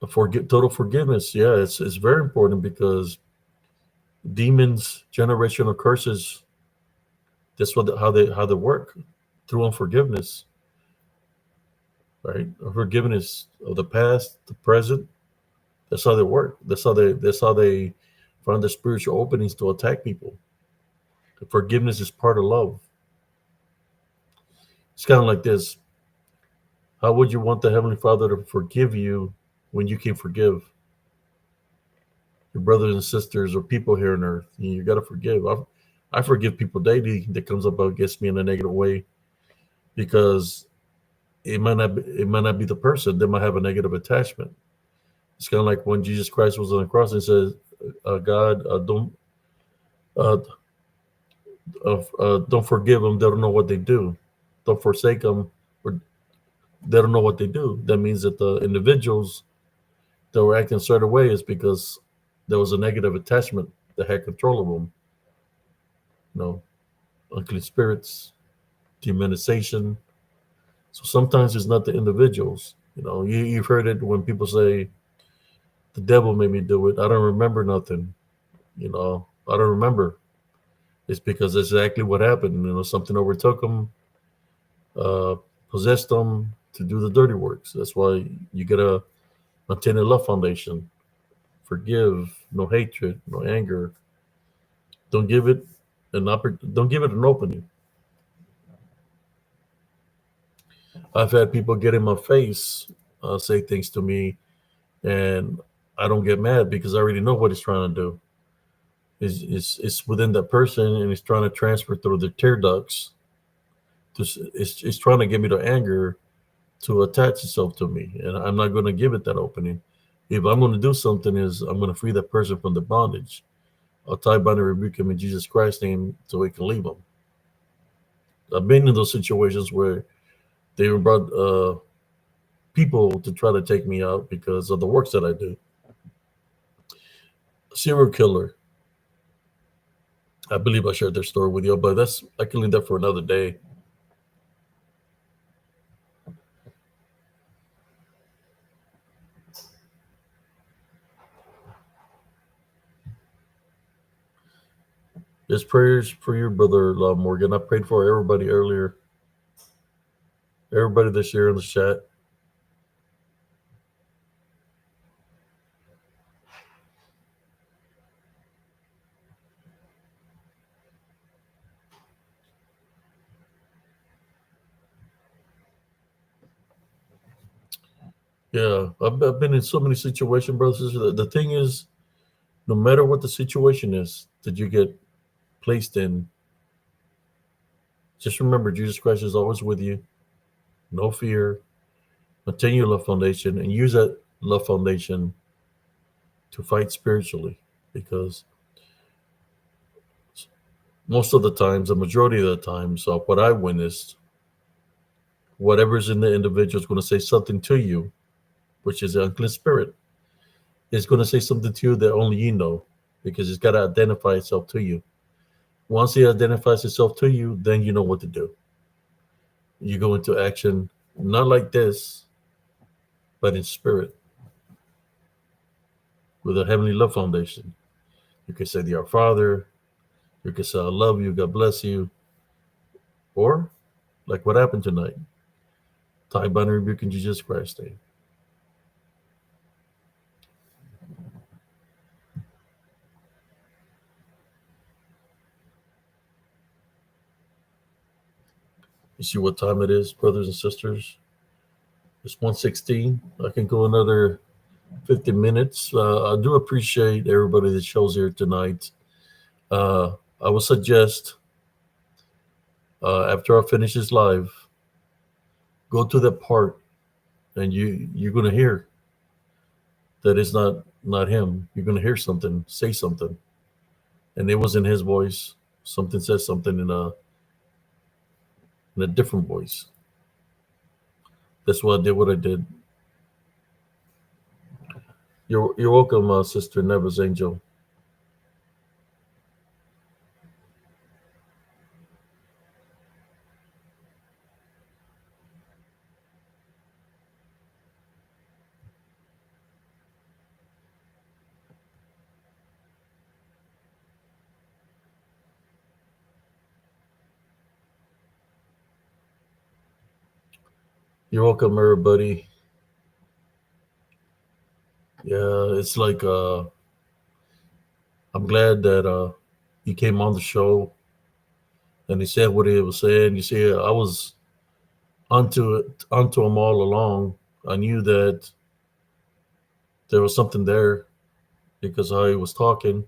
forget total forgiveness. Yeah, it's very important because demons, generational curses, that's how they work, through unforgiveness. Right? Forgiveness of the past, the present. That's how they work. That's how they find the spiritual openings to attack people. Forgiveness is part of love. It's kind of like this. How would you want the Heavenly Father to forgive you when you can forgive your brothers and sisters or people here on earth? You got to forgive. I forgive people daily that comes up against me in a negative way because it might not be the person. They might have a negative attachment. It's kind of like when Jesus Christ was on the cross and says, God, don't forgive them. They don't know what they do. Don't forsake them, or they don't know what they do. That means that the individuals that were acting a certain way is because there was a negative attachment that had control of them. Unclean spirits, demonization. So sometimes it's not the individuals. You've heard it when people say, the devil made me do it. I don't remember nothing. I don't remember. It's because that's exactly what happened. Something overtook them, possessed them, to do the dirty works. That's why you gotta maintain a love foundation. Forgive, no hatred, no anger. Don't give it don't give it an opening. I've had people get in my face, say things to me, and I don't get mad because I already know what he's trying to do. It's within that person, and he's trying to transfer through the tear ducts. It's trying to get me to anger to attach itself to me, and I'm not going to give it that opening. If I'm going to do something, is I'm going to free that person from the bondage. I'll tie, bind, and rebuke him in Jesus Christ's name so he can leave them. I've been in those situations where they even brought people to try to take me out because of the works that I do. Serial killer. I believe I shared their story with you, but I can leave that for another day. There's prayers for your brother, Morgan. I prayed for everybody earlier. Everybody this year in the chat. Yeah, I've been in so many situations, brothers. The thing is, no matter what the situation is that you get placed in, just remember Jesus Christ is always with you. No fear. Maintain your love foundation and use that love foundation to fight spiritually, because most of the times, the majority of the times, what I witnessed, whatever's in the individual is going to say something to you, which is an unclean spirit. It's going to say something to you that only you know, because it's got to identify itself to you. Once it identifies itself to you, then you know what to do. You go into action, not like this, but in spirit, with a heavenly love foundation. You can say, Dear Father. You can say, I love you, God bless you. Or, like what happened tonight, tie, bind, and rebuke in Jesus Christ's name. You see what time it is, brothers and sisters? It's 1:16. I can go another 50 minutes. I do appreciate everybody that shows here tonight. I would suggest, after I finish this live, go to that part, and you're going to hear that it's not him. You're going to hear something, say something. And it wasn't his voice. Something said something in a different voice. That's why I did what I did. You're welcome, Sister Nevis Angel. You're welcome, everybody. Yeah, it's like I'm glad that he came on the show and he said what he was saying. You see, I was onto him all along. I knew that there was something there because how he was talking,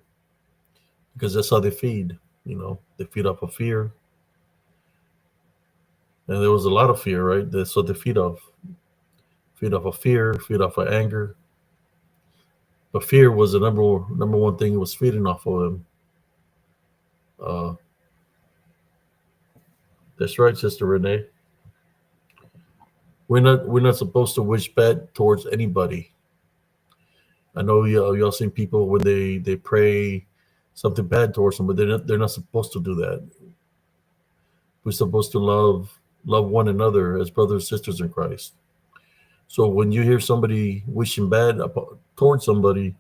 because that's how they feed. They feed off of fear. And there was a lot of fear, right? That's what they feed off. Feed off of fear, feed off of anger. But fear was the number one thing it was feeding off of him. That's right, Sister Renee. We're not supposed to wish bad towards anybody. I know y'all seen people when they pray something bad towards them, but they're not supposed to do that. We're supposed to love one another as brothers and sisters in Christ. So when you hear somebody wishing bad towards somebody,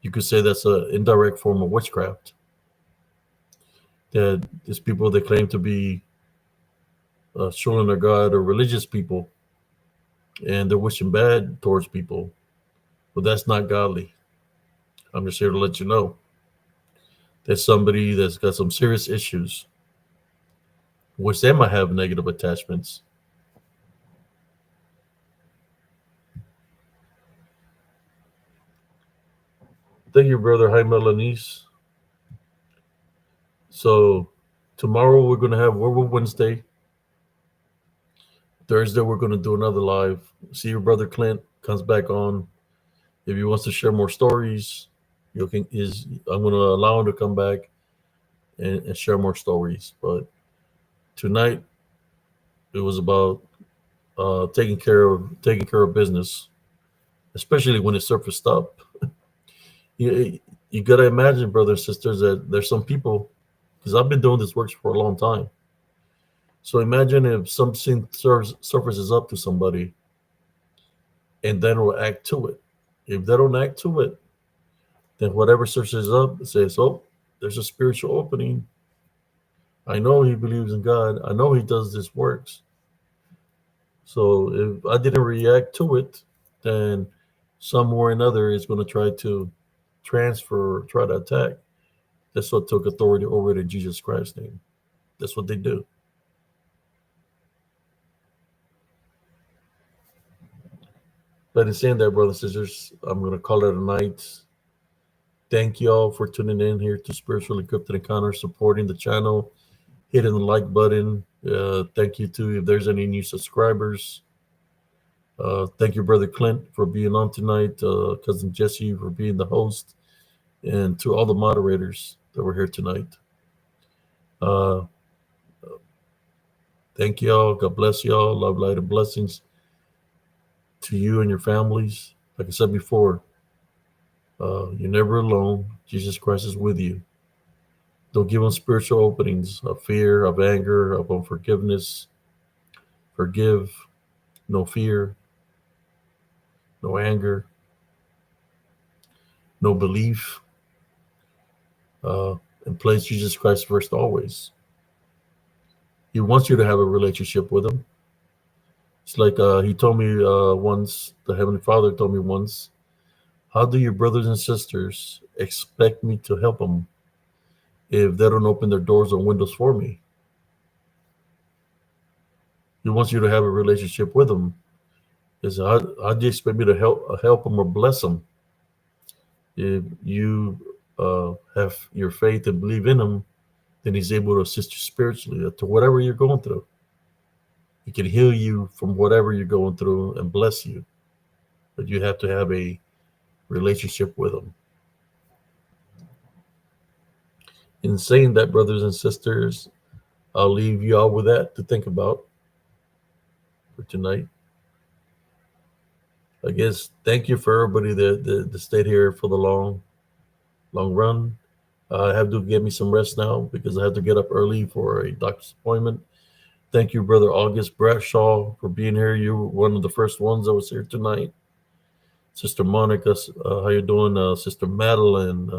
you could say that's an indirect form of witchcraft. That these people that claim to be children of God or religious people, and they're wishing bad towards people, but that's not godly. I'm just here to let you know there's somebody that's got some serious issues, which they might have negative attachments. Thank you, brother. Hi, Melanice. So tomorrow we're gonna have Werewolf Wednesday. Thursday we're gonna do another live. See your brother Clint comes back on. If he wants to share more stories, I'm gonna allow him to come back and share more stories. But tonight it was about taking care of business, especially when it surfaced up. You gotta imagine, brothers and sisters, that there's some people, because I've been doing this work for a long time. So imagine if something surfaces up to somebody and then will act to it. If they don't act to it, then whatever surfaces up says, oh, there's a spiritual opening. I know he believes in God. I know he does this works. So if I didn't react to it, then somewhere or another is going to try to transfer, try to attack. That's what took authority over to Jesus Christ's name. That's what they do. But in saying that, brothers and sisters, I'm going to call it a night. Thank you all for tuning in here to Spiritual Encrypted Encounters, supporting the channel, hitting the like button. Thank you to if there's any new subscribers. Thank you, Brother Clint, for being on tonight. Cousin Jesse for being the host, and to all the moderators that were here tonight. Thank y'all. God bless y'all. Love, light, and blessings to you and your families. Like I said before, you're never alone. Jesus Christ is with you. Don't give them spiritual openings of fear, of anger, of unforgiveness. Forgive. No fear. No anger. No belief. And place Jesus Christ first always. He wants you to have a relationship with him. It's like he told me once, the Heavenly Father told me once, how do your brothers and sisters expect me to help them if they don't open their doors or windows for me? He wants you to have a relationship with him. Is how do you expect me to help them or bless them if you have your faith and believe in him? Then he's able to assist you spiritually to whatever you're going through. He can heal you from whatever you're going through and bless you. But you have to have a relationship with him. In saying that, brothers and sisters, I'll leave you all with that to think about for tonight. I guess thank you for everybody that stayed here for the long run. I have to get me some rest now because I have to get up early for a doctor's appointment. Thank you, Brother August Bradshaw, for being here. You were one of the first ones that was here tonight. Sister Monica, how you doing? Sister Madeline,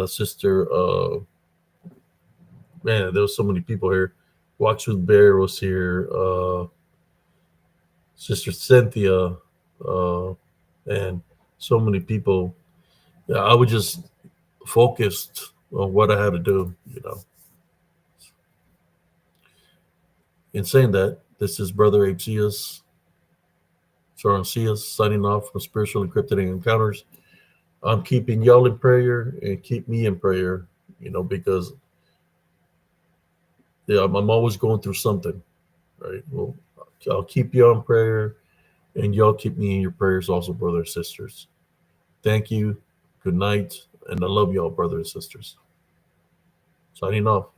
Sister, man, there was so many people here. Watch with Bear was here. Sister Cynthia, and so many people. Yeah, I was just focused on what I had to do, In saying that, this is Brother Apcius, Sarancias, signing off from Spiritual Encrypted Encounters. I'm keeping y'all in prayer and keep me in prayer, because I'm always going through something, right? Well, I'll keep you in prayer, and y'all keep me in your prayers also, brothers and sisters. Thank you. Good night. And I love y'all, brothers and sisters. Signing off.